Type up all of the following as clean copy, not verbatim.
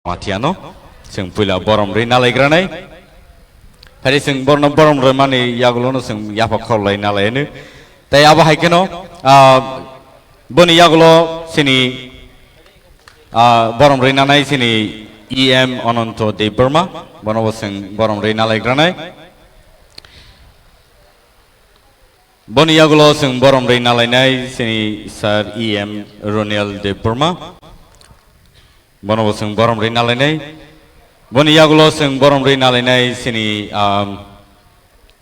Matiano, sing pula borom ri nalaigrane. Hari sing borom ri mani yagulono sing yapa kolai nalainu. Tai aba haikeno, boni yagulo sini borom ri nanai sini EM Ononto de Burma, bonobo sing borom ri nalaigrane. Boni yagulo sing borom ri nalainai sini Sir EM Ronel de Burma. Bonobo sing borom ri nalainai. Boni yagulo sing borom ri nalainai sini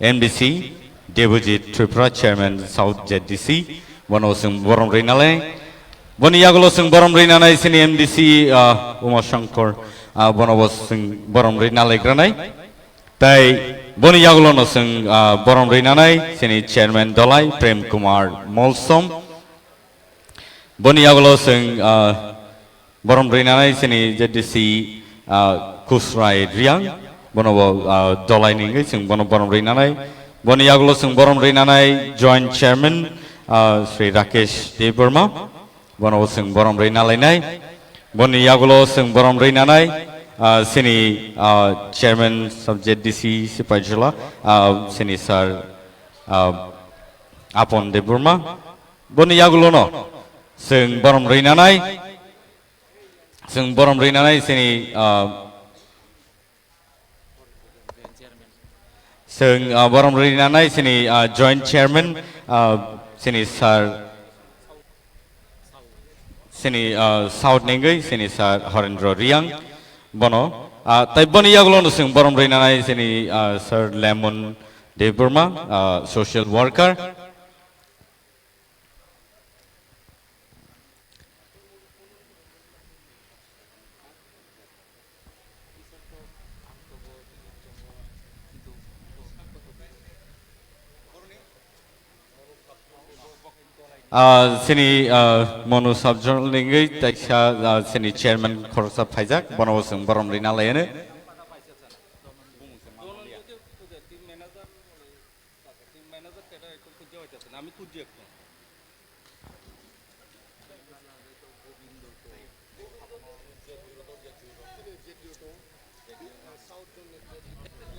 MDC Deputy Tripura Chairman South ZDC. Bonobo sing borom ri nalainai. Boni yagulo sing borom ri nalainai sini MDC Uma Shankar bonobo sing borom ri nalaigranai. Tai boni yagulo no sing borom ri nalainai sini Chairman Dolai Prem Kumar Molsom. Boni yagulo sing borom ri nalainai sini ZDC Kusrai Riang, bonobo dolai ningai sing borom ri nanai. Boni yagulo sing borom ri nanai Joint Chairman Sri Rakesh De Burma, bonobo sing borom ri nalai nai. Boni yagulo sing borom ri nanai sini Chairman sub ZDC Sipajula sini Sir Apon De Burma. Boni yagulo no sing borom ri nanai sing borom ri nanai sini sing borom ri nanai sini Joint Chairman sini Sir sini South Ningai sini Sir Harendra Riang bono tai boni yagulo no sing borom ri nanai sini Sir Lemon De Burma social worker. Sini Monu Subjournal Ningai Taksha sini Chairman Khorsa Phaijak bonobo sing borom ri nalainu.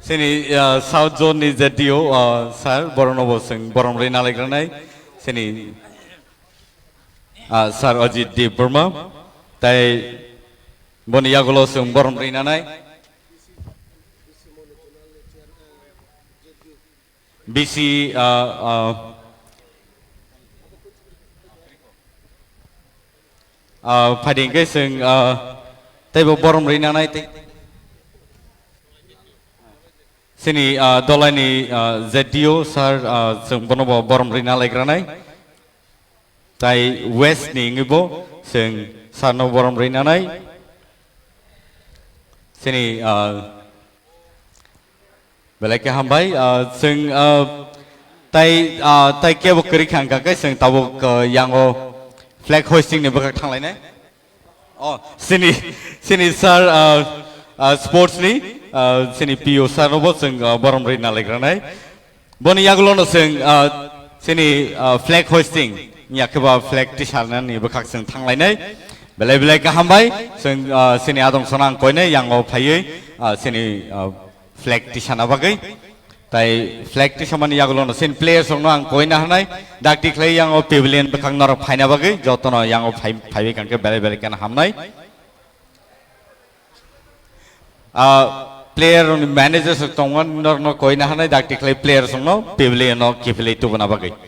Sini South Zone ni ZDO Sir bonobo sing borom ri nalaigranai sini Sir Ajit De Burma, tai boni yagulo sing borom ri nanai BC Padingke sing tai borom ri nanai sini dolai ni ZDO Sir sing bonobo borom ri nalaigranai. Tai West ni ngibo sing sarno borom ri nanai sini belai ke hambai sing tai kebo keri khangka kai sing tabo yango flag hoisting ni bakak thanglai nai. Oh sini Sir sports ni sini PO sarno bo sing borom ri nalaigranai. Boni yagulo no sing sini flag hoisting Nyakaba flag tisharna ni bakak sing thanglai nai. Belai ka hambai sing sini adong sonang koine yang o phaiye sini flag tishana bagai. Tai flag tishamani yagulo no sin players song no ang koina hanai dak diklai yang o pavilion bakak nor phaina bagai jotono yang o phaibe kanke belai kan hamnai. Player on manager song tongan nor no koina hanai dak diklai player song no pavilion no kipilai tu bana bagai.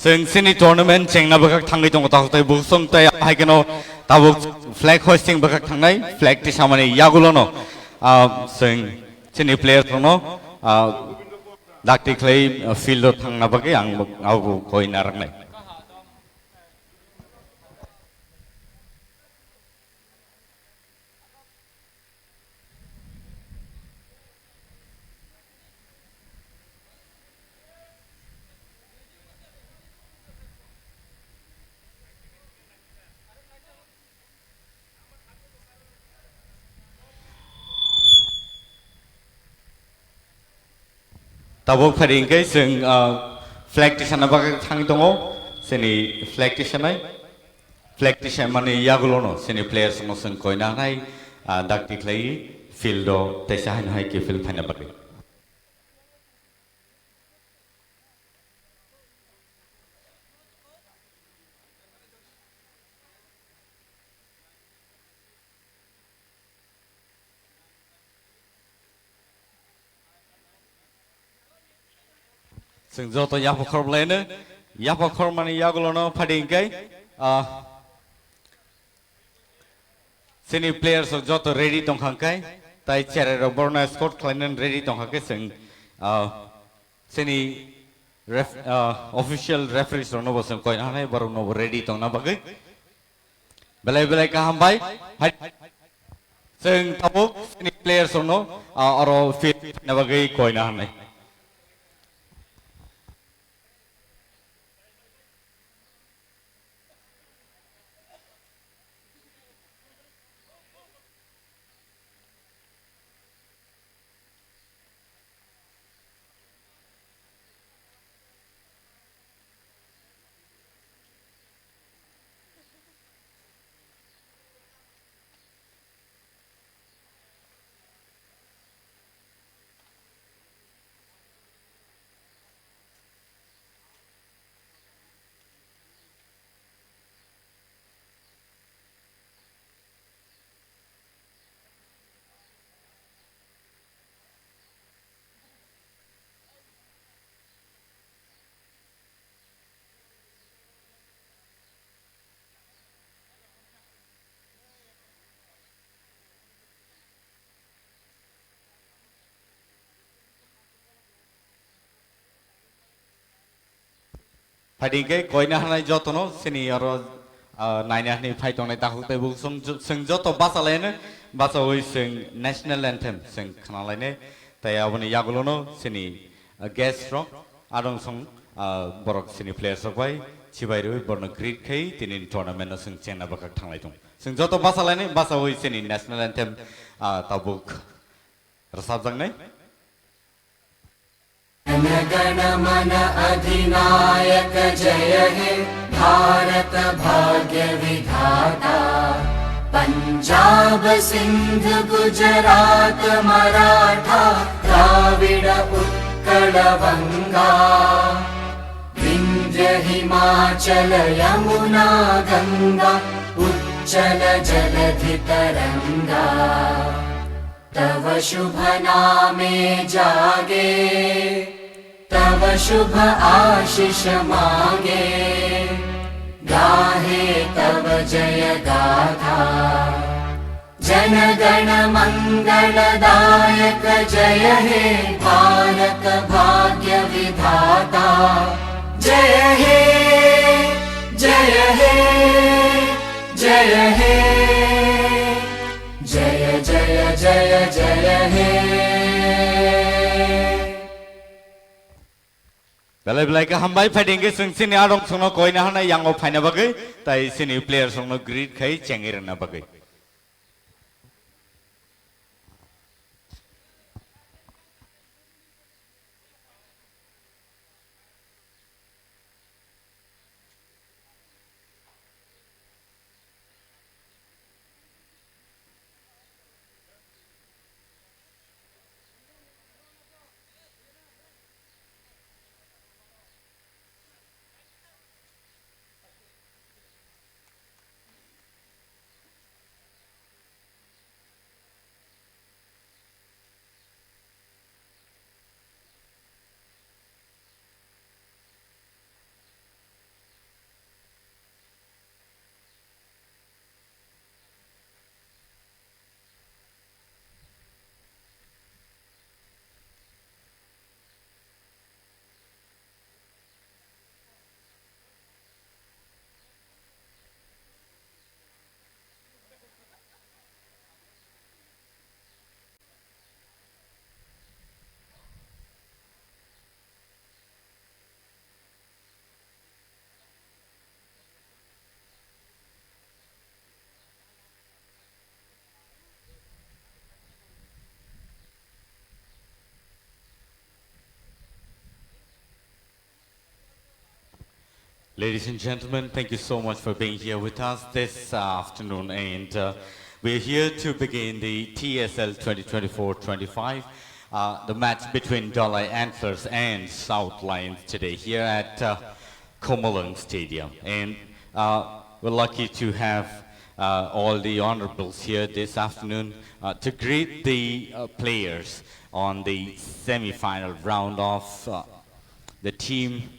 Sini tournament cengna bakak thangai tong ta tai busong tai haikeno tabuk flag hoisting bakak thangai flag ti samane yagulo no sini player no dakti clay field thangna bakai ang au koi narak nai. tabok faringkai sing flag tisana bagai thang dongo sini flag tisanai flag tisan mane yagulo no sini players no sing koina nai dak diklai field do taisa han hai ke field phana bagai sing joto yapokor blene yapokor mane yagulo no faringkai sini players joto ready tong hangkai tai chere ro borna squad kleinen ready tong hangkai sing sini official referees ro no bosem koi na nai baru no ready tong na bagai belai belai ka hambai sing tabuk sini players no aro fit na bagai koi na nai faringkai koi na hanai joto no sini aro naina ni fight on ta hukte bu sing joto basa lene basa oi sing national anthem sing khana lene tai aboni yagulo no sini guest rock adong song borok sini players rok bai chibai roi borno greet khai tinin tournament no sing chena bakak thanglai dong sing joto basa lene basa oi sini national anthem tabuk rasab jang nai गण मन अधिनायक जय हे भारत भाग्य विधाता पंजाब सिंध गुजरात मराठा द्राविड उत्कल बंगा विंध्य हिमाचल यमुना गंगा उच्चल जलधि तरंगा तव शुभ नामे जागे तव शुभ आशीष मांगे गाहे तव जय गाथा जन गण मंगलदायक जय हे भारत भाग्य विधाता जय हे जय हे जय हे जय जय जय जय हे belai belai ka hambai fighting ke sing sini adong sono koi na hana yang o phaina bagai tai sini player sono greet khai chengir na bagai Ladies and gentlemen, thank you so much for being here with us this afternoon. And we're here to begin the TSL 2024-25, the match between Dalai Antlers and South Lions today here at Komalung Stadium. And we're lucky to have all the honorables here this afternoon to greet the players on the semi-final round of the Team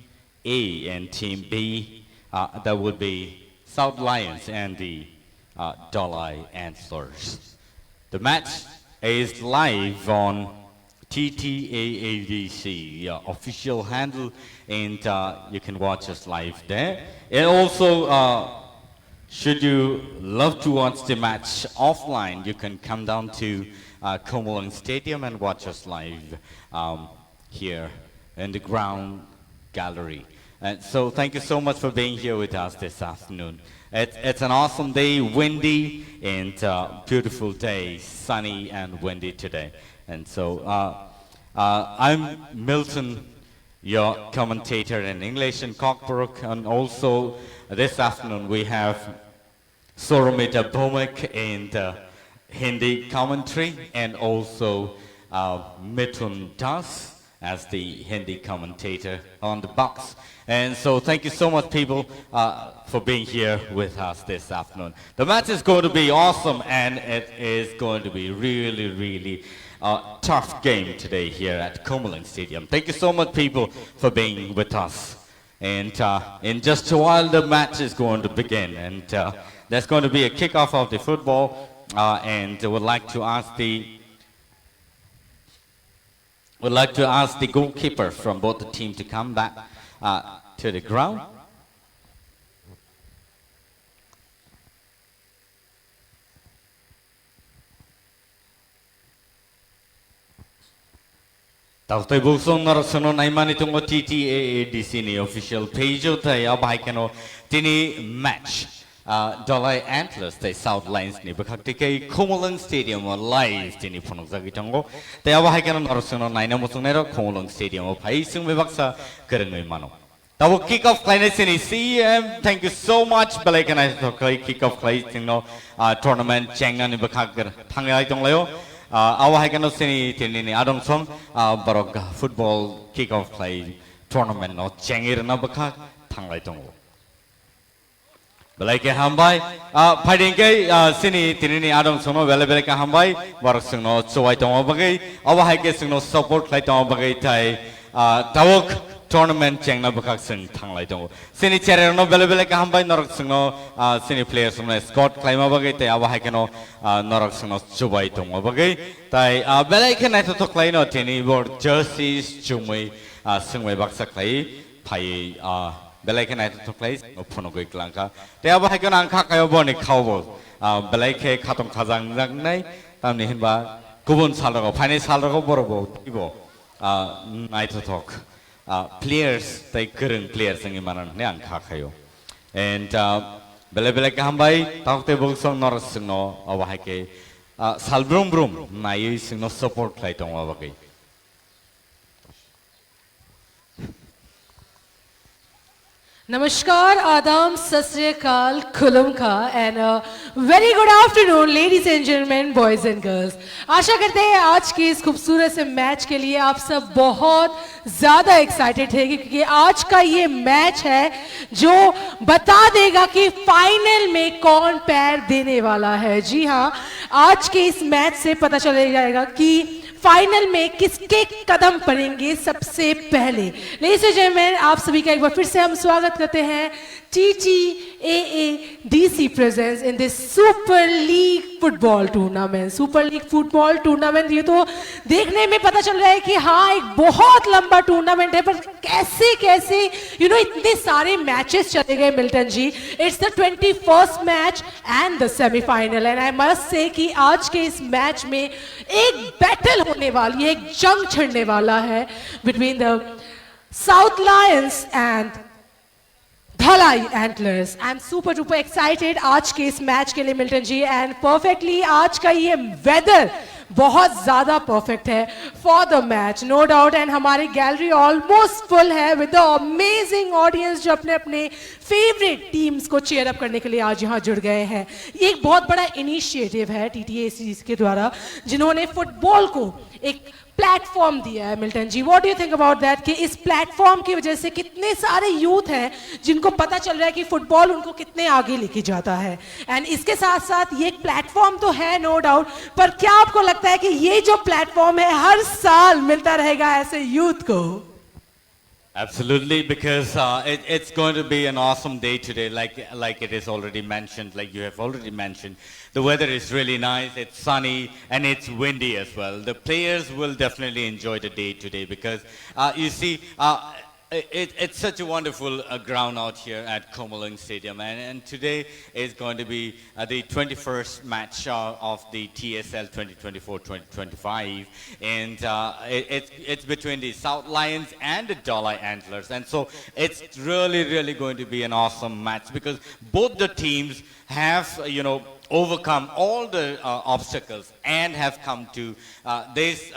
A and Team B. That would be South Lions and the Dalai Antlers. The match is live on TTAADC official handle, and you can watch us live there. And also, should you love to watch the match offline, you can come down to Komalung Stadium and watch us live here in the ground gallery. And so thank you so much for being here with us this afternoon. It's an awesome day, windy and beautiful day, sunny and windy today. And so I'm Milton, your commentator in English in Cockbrook, and also this afternoon we have Soromita Bhomik in Hindi commentary, and also Mithun Das as the Hindi commentator on the box. And so thank you so much, people, for being here with us this afternoon. The match is going to be awesome, and it is going to be really, really tough game today here at Komalung Stadium. Thank you so much, people, for being with us. And in just a while, the match is going to begin. And there's going to be a kickoff of the football, and I would like to ask the goalkeeper from both the teams to come back to the ground. Tawtai busong narasono naimani tungo TTAADC ni official page tay abay kano tini match Dalai Antlers tay South Lions ni bakakti kay Komalung Stadium live tini punong zagi tango tay abay kano narasono naina musong nero Komalung Stadium pay sung bebaksa kerengoy mano. Tawo kick off play na sini CM. Thank you so much. Balay ka na ito kay kick off play tingno tournament chenga ni bakak thangay itong layo. Away ka no sini tinini adong song barog football kick off play tournament no chengir na bakak thangay itong. Balay ka hambay fighting kay sini tinini adong song no balay ka hambay barog sung no chuway itong bagay away ka sung no support play itong bagay tay tawok tournament cheng na bakak sing thanglai dong sini chere no bele bele ka hambay norok sing no sini players no scott claim bagay tay awa hai kano norok sing no chubai dong bagay tai bele ke nai to claim no tini board jerseys chumai singwai baksa claim pai bele ke nai to claim no phono goi klangka tai awa hai kano angkha kayo boni khawbo bele ke khatong khajang jang nai tamni hinba kubun salro phane salro borobo ibo nai to talk players they current players ng imanan ni ang kakayo and bele bele ka hambay takte bulsong nor singno awahay ke salbrum brum nai singno support klay tong awagay. Namaskar, Adam, Sat Sri Akal, Khulum Kha, and a very good afternoon, ladies and gentlemen, boys and girls. आशा करते हैं आज के इस खूबसूरत से match के लिए आप सब बहुत ज़्यादा एक्साइटेड थे क्योंकि आज का ये मैच है जो बता देगा कि फाइनल में कौन पैर देने वाला है. जी हाँ, आज के इस मैच से पता चल जाएगा कि फाइनल में किसके कदम पड़ेंगे सबसे पहले. लेडीज एंड जेंटलमैन, आप सभी का एक बार फिर से हम स्वागत करते हैं TTAADC presents in this Super League football tournament. Super League football tournament ये तो देखने में पता चल रहा है कि हाँ एक बहुत लंबा टूर्नामेंट है, पर कैसे कैसे इतने सारे मैचेस चले गए Milton ji. It's the 21st match and the semi-final, and I must say कि आज के इस मैच में एक बैटल होने वाली है, एक जंग छिड़ने वाला है between the South Lions and Dalai Antlers. I'm super duper excited आज के इस मैच के लिए मिल्टन जी, and perfectly आज का ये वेदर बहुत ज़्यादा परफेक्ट है for the match, no doubt. And हमारी गैलरी ऑलमोस्ट फुल है विद द अमेजिंग ऑडियंस जो अपने अपने फेवरेट टीम्स को चेयर अप करने के लिए आज यहाँ जुड़ गए हैं। ये एक बहुत बड़ा इनिशिएटिव है TTAC के द्वारा, जिन्होंने फुटबॉल को एक प्लेटफॉर्म दिया है। Milton ji, what do you think about that कि इस प्लेटफॉर्म की वजह से कितने सारे यूथ हैं जिनको पता चल रहा है कि फुटबॉल उनको कितने आगे लेके जाता है। एंड इसके साथ साथ ये एक प्लेटफॉर्म तो है नो डाउट, पर क्या आपको लगता है कि ये जो प्लेटफॉर्म है हर साल मिलता रहेगा ऐसे यूथ को? Absolutely, because it's going to be an awesome day today, like it is already mentioned, like you have already mentioned. The weather is really nice, it's sunny, and it's windy as well. The players will definitely enjoy the day today because you see, it's such a wonderful ground out here at Komalung Stadium, and today is going to be the 21st match of the TSL 2024-2025, and it's between the South Lions and the Dalai Antlers, and so it's really going to be an awesome match because both the teams have overcome all the obstacles and have come to this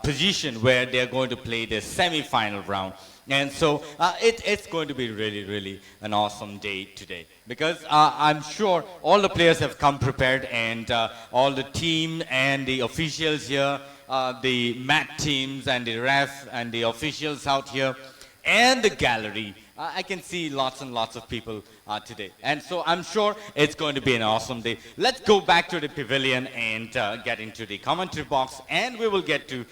position where they are going to play the semi-final round. And so it's going to be really an awesome day today because I'm sure all the players have come prepared, and all the team and the officials here, the mat teams and the ref and the officials out here and the gallery. I can see lots and lots of people today, and so I'm sure it's going to be an awesome day. Let's go back to the pavilion and get into the commentary box, and we will get to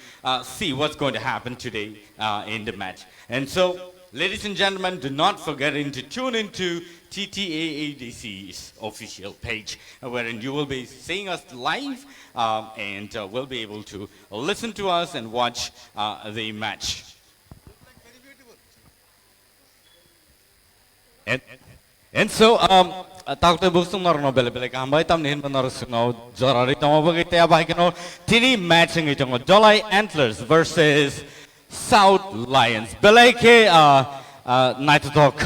see what's going to happen today in the match. And so, ladies and gentlemen, do not forget to tune into TTAADC's official page, wherein you will be seeing us live and will be able to listen to us and watch the match. And so, takut busung narono bele kambai tam nihin banarusno jorari tamo bagite abahikino tini matching itongo Dalai Antlers versus South Lions. Beleke night talk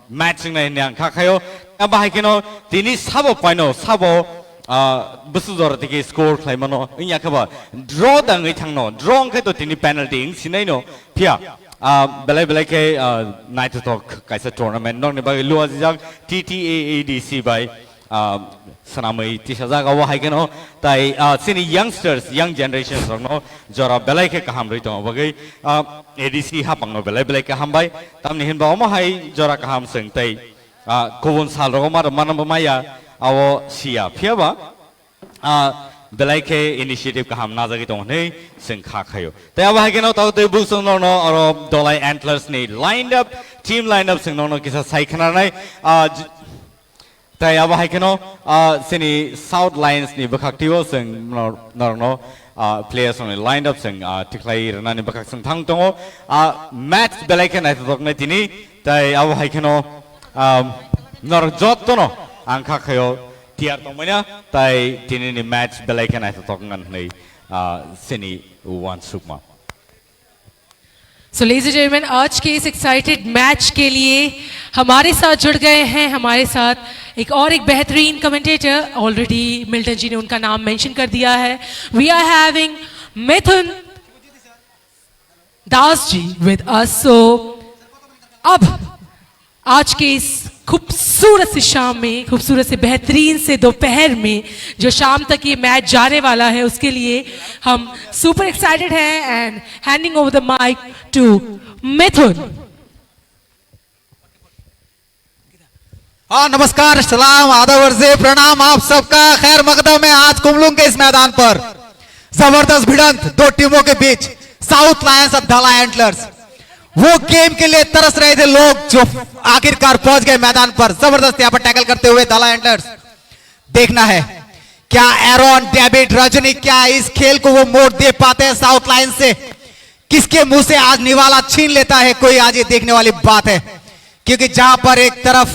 matching na inyang kakayo abahikino tini sabo paino sabo busudor tiki score claimano inyakaba draw dang itangno draw kaito tini penalty ing sinaino pia. Belai ke night talk kaisa tournament nong ni bagi luas jak TTAADC by sanamai tisha jaga wa haikeno tai sini youngsters young generations no jora belai ke kaham rito bagi ADC hapang no belai ke hambai tam ni hin ba ma hai jora kaham seng tai kobun sal ro ma manam maya awo sia phia ba belai ke initiative kaham na jagi tong nei sing kha khayo tai aba haikeno tau te bu song no aro Dalai Antlers ni lined up team lined up sing no kisa sai khana nai tai aba haikeno sini South Lions ni bakhaktiwo sing no players on lined up sing tiklai rana ni bakhak sing thang tongo match belai ke nai tok nai tini tai aba haikeno nor jot to no angkha khayo tiar tongmanya tai tini ni match belai ke nai tok ngan nei sini one sukma. So ladies and gentlemen, आज के इस excited match के लिए हमारे साथ जुड़ गए हैं, हमारे साथ एक बेहतरीन कमेंटेटर, ऑलरेडी मिल्टन जी ने उनका नाम मेंशन कर दिया है. We are having Mithun Das ji with us. So अब आज के इस खूबसूरत से शाम में, खूबसूरत से बेहतरीन से दोपहर में जो शाम तक ये मैच जाने वाला है, उसके लिए हम सुपर एक्साइटेड हैं. And handing over the mic to Mithun. हाँ, नमस्कार, सलाम, आदाब, अर्ज़े, प्रणाम आप सबका. खैर मकदम है आज कुमलुंग के इस मैदान पर. जबरदस्त भिड़ंत दो टीमों के बीच, साउथ लायंस और दलाई एंटलर्स. वो गेम के लिए तरस रहे थे लोग जो आखिरकार पहुंच गए मैदान पर. जबरदस्त यहां पर टैकल करते हुए दलाई एंटलर्स. देखना है क्या एरॉन, डेविड, रजनी क्या इस खेल को वो मोड़ दे पाते हैं साउथ लायंस से. किसके मुंह से आज निवाला छीन लेता है कोई, आज ये देखने वाली बात है. क्योंकि जहां पर एक तरफ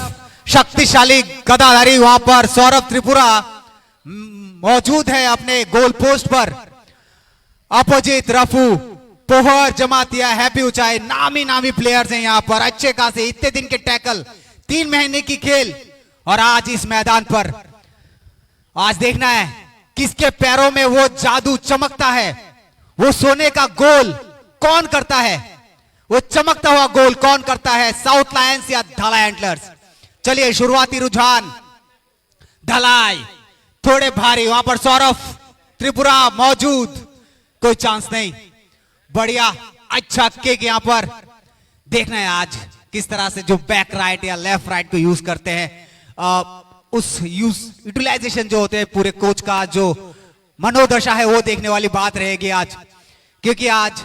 शक्तिशाली गदाधारी, वहां पर सौरभ त्रिपुरा मौजूद है अपने गोल पोस्ट पर. अपोजिट रफू, पोहर, जमातिया, हैप्पी ऊंचाई, नामी प्लेयर्स हैं यहां पर. अच्छे खासे इतने दिन के टैकल, 3 महीने की खेल, और आज इस मैदान पर आज देखना है किसके पैरों में वो जादू चमकता है, वो सोने का गोल कौन करता है, वो चमकता हुआ गोल कौन करता है, साउथ लायंस या धलाई एंटलर्स। चलिए शुरुआती रुझान, धलाई थोड़े भारी, वहां पर सौरभ त्रिपुरा मौजूद, कोई चांस नहीं, बढ़िया अच्छा किक यहां पर। देखना है आज किस तरह से जो बैक राइट या लेफ्ट राइट को यूज करते हैं, उस यूटिलाइजेशन जो होते हैं पूरे कोच का जो मनोदशा है वो देखने वाली बात रहेगी आज, क्योंकि आज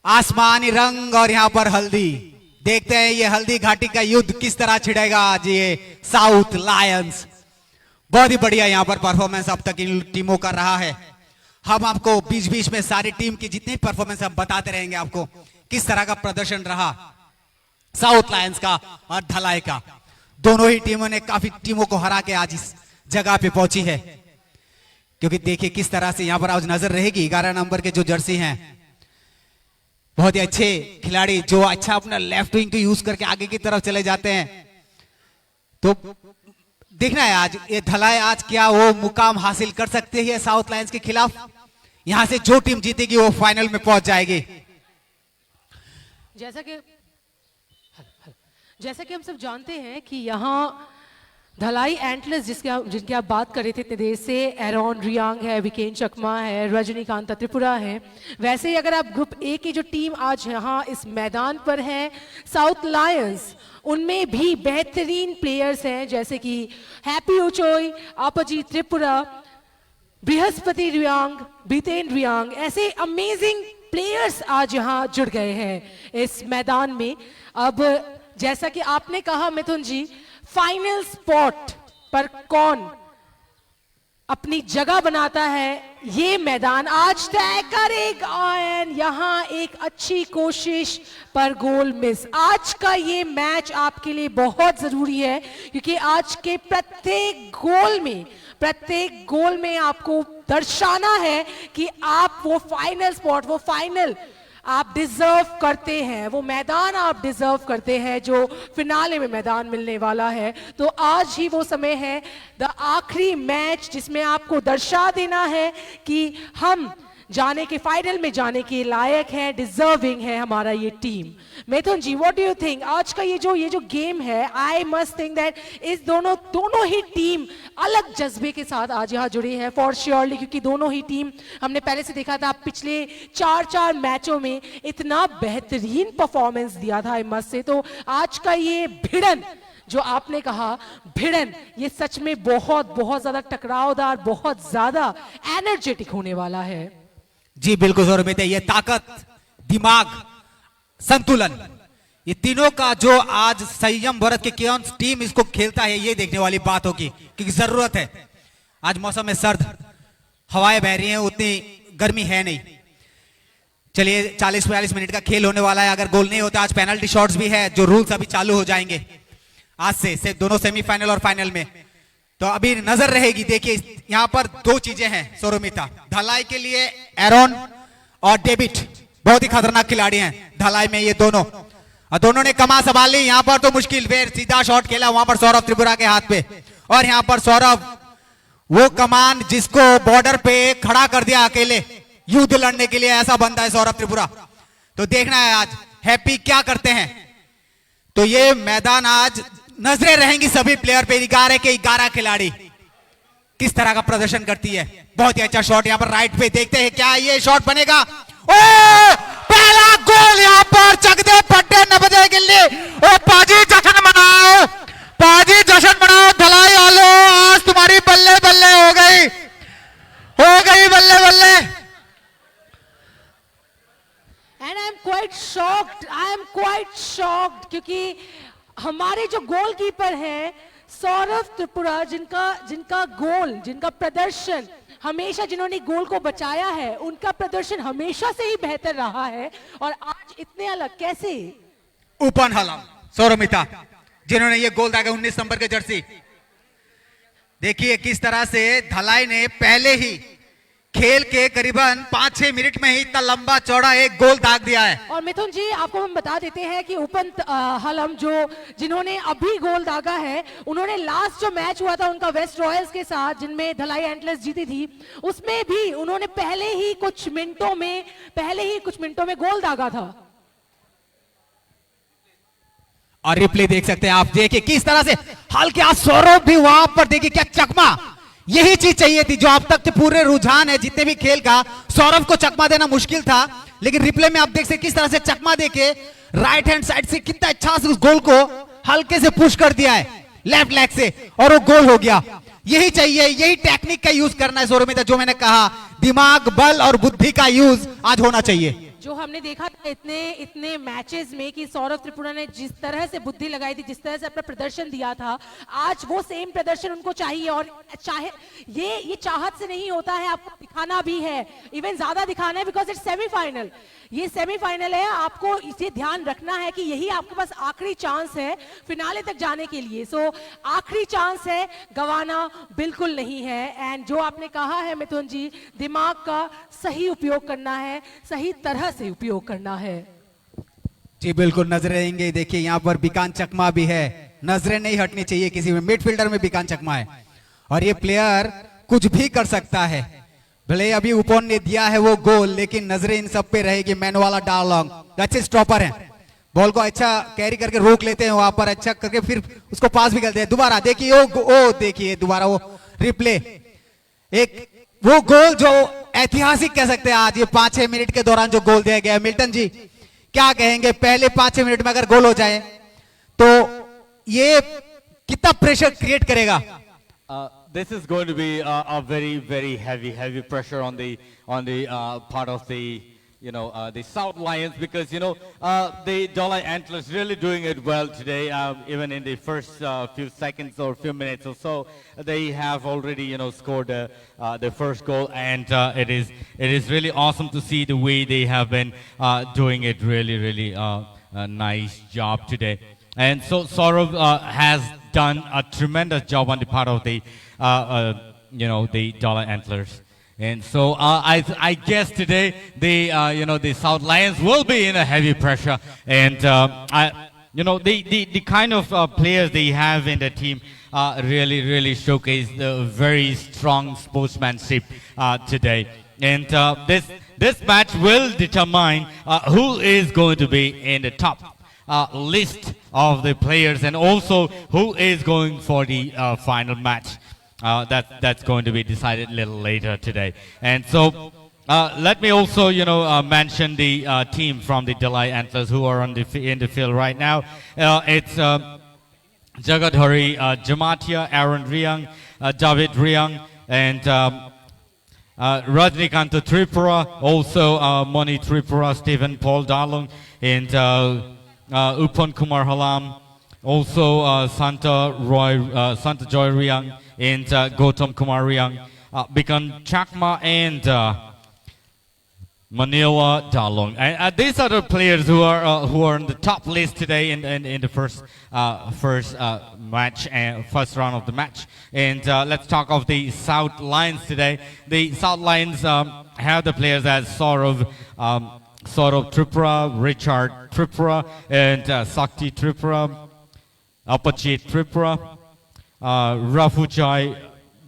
आसमानी रंग और यहां पर हल्दी, देखते हैं ये हल्दी घाटी का युद्ध किस तरह छिड़ेगा आज ये साउथ लायंस। बहुत ही बढ़िया यहां पर परफॉर्मेंस अब तक इन टीमों का रहा है। हम आपको बीच बीच में सारी टीम की जितनी परफॉर्मेंस हम बताते रहेंगे आपको किस तरह का प्रदर्शन रहा साउथ लायंस का और धलाई का। दोनों ही टीमों ने काफी टीमों को हरा के आज इस जगह पे पहुंची है, क्योंकि देखिए किस तरह से यहां पर आज नजर रहेगी 11 नंबर के जो जर्सी हैं, बहुत ही अच्छे खिलाड़ी जो अच्छा अपना लेफ्ट विंग को यूज करके आगे की तरफ चले जाते हैं। तो देखना है आज ये धलाई आज क्या वो मुकाम हासिल कर सकते हैं साउथ लायंस के खिलाफ। यहां से जो टीम जीतेगी वो फाइनल में पहुंच जाएगी। जैसा कि हम सब जानते हैं कि यहाँ धलाई एंटलर्स जिनकी आप बात कर रहे थे इतने देर से, एरॉन रियांग है, विकेन चकमा है, रजनीकांत त्रिपुरा है, वैसे ही अगर आप ग्रुप ए की जो टीम आज यहाँ इस मैदान पर है साउथ लायंस, उनमें भी बेहतरीन प्लेयर्स हैं जैसे कि हैप्पी ओचोई, आपजी त्रिपुरा, बृहस्पति रियांग, बीतेन रियांग, ऐसे अमेजिंग प्लेयर्स आज यहाँ जुड़ गए हैं इस मैदान में। अब जैसा कि आपने कहा मिथुन जी, फाइनल स्पॉट पर कौन अपनी जगह बनाता है ये मैदान आज तय करेगा। एंड यहाँ एक अच्छी कोशिश पर गोल मिस। आज का ये मैच आपके लिए बहुत जरूरी है, क्योंकि आज के प्रत्येक गोल में आपको दर्शाना है कि आप वो फाइनल स्पॉट, वो फाइनल आप डिजर्व करते हैं, वो मैदान आप डिजर्व करते हैं जो फिनाले में मैदान मिलने वाला है। तो आज ही वो समय है, द आखिरी मैच, जिसमें आपको दर्शा देना है कि हम जाने के फाइनल में जाने के लायक है, डिजर्विंग है हमारा ये team. Mithun ji, what do you think? आज का ये जो गेम है, आई मस्ट थिंक दैट इस दोनों ही टीम अलग जज्बे के साथ आज यहाँ जुड़ी है फॉर श्योरली, क्योंकि दोनों ही टीम हमने पहले से देखा था पिछले 4 मैचों में इतना बेहतरीन परफॉर्मेंस दिया था आई मस्ट से। तो आज का ये भिड़न जो आपने कहा, भिड़न, ये सच में बहुत ज्यादा टकरावदार, बहुत ज्यादा एनर्जेटिक होने वाला है। जी बिल्कुल सौरभ, ये ताकत, दिमाग, संतुलन, ये तीनों का जो आज संयम भरत के कौन टीम इसको खेलता है ये देखने वाली बात होगी, क्योंकि जरूरत है। आज मौसम में सर्द हवाएं बह रही हैं, उतनी गर्मी है नहीं। चलिए 40-42 मिनट का खेल होने वाला है। अगर गोल नहीं होता आज पेनल्टी शॉट्स भी है, जो रूल्स अभी चालू हो जाएंगे आज से दोनों सेमीफाइनल और फाइनल में। तो अभी नजर रहेगी। देखिए यहां पर 2 चीजें हैं सौरमिता, धलाई के लिए एरॉन और डेविड बहुत ही खतरनाक खिलाड़ी हैं धलाई में ये दोनों, और दोनों ने कमा संभाल ली। यहां पर तो मुश्किल, फिर सीधा शॉट खेला वहां पर सौरभ त्रिपुरा के हाथ पे, और यहां पर सौरभ वो कमान जिसको बॉर्डर पे खड़ा कर दिया अकेले युद्ध लड़ने के लिए, ऐसा बनता है सौरभ त्रिपुरा। तो देखना है आज हैप्पी क्या करते हैं। तो ये मैदान आज नजरें रहेंगी सभी प्लेयर पे, 11 के 11 खिलाड़ी किस तरह का प्रदर्शन करती है। बहुत ही अच्छा शॉट यहां पर राइट पे, देखते हैं क्या ये शॉट बनेगा। ओ पहला गोल यहां पर चकदे पट्टे नबदे गिल्ली। ओ पाजी जश्न मनाओ, पाजी जश्न मनाओ धलाई वालों, आज तुम्हारी बल्ले बल्ले हो गई बल्ले बल्ले। And I am quite shocked क्योंकि हमारे जो गोलकीपर हैं सौरभ त्रिपुरा, जिनका गोल, जिनका प्रदर्शन हमेशा, जिन्होंने गोल को बचाया है, उनका प्रदर्शन हमेशा से ही बेहतर रहा है, और आज इतने अलग कैसे? ओपन हलम सौरमिता जिन्होंने ये गोल दागा 19 नंबर के जर्सी। देखिए किस तरह से धलाई ने पहले ही खेल के करीबन 5-6 मिनट में ही इतना लंबा चौड़ा एक गोल दाग दिया है। और मिथुन जी आपको हम बता देते हैं कि उपन हलम जो जिन्होंने अभी गोल दागा है, उन्होंने लास्ट जो मैच हुआ था उनका वेस्ट रॉयल्स के साथ जिनमें धलाई एंटलर्स जीती थी, उसमें भी उन्होंने पहले ही कुछ मिनटों में गोल दागा था। और रिप्ले देख सकते हैं आप, देखिए किस तरह से हल्के हाथ सौरभ भी वहां पर, देखिए क्या चकमा, यही चीज चाहिए थी जो अब तक के पूरे रुझान है जितने भी खेल का, सौरभ को चकमा देना मुश्किल था, लेकिन रिप्ले में आप देख सकते किस तरह से चकमा देके राइट हैंड साइड से कितना अच्छा से उस गोल को हल्के से पुश कर दिया है लेफ्ट लेग से और वो गोल हो गया। यही चाहिए, यही टेक्निक का यूज करना है सौरभ, जो मैंने कहा दिमाग, बल और बुद्धि का यूज आज होना चाहिए। जो हमने देखा था इतने मैचेस में कि सौरभ त्रिपुरा ने जिस तरह से बुद्धि लगाई थी, जिस तरह से अपना प्रदर्शन दिया था, आज वो सेम प्रदर्शन उनको चाहिए। और चाहे ये चाहत से नहीं होता है, आपको दिखाना भी है, इवन ज्यादा दिखाना है, बिकॉज इट्स सेमीफाइनल, ये सेमीफाइनल है। आपको इसे ध्यान रखना है कि यही आपके पास आखिरी चांस है फिनाले तक जाने के लिए। सो आखिरी चांस है, गवाना बिल्कुल नहीं है। एंड जो आपने कहा है मिथुन जी, दिमाग का सही उपयोग करना है, सही तरह से उपयोग करना है। जी बिल्कुल, नजरें रहेंगे। देखिए यहाँ पर बिकान चकमा भी है, नजरें नहीं हटनी चाहिए किसी में। मिडफील्डर में बिकान चकमा है और ये प्लेयर कुछ भी कर सकता है। भले अभी उपन ने दिया है वो गोल, लेकिन नजरें इन सब पे रहेगी। मैन वाला डालॉन्ग अच्छे स्टॉपर हैं, बॉल को अच्छा कैरी करके रोक लेते हैं वहां पर, अच्छा करके फिर उसको पास भी करते हैं। दोबारा देखिए ओ देखिए दोबारा वो रिप्ले, एक वो गोल जो ऐतिहासिक कह सकते हैं आज, ये 5-6 मिनट के दौरान जो गोल दिया गया है। मिल्टन जी क्या कहेंगे, पहले 5-6 मिनट में अगर गोल हो जाए तो ये कितना प्रेशर क्रिएट करेगा? This is going to be a very, very heavy pressure on the part of the the South Lions, because the Dalai Antlers really doing it well today. Even in the first few seconds or few minutes or so, they have already scored the first goal, and it is really awesome to see the way they have been doing it. Really a nice job today. And so Saurav has done a tremendous job on the part of the the Dollar Antlers. And so I guess today the South Lions will be in a heavy pressure, and the kind of players they have in the team really showcase the very strong sportsmanship today. And this match will determine who is going to be in the top list of the players, and also who is going for the final match. That's going to be decided a little later today. And so let me also mention the team from the Dalai Antlers who are in the field right now. It's Jagadhari Jamatia, Aaron Riang, David Riang, and Rajnikanta Tripura, also Moni Tripura, Stephen Paul Dalung, and Upon Kumar Halam, also Santa Joy Riang, and Gautam Kumar Riang, Bikan Chakma, and Manila Dalong. And these are the players who are on the top list today in the first match and first round of the match. And let's talk of the South Lions today. The South Lions have the players as Saurav Tripura, Richard Tripura, and Sakti Tripura, Apachit Tripura, Rafujai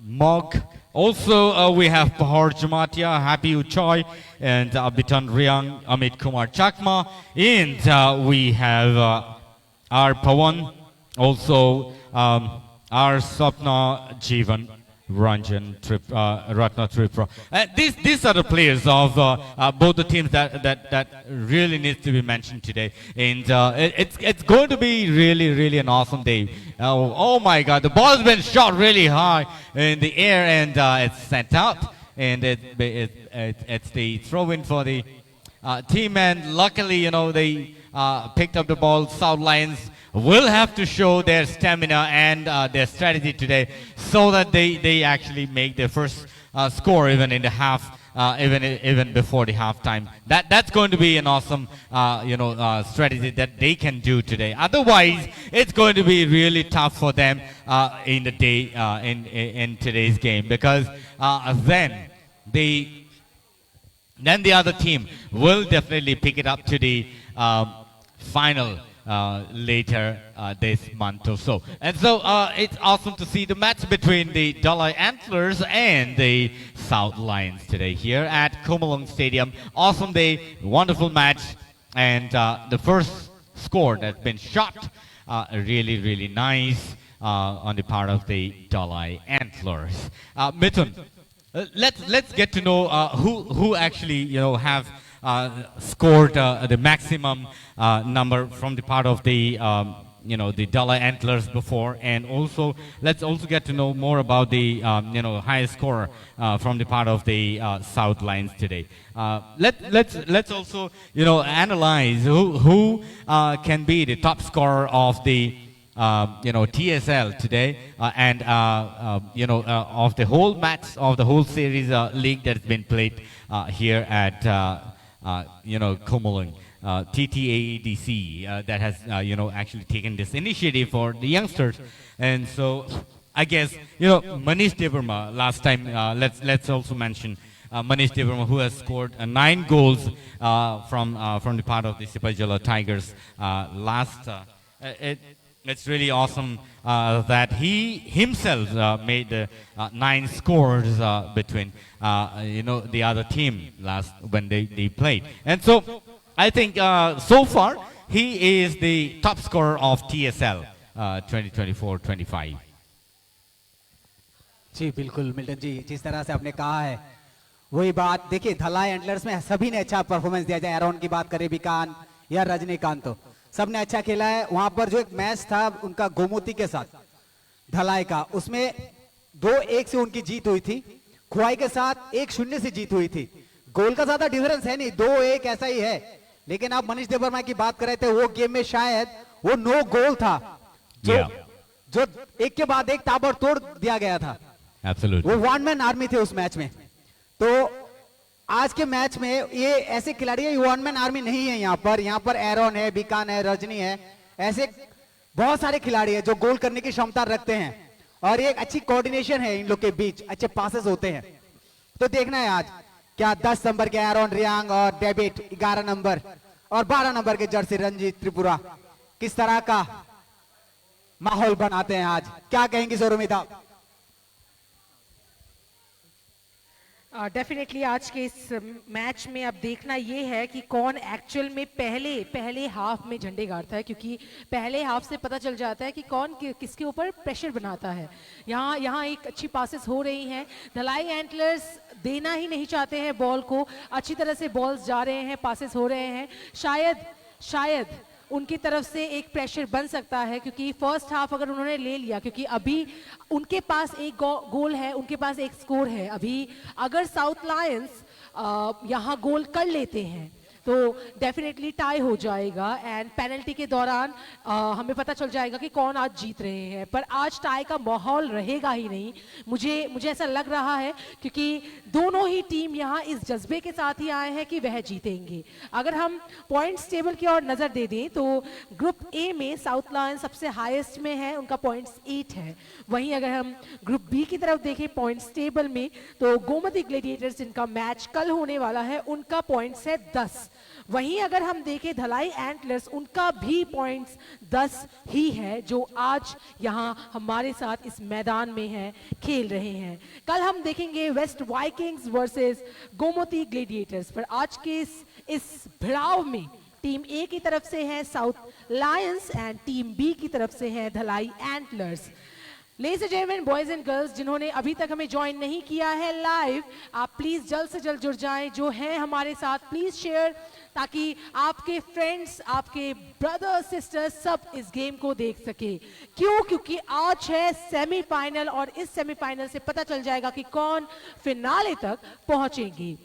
Mog. Also, we have Pahar Jamatia, Happy Uchai, and Bitan Riang, Amit Kumar Chakma. And we have our Pawan, also our Sapna Jivan Ranjan Ratna Tripura. These are the players of both the teams that really needs to be mentioned today. And it's going to be really an awesome day. Oh my God, the ball has been shot really high in the air, and it's sent out, and it's the throw-in for the team. And luckily, they picked up the ball. South Lions will have to show their stamina and their strategy today, so that they actually make their first score even in the half, even before the halftime. That's going to be an awesome strategy that they can do today. Otherwise, it's going to be really tough for them in the day in today's game, because then then the other team will definitely pick it up to the final later this month or so. And so it's awesome to see the match between the Dalai Antlers and the South Lions today here at Komalung Stadium. Awesome day, wonderful match, and the first score that's been shot really, really nice on the part of the Dalai Antlers. Mithun, let's get to know who actually have scored the maximum number from the part of the the Dalai Antlers before, and also let's also get to know more about the highest scorer from the part of the South Lions today. Let's also analyze who can be the top scorer of the TSL today, and of the whole match of the whole series league that's been played here at Komalung. TTAEDC that has actually taken this initiative for the youngsters. And so I guess Manish Devarma last time, let's also mention Manish Devarma, who has scored 9 goals from the part of the Sipajala Tigers last. It's really awesome that he himself made the 9 scores between the other team last when they played. And so I think so far he is the top scorer of TSL 2024-25. जी बिल्कुल Milton जी, जिस तरह से आपने कहा है वही बात। देखिए धलाई एंटलर्स में सभी ने अच्छा परफॉर्मेंस दिया, चाहे एरोन की बात करें, विकान या रजनीकांत, तो सबने अच्छा खेला है। वहां पर जो एक मैच था उनका गोमती के साथ धलाई का, उसमें 2-1 से उनकी जीत हुई थी। खुआई के साथ 1-0 से जीत हुई थी। गोल का ज्यादा डिफरेंस है नहीं, 2-1 ऐसा ही है। लेकिन आप मनीष देवर्मा की बात कर रहे थे, वो गेम में शायद वो 9 गोल था जो एक के बाद एक ताबड़तोड़ दिया गया था। Absolutely. वो वन मैन आर्मी थे उस मैच में। तो आज के मैच में ये ऐसे खिलाड़ी है, वन मैन आर्मी नहीं है। यहाँ पर एरोन है, बीकान है, रजनी है, ऐसे बहुत सारे खिलाड़ी है जो गोल करने की क्षमता रखते हैं, और एक अच्छी कोऑर्डिनेशन है इन लोग के बीच, अच्छे पासेस होते हैं। तो देखना है आज क्या 10 नंबर के एरोन रियांग और डेविड 11 नंबर और 12 नंबर के जर्सी रंजीत त्रिपुरा किस तरह का माहौल बनाते हैं आज। क्या कहेंगी सौरमिता? डेफिनेटली आज के इस मैच में अब देखना ये है कि कौन एक्चुअल में पहले हाफ में झंडे गाड़ता है, क्योंकि पहले हाफ से पता चल जाता है कि कौन किसके ऊपर प्रेशर बनाता है। यहाँ एक अच्छी पासेस हो रही हैं। धलाई एंटलर्स देना ही नहीं चाहते हैं बॉल को, अच्छी तरह से बॉल्स जा रहे हैं, पासेस हो रहे हैं। शायद उनकी तरफ से एक प्रेशर बन सकता है, क्योंकि फर्स्ट हाफ अगर उन्होंने ले लिया, क्योंकि अभी उनके पास एक गोल है, उनके पास एक स्कोर है। अभी अगर साउथ लायंस यहाँ गोल कर लेते हैं तो डेफिनेटली टाई हो जाएगा, एंड पेनल्टी के दौरान हमें पता चल जाएगा कि कौन आज जीत रहे हैं। पर आज टाई का माहौल रहेगा ही नहीं, मुझे ऐसा लग रहा है, क्योंकि दोनों ही टीम यहाँ इस जज्बे के साथ ही आए हैं कि वह जीतेंगे। अगर हम पॉइंट्स टेबल की ओर नजर दे दें तो ग्रुप ए में साउथ लायंस सबसे हाईएस्ट में है, उनका पॉइंट्स 8 है। वहीं अगर हम ग्रुप बी की तरफ देखें पॉइंट्स टेबल में, तो गोमती ग्लेडिएटर्स जिनका मैच कल होने वाला है, उनका पॉइंट्स है 10। वहीं अगर हम देखें धलाई एंटलर्स, उनका भी पॉइंट्स 10 ही है, जो आज यहाँ हमारे साथ इस मैदान में है, खेल रहे हैं। कल हम देखेंगे West Vikings versus Gomti Gladiators. पर आज के इस भिड़ाव में टीम ए की तरफ से है South Lions and team B की तरफ से है Dhalai Antlers. Ladies and gentlemen, boys and girls, जिन्होंने अभी तक हमें ज्वाइन नहीं किया है लाइव, आप प्लीज जल्द से जल्द जुड़ जाएं। जो हैं हमारे साथ प्लीज शेयर, ताकि आपके फ्रेंड्स, आपके ब्रदर्स, सिस्टर्स सब इस गेम को देख सके। क्योंकि आज है सेमीफाइनल, और इस सेमीफाइनल से पता चल जाएगा कि कौन फिनाले तक पहुंचेंगे।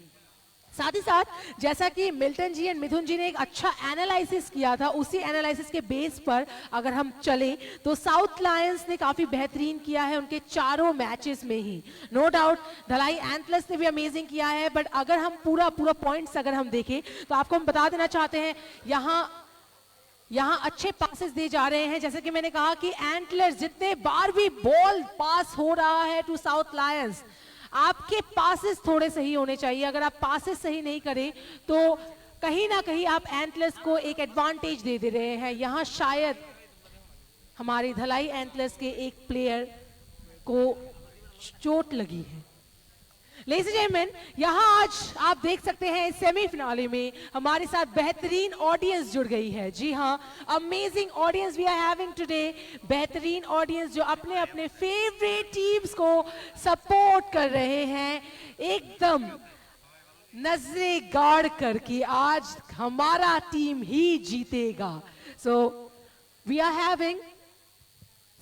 साथ ही साथ जैसा कि मिल्टन जी एंड मिथुन जी ने एक अच्छा एनालिसिस किया था, उसी एनालिसिस के बेस पर अगर हम चलें तो साउथ लायंस ने काफी बेहतरीन किया है उनके चारों मैचेस में ही। नो डाउट धलाई एंटलर्स ने भी अमेजिंग किया है, बट अगर हम पूरा पॉइंट्स अगर हम देखें तो आपको हम बता देना चाहते हैं, यहाँ अच्छे पासेस दिए जा रहे हैं। जैसे कि मैंने कहा कि एंटलर्स जितने बार भी बॉल पास हो रहा है टू साउथ लायंस, आपके पासेस थोड़े सही होने चाहिए। अगर आप पासेस सही नहीं करें तो कहीं ना कहीं आप एंटलर्स को एक एडवांटेज दे रहे हैं। यहाँ शायद हमारे धलाई एंटलर्स के एक प्लेयर को चोट लगी है। लेडीज एंड जेंटलमैन, यहाँ आज आप देख सकते हैं सेमीफिनाले में हमारे साथ बेहतरीन ऑडियंस जुड़ गई है। जी हाँ, amazing audience we are having today. बेहतरीन ऑडियंस जो अपने अपने फेवरेट टीम्स को सपोर्ट कर रहे हैं, एकदम नजरें गाड़ कर कि आज हमारा टीम ही जीतेगा। So we are having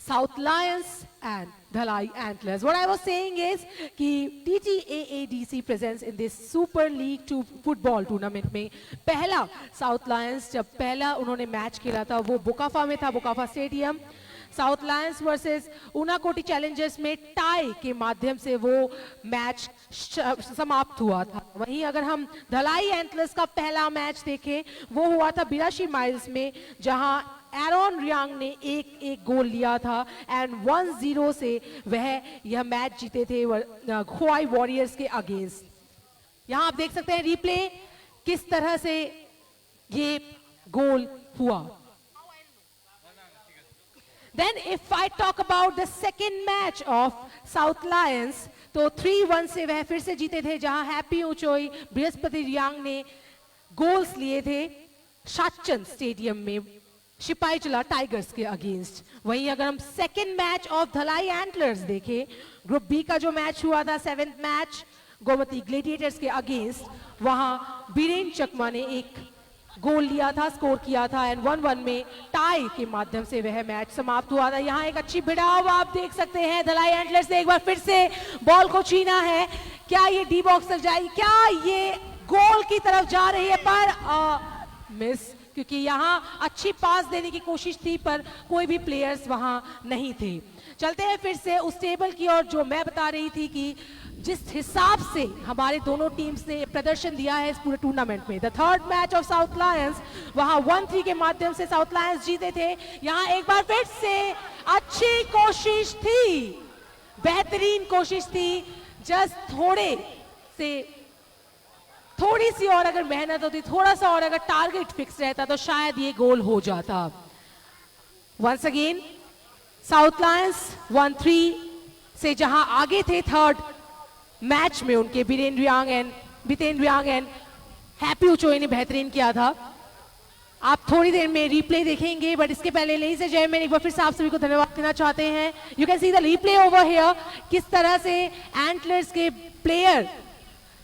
South Lions and Dhalai Antlers. What I was saying is कि TTAADC presents in this Super League 2 football tournament में पहला South Lions जब पहला उन्होंने मैच खेला था वो बोकाफा में था, Bokafa stadium. South Lions versus Unakoti Challengers में टाई के माध्यम से वो मैच समाप्त हुआ था। वहीं अगर हम धलाई एंटलर्स का पहला मैच देखें वो हुआ था 82 माइल्स में, जहां एरॉन रियांग ने एक गोल लिया था एंड 1-0 से वह यह मैच जीते थे खोआई वॉरियर्स के अगेंस्ट। यहां आप देख सकते हैं रिप्ले किस तरह से ये गोल हुआ। Then if I talk about the second match of South Lions, तो 3-1 से वह फिर से जीते थे, जहां हैप्पी उचोई बृहस्पति रियांग ने गोल्स लिए थे शाचन स्टेडियम में सिपाहीजला टाइगर्स के अगेंस्ट। वहीं अगर हम second match of Dhalai antlers देखें, ग्रुप बी का जो मैच हुआ था 7th मैच गोमती ग्लेडिएटर्स के अगेंस्ट, वहां बीरेन चकमा ने एक गोल लिया था, स्कोर किया था एंड 1-1 में टाई के माध्यम से वह मैच समाप्त हुआ था। यहाँ एक अच्छी भिड़ाव आप देख सकते हैं, धलाई एंटलर्स ने एक बार फिर से बॉल को छीना है। क्या ये डी बॉक्स तक जाएगी, क्या ये गोल की तरफ जा रही है, पर मिस, क्योंकि यहाँ अच्छी पास देने की कोशिश थी पर कोई भी प्लेयर्स वहां नहीं थे। चलते हैं फिर से उस टेबल की ओर जो मैं बता रही थी कि जिस हिसाब से हमारे दोनों टीम्स ने प्रदर्शन दिया है इस पूरे टूर्नामेंट में। The third match of south Lions, वहां 1-3 के माध्यम से साउथ लायंस जीते थे। यहाँ एक बार फिर से अच्छी कोशिश थी, बेहतरीन कोशिश थी, जस्ट थोड़ी सी और अगर मेहनत होती, थोड़ा सा और अगर टारगेट फिक्स रहता तो शायद ये गोल हो जाता। वंस अगेन साउथ लायंस 1-3 से जहां आगे थे थर्ड मैच में उनके बितेन रियांग एंड हैप्पी उचोई ने बेहतरीन किया था। आप थोड़ी देर में रिप्ले देखेंगे, बट इसके पहले लेडीज एंड जेंटलमैन एक बार फिर से आप सभी को धन्यवाद देना चाहते हैं। You can see the replay over here, किस तरह से एंटलर्स के प्लेयर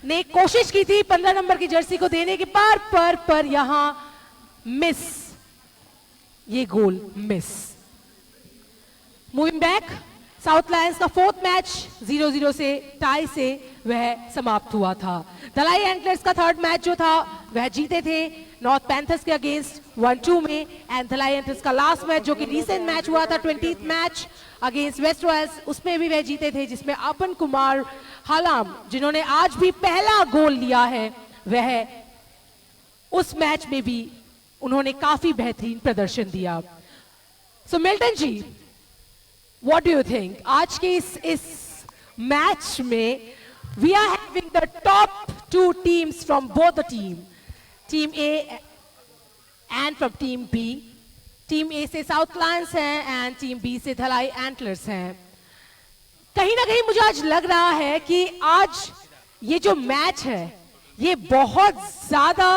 ने कोशिश की थी 15 नंबर की जर्सी को देने के पर यहां मिस, ये goal miss. Moving back, South Lions का फोर्थ मैच 0-0 से टाई से वह समाप्त हुआ था। धलाई एंटलर्स का थर्ड मैच जो था वह जीते थे नॉर्थ पैंथर्स के अगेंस्ट 1-2 में, एंड धलाई एंटलर्स का लास्ट मैच जो कि रिसेंट मैच हुआ था 20th match against West Royals, उसमें भी वह जीते थे, जिसमें अपन कुमार हलाम जिन्होंने आज भी पहला गोल लिया है, वह उस मैच में भी उन्होंने काफी बेहतरीन प्रदर्शन दिया। So Milton ji, what do you think, आज के इस मैच में we are having the top 2 teams from both the team A and from team B. Team A से साउथ लायंस है एंड टीम बी से धलाई एंटलर्स हैं। कहीं ना कहीं मुझे आज लग रहा है कि आज ये जो मैच है ये बहुत ज्यादा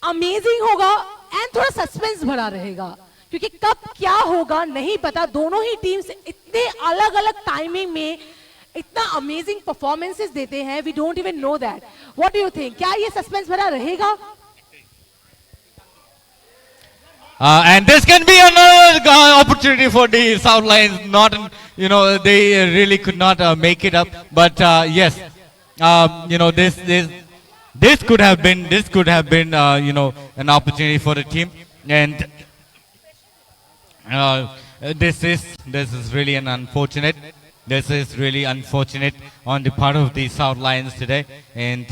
अमेजिंग होगा एंड थोड़ा सस्पेंस भरा रहेगा, क्योंकि कब क्या होगा नहीं पता। दोनों ही टीम्स इतने अलग अलग टाइमिंग में इतना अमेजिंग परफॉर्मेंसेस देते हैं, we don't even know that. What do you think, क्या ये सस्पेंस भरा रहेगा? And this can be another opportunity for the South Lions. Not, they really could not make it up. But yes, this could have been, an opportunity for the team. And this is really unfortunate. This is really unfortunate on the part of the South Lions today. And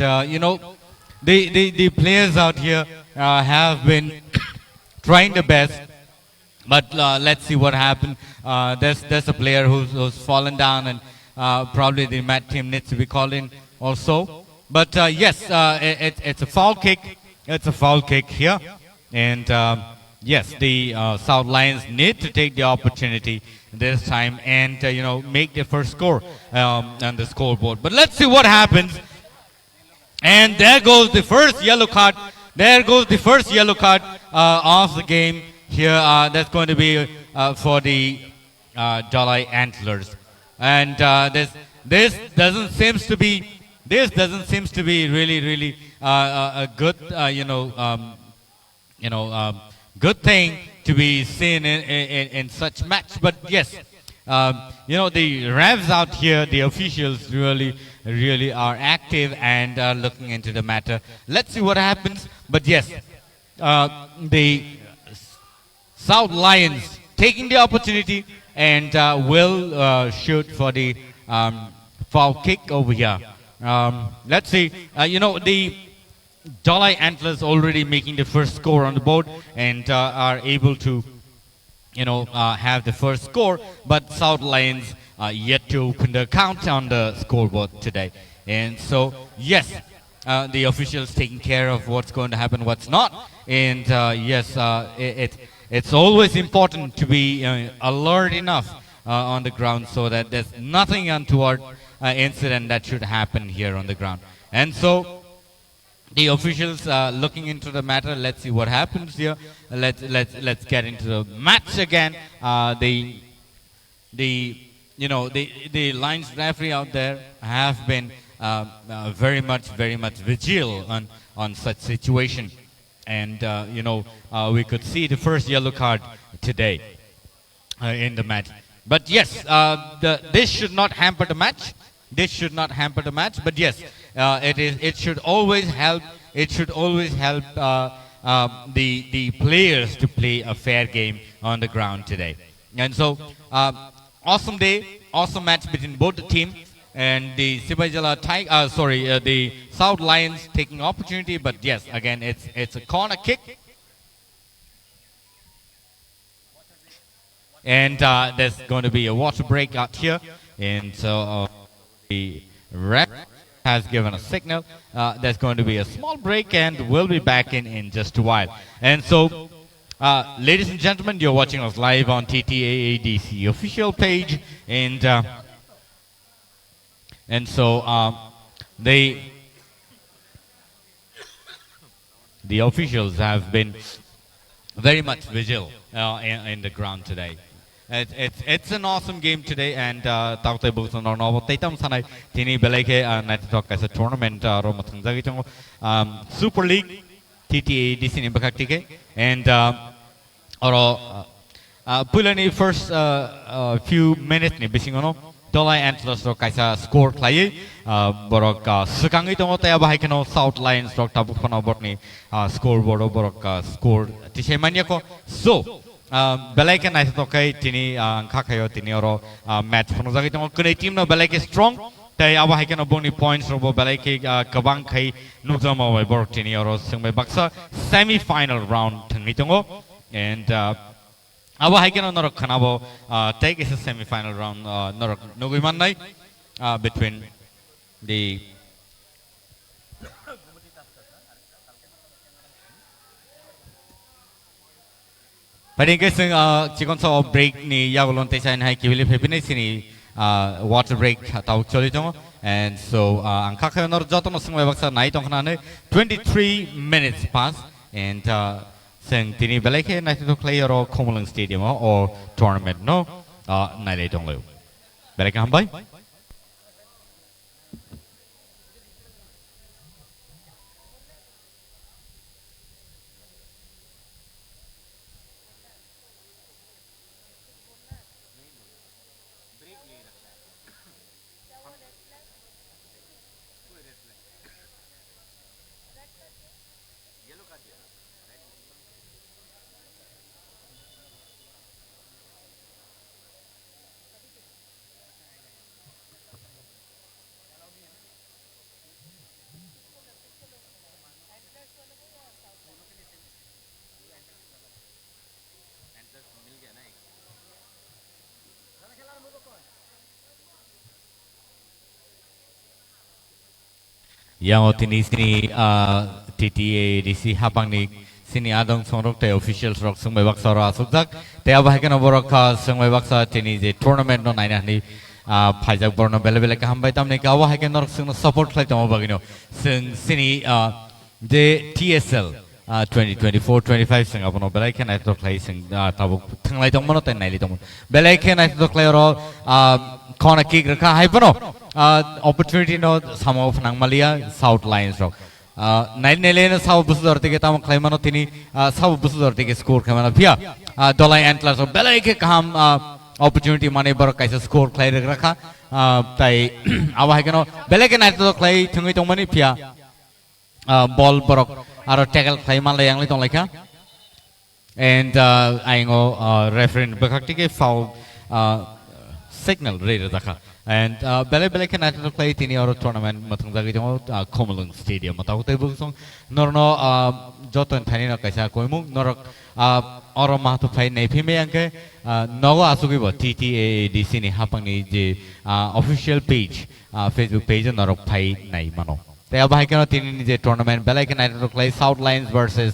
the players out here have been trying the best, but let's see what happened. There's a player who's fallen down, and probably the mat team needs to be called in also. But yes, it's a foul kick. It's a foul kick here. And yes, the South Lions need to take the opportunity this time and, make their first score on the scoreboard. But let's see what happens. And there goes the first yellow card. There goes the first yellow card of the game here. That's going to be for the Dalai Antlers. And this doesn't seems to be really a good good thing to be seen in such match. But yes, the refs out here, the officials really are active and are looking into the matter. Let's see what happens. But yes, the South Lions taking the opportunity and will shoot for the foul kick over here. Let's see. The Dalai Antlers already making the first score on the board and are able to, have the first score. But South Lions yet to open the account on the scoreboard today. And so, yes, the officials taking care of what's going to happen, what's not. And yes, it's always important to be alert enough on the ground so that there's nothing untoward incident that should happen here on the ground. And so the officials looking into the matter. Let's see what happens here. Let's get into the match again. The Lions referee out there have been very much vigilant on such situation. And we could see the first yellow card today in the match. But yes, this should not hamper the match. This should not hamper the match. But yes, it should always help. It should always help the players to play a fair game on the ground today. And so, awesome day, awesome match between both the teams. And the Sibajala the South Lions taking opportunity. But yes, again, it's a corner kick. And there's going to be a water break out here. And so the ref has given a signal. There's going to be a small break and we'll be back in just a while. And so, ladies and gentlemen, you're watching us live on TTAADC official page. And so the officials have been very much vigilant in the ground today. It's an awesome game today, and Tautay Busan or Novo Tatum Sanai Tini Beleke Night Talk as a tournament Romatangagito Super League TTA DC Bakatike and Pulani first few minutes ni Bisingono Dalai Antlers ro kaisa score klai borok sukangi tongo taya bahikeno South Lions ro tabu kono borni score board borok score tisemania ko so Beleke nice tokai tini angkakayo tini oro match ponozagi tongo kune team no Beleke strong tay abahikeno boni points ro Beleke kabang kai nukzama wai borok tini oro singbai baksa semi final round tangi tongo and Abahikeno Norok Kanabo take is a semi-final round Norok Nugumanai between the Padingasing Chikonso break ni Yagolon Tesa and Haiki Willie Pepinesi water break Tau Cholito and so Ankaka Nor Jotono Singwebaksa night on Hanane 23 minutes pass and Sing Tini Beleke Night to play or Comulang Stadium or tournament no Night on Lu Beleke Hambai yang otini sini TTA DC hapangni sini adong songrok te officials rok sungbai baksa ra sukjak te abahaken oborok sungbai baksa tini je tournament no naina ni phaijak borno bele bele ka hambai tamne ka abahaken norok sung support khlai tamo bagino sung sini je TSL 2024-25 sing apono belai khen ai to khlai sing tabuk thanglai tong mono te naili tong belai khen ai to khlai ro corner kick rakha hai pano opportunity no samo phnang malia South Lions rok nail nele South busudor tege tam khlai mano tini South busudor tege score khamana pia dolai antlers of belai ke kaham opportunity mane bar kaisa score khlai rakha tai awa hekeno belai ke nai to khlai thungi tong mani pia ball borok aro tackle khlai man lai yang lai tong lai kha and aingo referee bakak tege foul signal rate rakha and bele bele ke nai to khlai tini aro tournament mathang jagi jong Komolung stadium matau te bu song norno joton thani na kaisa koimung norok oro ma to phai nei phime angke nogo asugi bo TTA DC ni hapangni je official page Facebook page norok phai nai mano te abai keno tini je tournament bele ke nai to khlai South Lions versus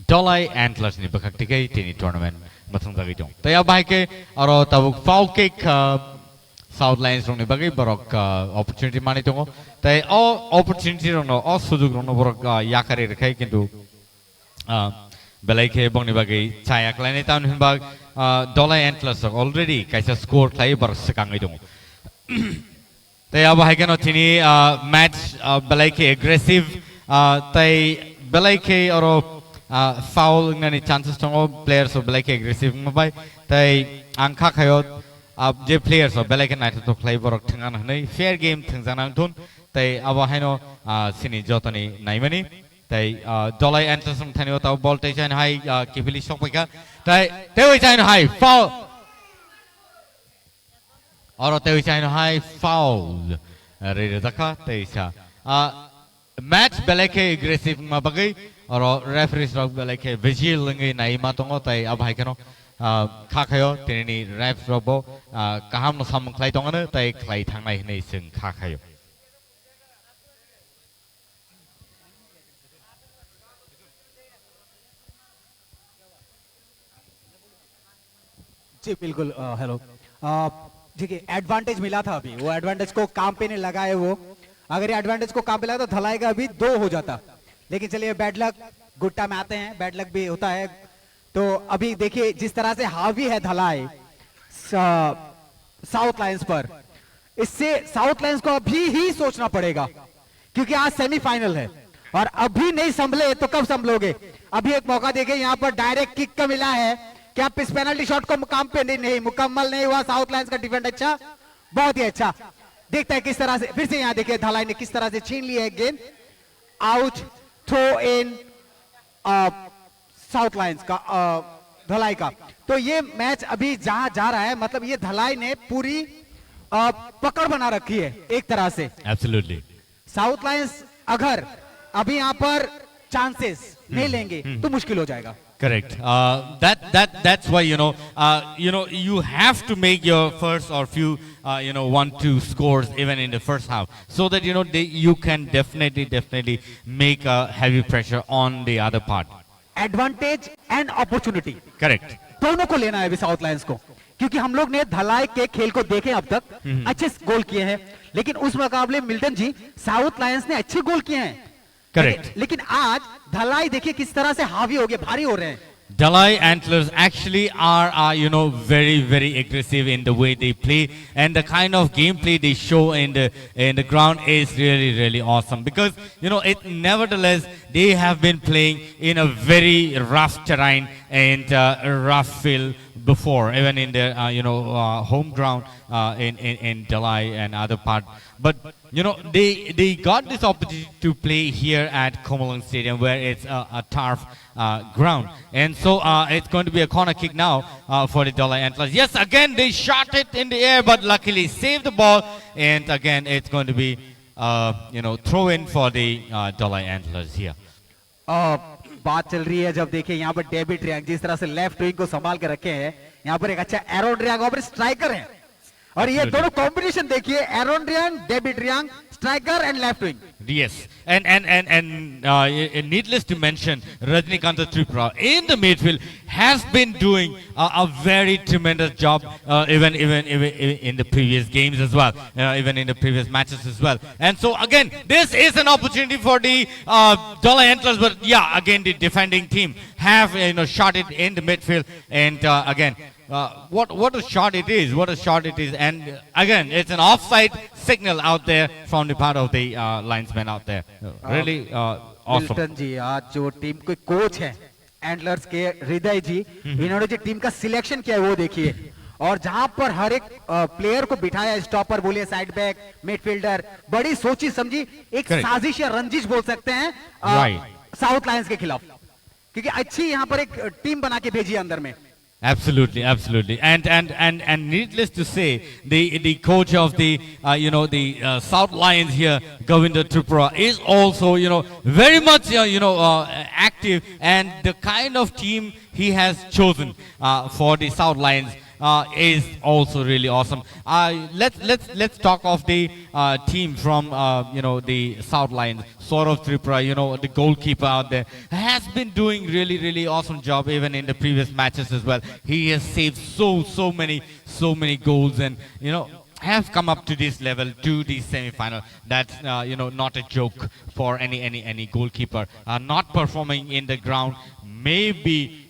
Dolai Antlers ni bakak tikai tini tournament mathang jagi jong te abai ke aro tabuk foul kick South Lions rong ni bagai borok opportunity mani tongo tai all opportunity rong no all sujug rong no borok yakari rekai kintu belai ke bong ni bagai chaya klane taun hin bag Dolai Antlers already kaisa score klai bar sekangai tongo tai aba haikeno tini match belai ke aggressive tai belai ke oro foul ngani chances tongo players of belai ke aggressive mabai tai angkha khayot अब जे players of belai ke nai to khlai borok thangan hanai fair game thangjanang thun tai aba haino sini jotani naimani tai Dolai Antlers thani ta ball te chain hai kipili sokpaika tai te chain hai foul aro te chain hai foul re dakha te sa match belai ke aggressive ma bagai aro referees rok belai ke vigil ngai nai ma tongo tai aba haikeno khakhayo tini ref robo kaham no sam khlai tongane tai khlai thangnai nei sing khakhayo जी बिल्कुल hello देखिए advantage मिला था अभी वो advantage को काम पे नहीं लगाए वो अगर ये एडवांटेज को काम पे लगा तो धलाई का अभी 2 हो जाता लेकिन चलिए बैड लक गुड टाइम आते हैं बैड लक भी होता है तो अभी देखिए जिस तरह से हावी है धलाई साउथ लायंस पर इससे साउथ लायंस को अभी ही सोचना पड़ेगा क्योंकि आज सेमीफाइनल है और अभी नहीं संभले तो कब संभलोगे अभी एक मौका देखिए यहाँ पर डायरेक्ट किक का मिला है कि आप इस पेनल्टी शॉट को मुकाम पे नहीं मुकम्मल नहीं हुआ साउथ लायंस का डिफेंड अच्छा बहुत ही अच्छा देखता है किस तरह से फिर से यहाँ देखिए धलाई ने किस तरह से छीन लिया है गेंद out throw in South Lions का धलाई का तो ये मैच अभी जहां जा रहा है मतलब ये धलाई ने पूरी पकड़ बना रखी है एक तरह से absolutely साउथ लायंस अगर अभी यहाँ पर चांसेस नहीं लेंगे तो मुश्किल हो जाएगा correct that's why you have to make your first or few 1-2 scores even in the first half so that you can definitely make a heavy pressure on the other part advantage and opportunity correct दोनों को लेना है अभी south Lions को क्योंकि हम लोग ने धलाई के खेल को देखे अब तक अच्छे गोल किए हैं लेकिन उस मुकाबले मिल्टन जी साउथ लायंस ने अच्छे गोल किए हैं correct लेकिन आज धलाई देखिए किस तरह से हावी हो गए भारी हो रहे हैं Dalai Antlers actually are very aggressive in the way they play, and the kind of gameplay they show in the ground is really awesome. Because nevertheless they have been playing in a very rough terrain and rough field before, even in their home ground in Dalai and other part. But they got this opportunity to play here at Komolung Stadium, where it's a turf ground, and so it's going to be a corner kick now for the Dalai Antlers. Yes, again they shot it in the air, but luckily saved the ball, and again it's going to be throw in for the Dalai Antlers here. बात चल रही है जब देखिए यहाँ पर David Reang जिस तरह से लेफ्ट विंग को संभाल के रखे हैं यहाँ पर एक अच्छा एरोन रियांग और स्ट्राइकर है और ये Absolutely. दोनों कॉम्बिनेशन देखिए, Aaron David Reang striker end left wing. Yes, and needless to mention, Rajnikant Tripura in the midfield has been doing a very tremendous job, even in the previous games as well, even in the previous matches as well. And so again, this is an opportunity for the Dollar Antlers, but yeah, again the defending team have shot it in the midfield, and again. What a shot it is! What a shot it is! And again, it's an offside signal out there from the part of the linesman out there. Really awesome. Milton ji, आज जो team के coach हैं antlers के, हृदय जी, इन्होंने जो team का selection किया है वो देखिए, और जहां पर हर एक प्लेयर को बिठाया, स्टॉपर बोलिए, साइड बैक, मिडफील्डर, बड़ी सोची समझी एक Correct. साजिश या रंजिश बोल सकते हैं Right. साउथ लायंस के खिलाफ, क्योंकि अच्छी यहाँ पर एक टीम बना के भेजी अंदर में. Absolutely, absolutely, and needless to say, the coach of the South Lions here, Govinda Tripura, is also very much active, and the kind of team he has chosen for the South Lions is also really awesome. Let's talk of the team from the South Lions. Saurav Tripura, the goalkeeper out there, has been doing really awesome job even in the previous matches as well. He has saved so many goals, and have come up to this level, to the semi-final. That's not a joke for any goalkeeper. Not performing in the ground may be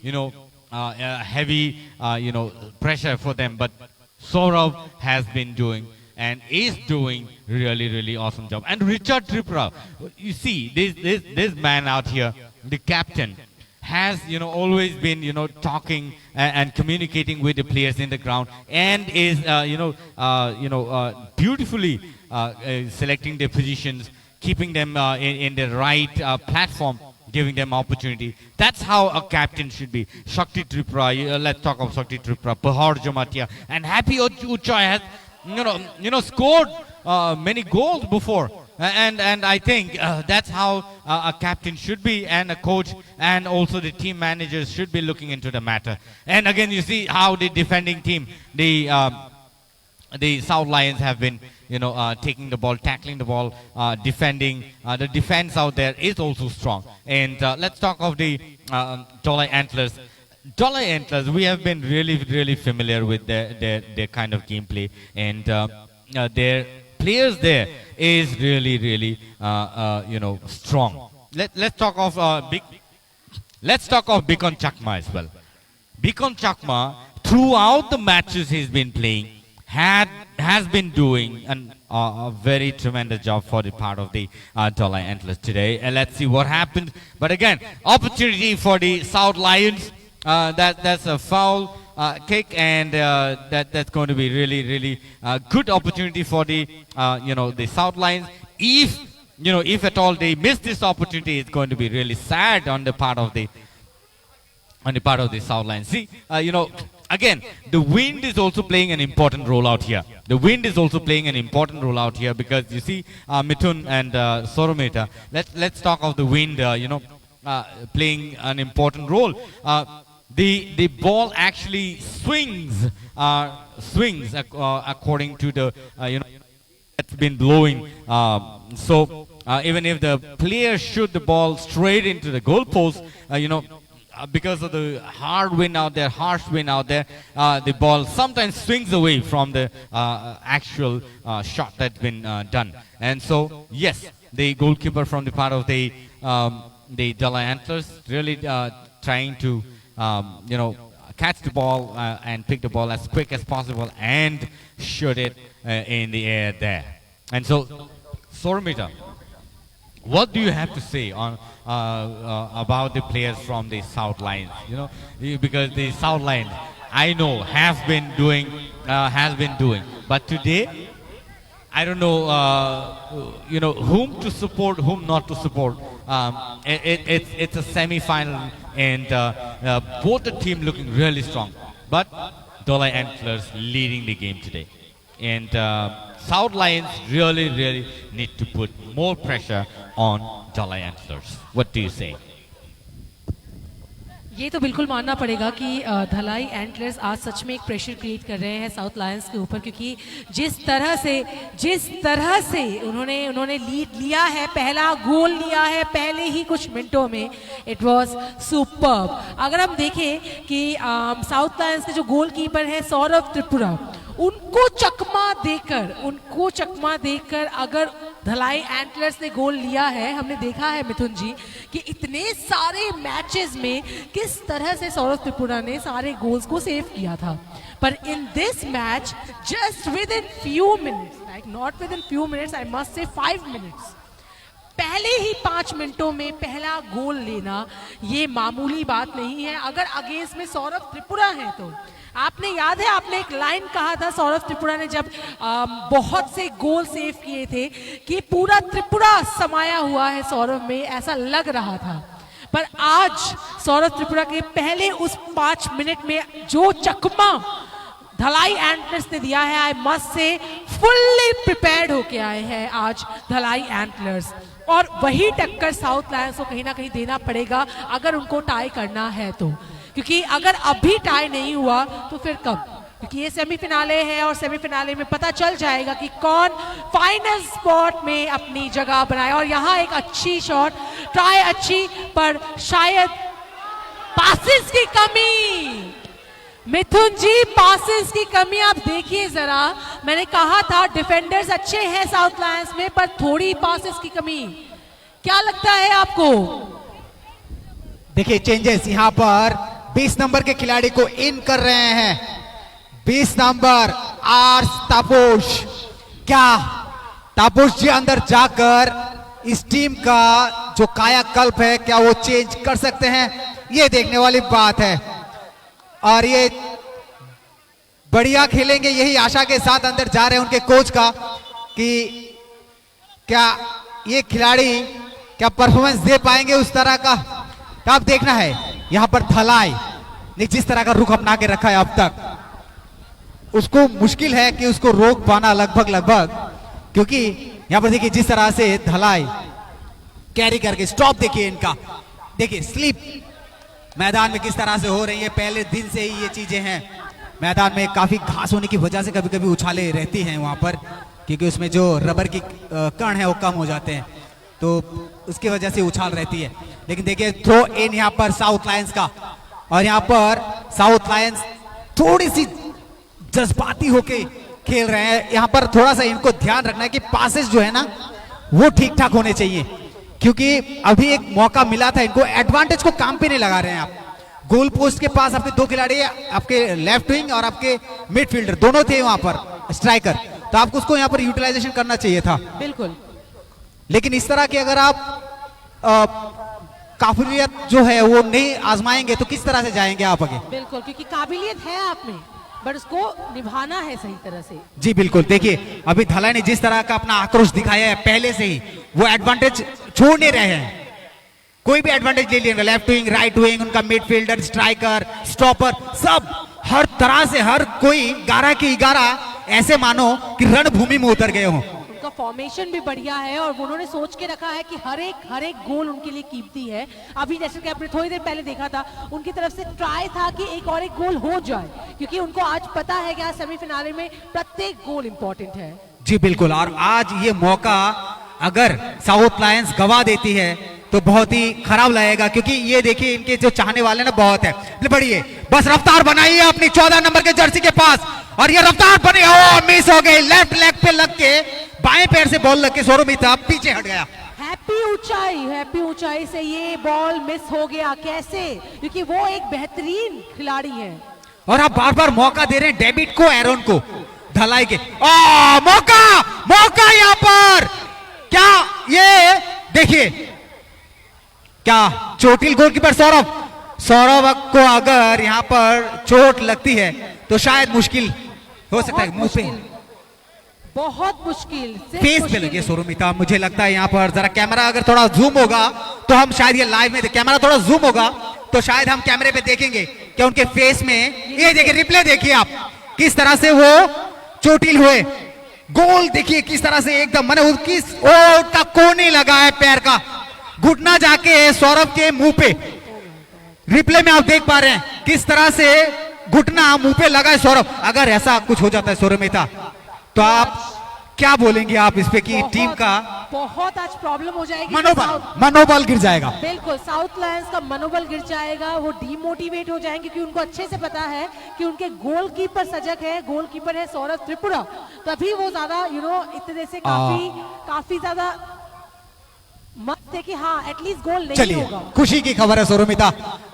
heavy pressure for them, but Saurav has been doing and is doing really awesome job. And Richard Tripura, you see this man out here, the captain, has always been talking and communicating with the players in the ground, and is beautifully selecting their positions, keeping them in the right platform, giving them opportunity. That's how a captain should be. Shakti Tripura, let's talk of Shakti Tripura, Bahar Jamatia, and Happy Uchai has scored many goals before, and I think that's how a captain should be, and a coach and also the team managers should be looking into the matter. And again, you see how the defending team, the South Lions, have been taking the ball, tackling the ball, defending. The defense out there is also strong. And let's talk of the Dollar Antlers. Dollar Antlers, we have been really familiar with their kind of gameplay, and their players there is really strong. Let's talk of Bikon Chakma as well. Bikon Chakma, throughout the matches he's been playing, has been doing a very tremendous job for the part of the Dollar Antlers today. And let's see what happens. But again, opportunity for the South Lions. That's a foul kick, and that's going to be really good opportunity for the the South Lions. If at all they miss this opportunity, it's going to be really sad on the part of the South Lions. See, again, the wind is also playing an important role out here. The wind is also playing an important role out here, because you see Mithun and Sorometa. Let's talk of the wind. Playing an important role. The ball actually swings according to the that's been blowing. So even if the player shoot the ball straight into the goalpost, because of the hard wind out there, harsh wind out there, the ball sometimes swings away from the actual shot that's been done. And so yes, the goalkeeper from the part of the Dollar Antlers really trying to catch the ball and pick the ball as quick as possible and shoot it in the air there. And so, Soromita, what do you have to say on about the players from the South Lions? Because the South Lions, I know, has been doing, but today, I don't know, whom to support, whom not to support. It's a semi-final, and both the team looking really strong. But Dollar Antlers leading the game today, and South Lions really need to put more pressure on Dollar Antlers. What do you say? ये तो बिल्कुल मानना पड़ेगा कि धलाई antlers आज सच में एक pressure create कर रहे हैं साउथ लायंस के ऊपर, क्योंकि जिस तरह से उन्होंने लीड लिया है, पहला गोल लिया है पहले ही कुछ मिनटों में, इट वाज सुपर्ब। अगर हम देखें कि साउथ लायंस के जो गोलकीपर है सौरभ त्रिपुरा, उनको चकमा देकर अगर धलाई एंटलर्स ने गोल लिया है, हमने देखा है मिथुन जी कि इतने सारे मैचेस में किस तरह से सौरभ त्रिपुरा ने सारे गोल्स को सेव किया था, पर in this match just with in few minutes, like not with in few minutes, I must से 5 मिनट्स, पहले ही 5 मिनटों में पहला गोल लेना ये मामूली बात नहीं है। अगर अगेंस्ट में सौरभ त्रिपुरा है तो आपने याद है, आपने एक लाइन कहा था सौरभ त्रिपुरा ने जब बहुत से गोल सेव किए थे कि पूरा त्रिपुरा समाया हुआ है सौरभ में, ऐसा लग रहा था। पर आज सौरभ त्रिपुरा के पहले उस 5 मिनट में जो चकमा धलाई एंटलर्स ने दिया है, आई मस्ट से फुल्ली प्रिपेयर्ड होके आए हैं आज धलाई एंटलर्स, और वही टक्कर साउथ लायंस को कहीं ना कहीं देना पड़ेगा अगर उनको टाई करना है तो, क्योंकि अगर अभी टाई नहीं हुआ तो फिर कब, क्योंकि ये सेमीफिनाले है और सेमीफिनाले में पता चल जाएगा कि कौन फाइनल स्पॉट में अपनी जगह बनाए। और यहाँ एक अच्छी शॉट, ट्राई अच्छी, पर शायद पासेस की कमी, मिथुन जी पासेस की कमी आप देखिए जरा, मैंने कहा था डिफेंडर्स अच्छे हैं साउथ लायंस में पर थोड़ी पासेस की कमी, क्या लगता है आपको? देखिए चेंजेस यहाँ पर 20 नंबर के खिलाड़ी को इन कर रहे हैं, 20 नंबर आर्स तापोश। क्या तापोश जी अंदर जाकर इस टीम का जो कायाकल्प है क्या वो चेंज कर सकते हैं, ये देखने वाली बात है। और ये बढ़िया खेलेंगे, यही आशा के साथ अंदर जा रहे हैं उनके कोच का कि क्या ये खिलाड़ी क्या परफॉर्मेंस दे पाएंगे उस तरह का, तो अब देखना है। यहां पर धलाई ने जिस तरह का रुख अपना के रखा है अब तक, उसको मुश्किल है कि उसको रोक पाना लगभग, क्योंकि यहां पर देखिए जिस तरह से धलाई कैरी करके, स्टॉप देखिए इनका, देखिए स्लिप मैदान में किस तरह से हो रही है, पहले दिन से ही ये चीजें हैं। मैदान में काफी घास होने की वजह से कभी कभी उछाले रहती हैं वहां पर, क्योंकि उसमें जो रबर की कण है वो कम हो जाते हैं, तो उसकी वजह से उछाल रहती है। लेकिन देखिए थ्रो इन यहाँ पर साउथ लायंस का, और यहाँ पर साउथ लायंस थोड़ी सी जज्बाती होके खेल रहे हैं। यहाँ पर थोड़ा सा इनको ध्यान रखना है कि पासेस जो है ना वो ठीक ठाक होने चाहिए, क्योंकि अभी एक मौका मिला था इनको, एडवांटेज को काम पे नहीं लगा रहे हैं आप। गोल पोस्ट के पास आपके 2 खिलाड़ी, आपके लेफ्ट विंग और आपके मिडफील्डर दोनों थे वहां पर, स्ट्राइकर, तो आपको उसको यहाँ पर यूटिलाइजेशन करना चाहिए था। बिल्कुल, लेकिन इस तरह की अगर आप काबिलियत जो है वो नहीं आजमाएंगे तो किस तरह से जाएंगे आप आगे? बिल्कुल, क्योंकि काबिलियत है आप में, बट उसको निभाना है सही तरह से। जी बिल्कुल, देखिए अभी धलाई ने जिस तरह का अपना आक्रोश दिखाया है पहले से ही, वो एडवांटेज छोड़ नहीं रहे हैं, कोई भी एडवांटेज ले लिया, लेफ्ट विंग, राइट विंग, उनका मिडफील्डर, स्ट्राइकर, स्टॉपर, सब हर तरह से हर कोई 11 की 11 ऐसे मानो कि रणभूमि में उतर गए हों। उनका फॉर्मेशन भी बढ़िया है और उन्होंने सोच के रखा है कि हर एक गोल उनके लिए कीमती है। अभी जैसे कि आपने थोड़ी देर पहले देखा था, उनकी तरफ से ट्राई था कि एक और एक गोल हो जाए, क्योंकि उनको आज पता है कि आज सेमीफिनाले में प्रत्येक गोल इंपॉर्टेंट है। जी बिल्कुल, और आज ये मौका अगर साउथ लायंस गवा देती है तो बहुत ही खराब लगेगा, क्योंकि ये देखिए इनके जो चाहने वाले ना बहुत है। बढ़िए, बस रफ्तार बनाइए अपनी 14 नंबर के जर्सी के पास, और ये रफ्तार बनी, मिस हो गई, लेफ्ट लेग पे लग के, बाएं पैर से बॉल लग के सौरभ मित्रा पीछे हट गया। हैप्पी ऊंचाई से ये बॉल मिस हो गया, कैसे? क्योंकि वो एक बेहतरीन खिलाड़ी है और आप बार बार मौका दे रहे हैं डेविड को, एरोन को, धलाई के। मौका यहाँ पर, क्या ये देखिए, क्या चोटिल गोलकीपर सौरभ को अगर यहाँ पर चोट लगती है तो शायद मुश्किल हो सकता है, मुंह पे, बहुत मुश्किल, फेस पे लगी सौरभ मित्रा। मुझे लगता है यहाँ पर जरा कैमरा अगर थोड़ा जूम होगा तो हम शायद, ये लाइव में कैमरा थोड़ा जूम होगा तो शायद हम कैमरे पे देखेंगे कि उनके फेस में, ये देखिए रिप्ले देखिए आप, किस तरह से वो चोटिल हुए। गोल देखिए किस तरह से एकदम, मैंने उसकी कोने लगा है पैर का, घुटना जाके सौरभ के मुंह पे, रिप्ले में आप देख पा रहे हैं किस तरह से घुटना मुंह पे लगा है सौरभ। अगर ऐसा कुछ हो जाता है सौरभ मेहता तो आप क्या बोलेंगे आप इस पे कि टीम का बहुत आज प्रॉब्लम हो जाएगी। मनोबल गिर जाएगा। बिल्कुल, साउथ लायंस का मनोबल गिर जाएगा, वो डीमोटिवेट हो जाएंगे क्योंकि उनको अच्छे से पता है कि उनके गोलकीपर सजग है, गोलकीपर है सौरभ त्रिपुरा, तभी वो ज्यादा इतने से काफी ज्यादा मत थे कि हाँ एटलीस्ट गोल नहीं चलिए होगा। खुशी की खबर है सौरभ मेहता,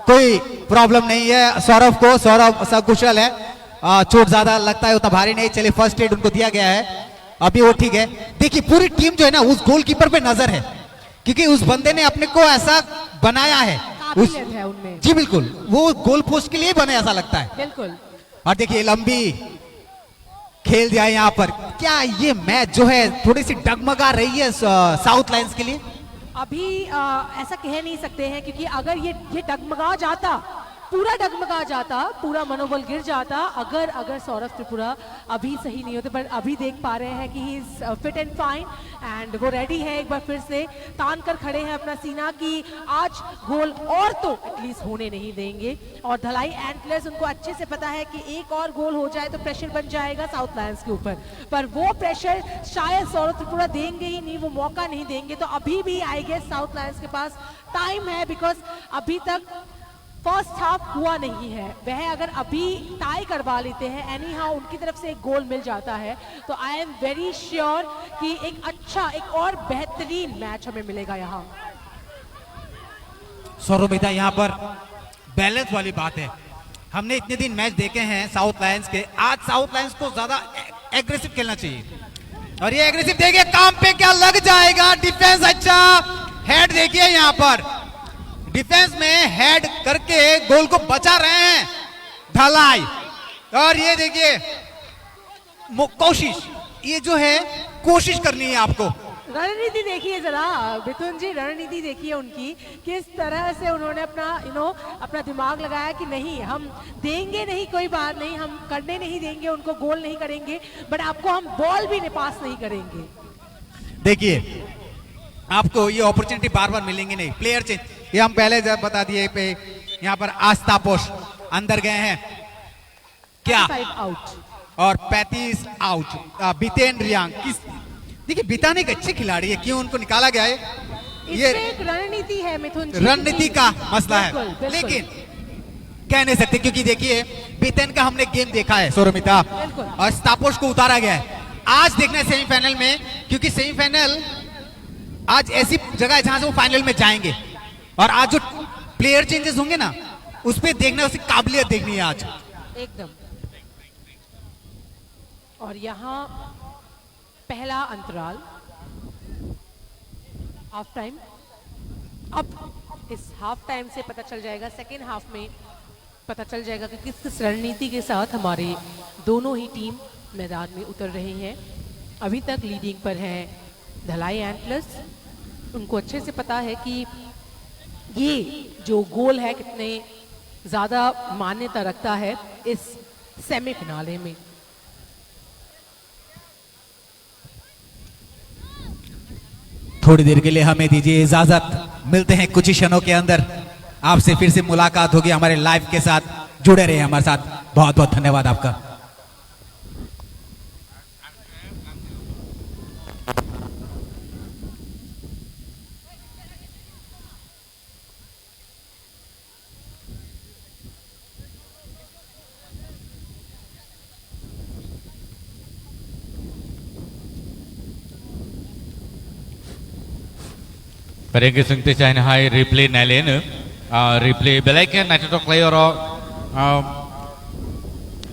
कोई प्रॉब्लम नहीं है सौरभ को, सौरभ सकुशल है, चोट ज्यादा लगता है उतना भारी नहीं। चलिए फर्स्ट एड उनको दिया गया है, अभी वो ठीक है। देखिए पूरी टीम जो है ना उस गोलकीपर पे नजर है क्योंकि उस बंदे ने अपने को ऐसा बनाया है, काबिलियत है उनमें। जी बिल्कुल, वो गोल पोस्ट के लिए बने ऐसा लगता है। बिल्कुल। और देखिए लंबी खेल दिया यहाँ पर। क्या ये मैच जो है थोड़ी सी डगमगा रही है साउथ लायंस के लिए? अभी ऐसा कह नहीं सकते हैं क्योंकि अगर ये डगमगा जाता, पूरा डगमगा जाता, पूरा मनोबल गिर जाता अगर सौरभ त्रिपुरा अभी सही नहीं होते, पर अभी देख पा रहे हैं कि he is fit and fine and वो रेडी है, एक बार फिर से तान कर खड़े हैं अपना सीना कि आज गोल और तो एटलीस्ट होने नहीं देंगे। और धलाई एंटलर्स उनको अच्छे से पता है कि एक और गोल हो जाए तो प्रेशर बन जाएगा साउथ लायंस के ऊपर, पर वो प्रेशर शायद सौरभ त्रिपुरा देंगे ही नहीं, वो मौका नहीं देंगे। तो अभी भी आई गेस साउथ लायंस के पास टाइम है बिकॉज अभी तक फर्स्ट हाफ हुआ नहीं है। वह अगर अभी टाई करवा लेते हैं एनी हाउ उनकी तरफ से एक गोल मिल जाता है तो आई एम वेरी श्योर कि एक और बेहतरीन मैच हमें मिलेगा यहाँ। सौरभ मेहता यहाँ पर बैलेंस वाली बात है। हमने इतने दिन मैच देखे हैं साउथ लायंस के, आज साउथ लायंस को ज्यादा एग्रेसिव खेलना चाहिए और ये एग्रेसिव देखिए काम पे क्या लग जाएगा। डिफेंस अच्छा, हेड देखिए यहाँ पर डिफेंस में हेड करके गोल को बचा रहे हैं ढलाई। और ये देखिए कोशिश, ये जो है कोशिश करनी है आपको। रणनीति देखिए जरा मिथुन जी, रणनीति देखिए उनकी, किस तरह से उन्होंने अपना दिमाग लगाया कि नहीं हम देंगे नहीं, कोई बात नहीं, हम करने नहीं देंगे, उनको गोल नहीं करेंगे, बट आपको हम बॉल भी पास नहीं करेंगे। देखिए आपको ये अपॉर्चुनिटी बार बार मिलेंगी नहीं। प्लेयर चेंज ये हम पहले जब बता दिए पे, यहाँ पर आस्तापोश अंदर गए हैं क्या आउट और 35 आउट। बितेन रियांग देखिए बितान एक अच्छे खिलाड़ी है, क्यों उनको निकाला गया है ये एक रणनीति है मिथुन जी, रणनीति का मसला है। बिल्कुल। लेकिन कह नहीं सकते क्योंकि देखिए बितेन का हमने गेम देखा है सौरमिता, और स्तापोश को उतारा गया है। आज देखना है सेमीफाइनल में, क्योंकि सेमीफाइनल आज ऐसी जगह है जहां से वो फाइनल में जाएंगे और आज जो प्लेयर चेंजेस होंगे ना उस पर देखना है, उसकी काबिलियत देखनी है आज एकदम। और यहाँ पहला अंतराल हाफ टाइम, अब इस हाफ टाइम से पता चल जाएगा, सेकेंड हाफ में पता चल जाएगा कि किस किस रणनीति के साथ हमारे दोनों ही टीम मैदान में उतर रहे हैं। अभी तक लीडिंग पर है धलाई एंटलर्स, उनको अच्छे से पता है कि ये जो गोल है कितने ज़्यादा मान्यता रखता है इस सेमीफिनाले में। थोड़ी देर के लिए हमें दीजिए इजाजत, मिलते हैं कुछ ही क्षणों के अंदर, आपसे फिर से मुलाकात होगी हमारे लाइव के साथ। जुड़े रहे हमारे साथ, बहुत बहुत धन्यवाद आपका। Pergi sungti cain hai replay nalen, replay belakan nanti tok player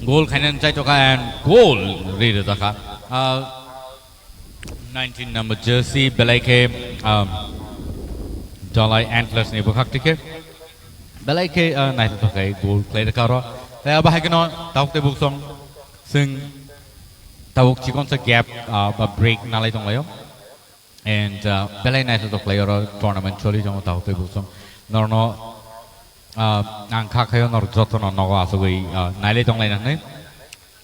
goal kanan cai toka and goal reader taka. 19 number jersey belake Dalai Antlers ni bukan tiket. Belake nanti toka goal play dekaro. Saya bahagian tahu te buksong sing tahu cikon se gap break nalai tong layo. And belai nice to play or tournament choli jong tau te busum norno angka kayo nor joto no no asugui nale tong lai nane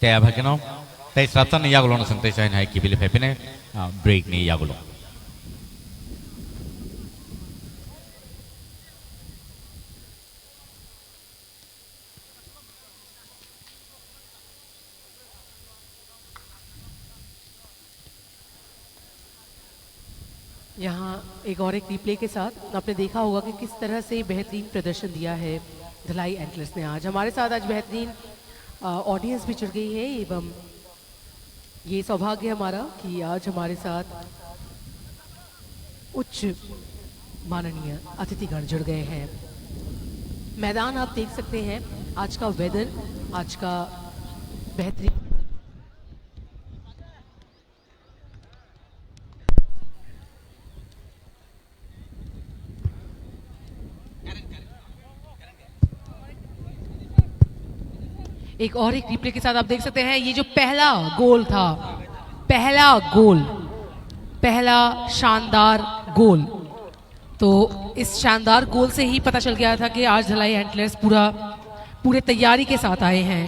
te abhakino te saptan ni yagulo no sante chain hai kibili phepine break ni yagulo यहाँ एक और एक replay के साथ आपने देखा होगा कि किस तरह से बेहतरीन प्रदर्शन दिया है धलाई एंटलर्स ने। आज हमारे साथ आज बेहतरीन ऑडियंस भी जुड़ गई है एवं ये सौभाग्य हमारा कि आज हमारे साथ उच्च माननीय अतिथिगण जुड़ गए हैं। मैदान आप देख सकते हैं, आज का वेदर, आज का बेहतरीन एक और एक रिप्ले के साथ आप देख सकते हैं ये जो पहला गोल था, पहला शानदार गोल, तो इस शानदार गोल से ही पता चल गया था कि आज धलाई एंटलर्स पूरे तैयारी के साथ आए हैं।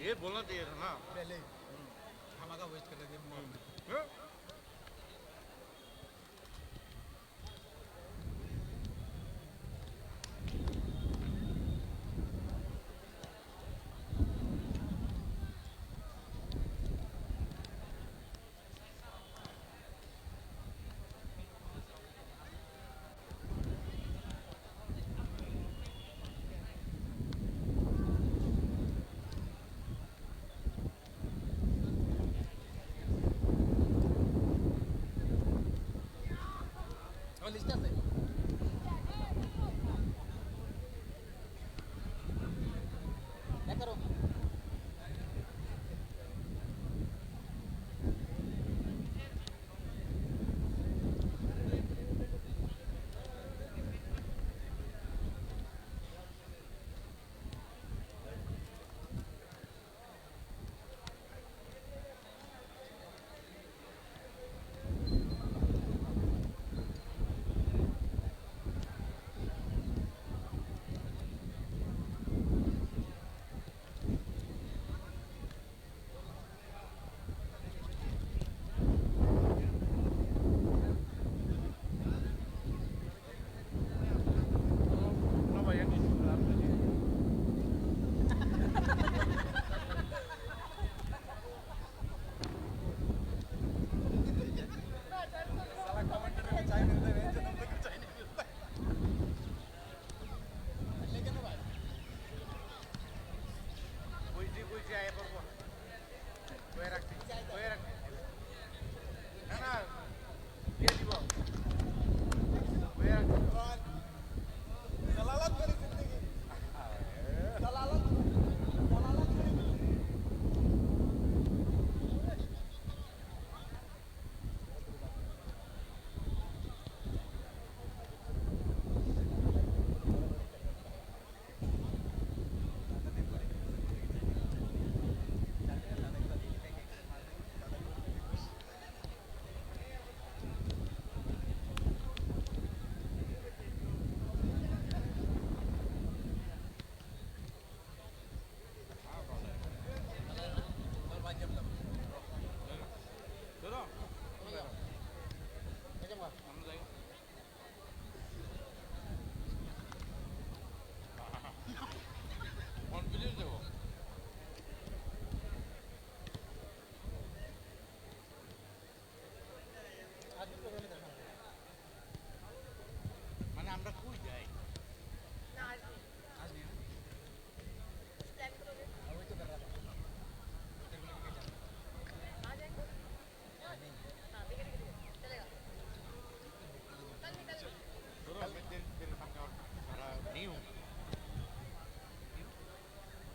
ये बोलना चाहिए था ना पहले हमारा वेस्ट कर देंगे।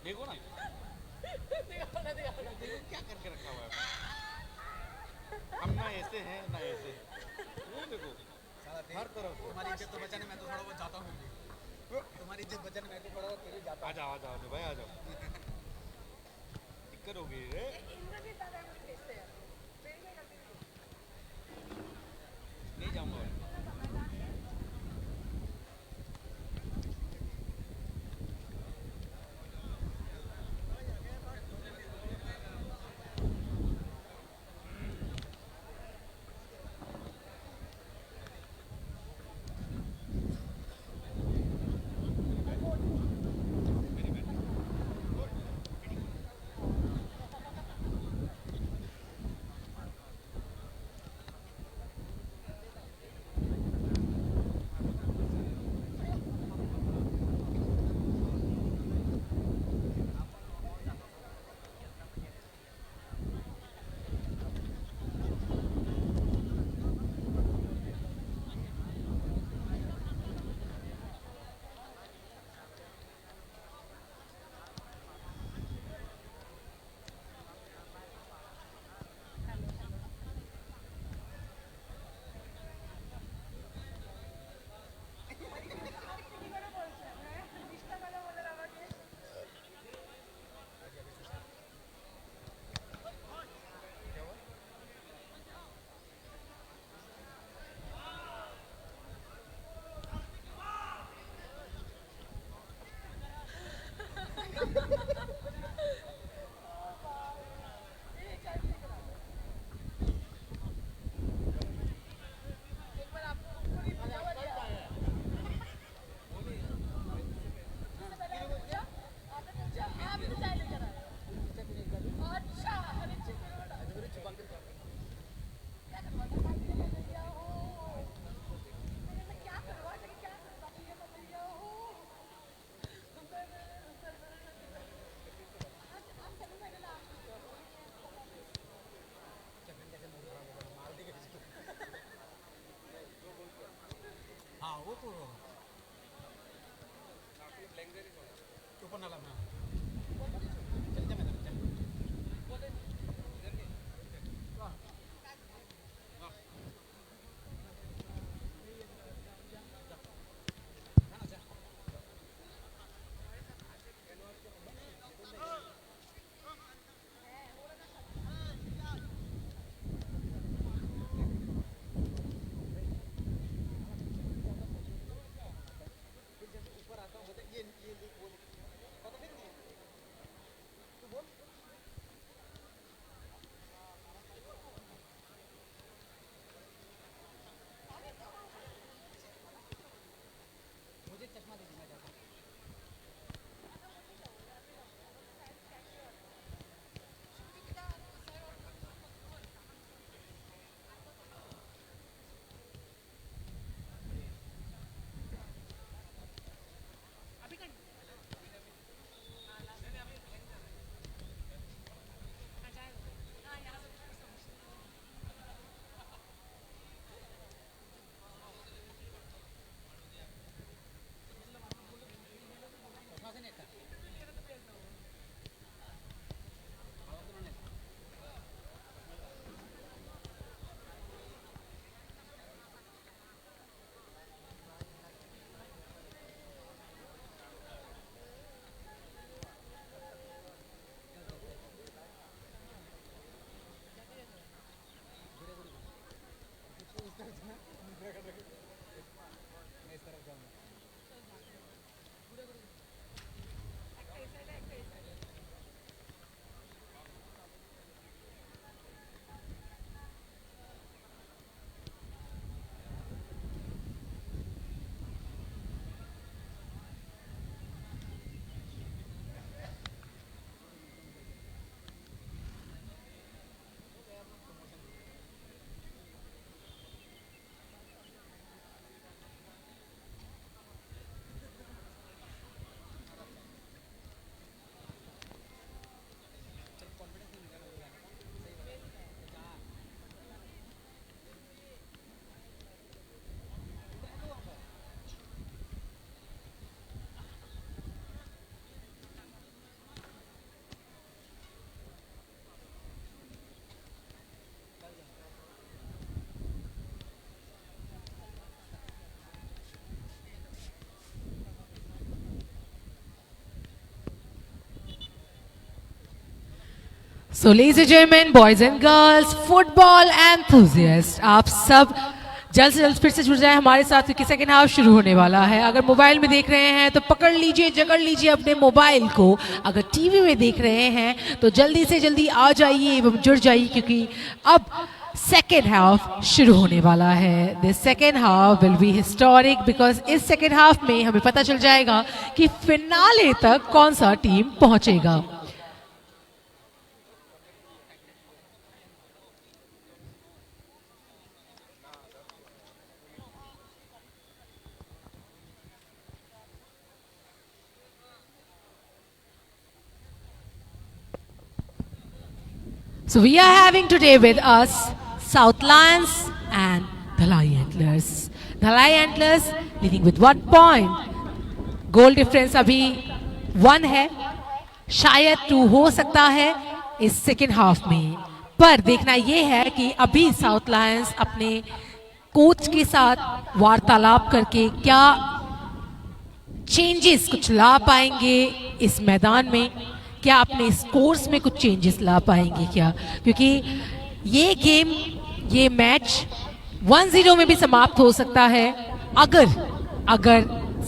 देखो ना क्या करके रखा हुआ है हम ना ऐसे हैं ना ऐसे वो देखो हर तरफ तुम्हारी इज्जत तो बचाने मैं तो थोड़ा बहुत जाता हूँ तुम्हारी इज्जत बचाने मैं तो थोड़ा बहुत तेरी जाता आ जाओ भाई आ जाओ दिक्कत हो गई रे नहीं जाऊंगा हाँ वो तो ऊपर नाला में चल जा मैदान चल सो ladies and gentlemen, boys and girls, football enthusiasts, आप सब जल्द से जल्द फिर से जुड़ जाए हमारे साथ क्योंकि सेकेंड हाफ शुरू होने वाला है। अगर मोबाइल में देख रहे हैं तो पकड़ लीजिए, जकड़ लीजिए अपने मोबाइल को। अगर टीवी में देख रहे हैं तो जल्दी से जल्दी आ जाइए एवं जुड़ जाइए क्योंकि अब सेकेंड हाफ शुरू होने वाला है। This second half will be historic because इस सेकेंड हाफ में हमें पता चल जाएगा कि फिनाले तक कौन सा टीम पहुंचेगा। So we are having today with us South Lions and Dhalai Antlers. Dhalai Antlers leading with 1 point. Goal difference अभी 1 है, शायद 2 हो सकता है इस सेकेंड हाफ में। पर देखना यह है कि अभी साउथ लायंस अपने कोच के साथ वार्तालाप करके क्या चेंजेस कुछ ला पाएंगे इस मैदान में, क्या अपने स्कोर्स में कुछ चेंजेस ला पाएंगे क्या, क्योंकि ये गेम ये मैच 1-0 में भी समाप्त हो सकता है अगर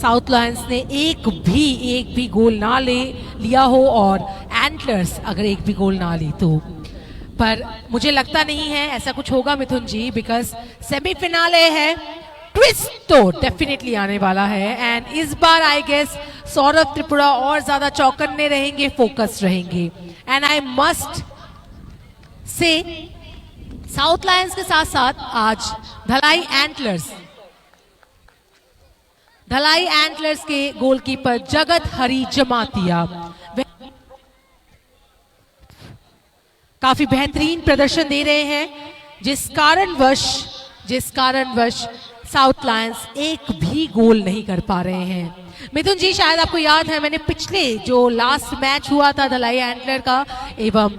साउथ लायंस ने एक भी गोल ना लिया हो और एंटलर्स अगर एक भी गोल ना ली तो। पर मुझे लगता नहीं है ऐसा कुछ होगा मिथुन जी, बिकॉज सेमीफिनाले है, ट्विस्ट तो डेफिनेटली आने वाला है। एंड इस बार आई गेस सौरभ त्रिपुरा और ज्यादा चौकन्ने रहेंगे, फोकस रहेंगे। एंड आई मस्ट से साउथ लायंस के साथ साथ आज धलाई एंटलर्स के गोलकीपर जगत हरी जमातिया काफी बेहतरीन प्रदर्शन दे रहे हैं, जिस कारणवश साउथ लायंस एक भी गोल नहीं कर पा रहे हैं। मिथुन जी शायद आपको याद है मैंने पिछले जो लास्ट मैच हुआ था धलाई एंटलर का एवं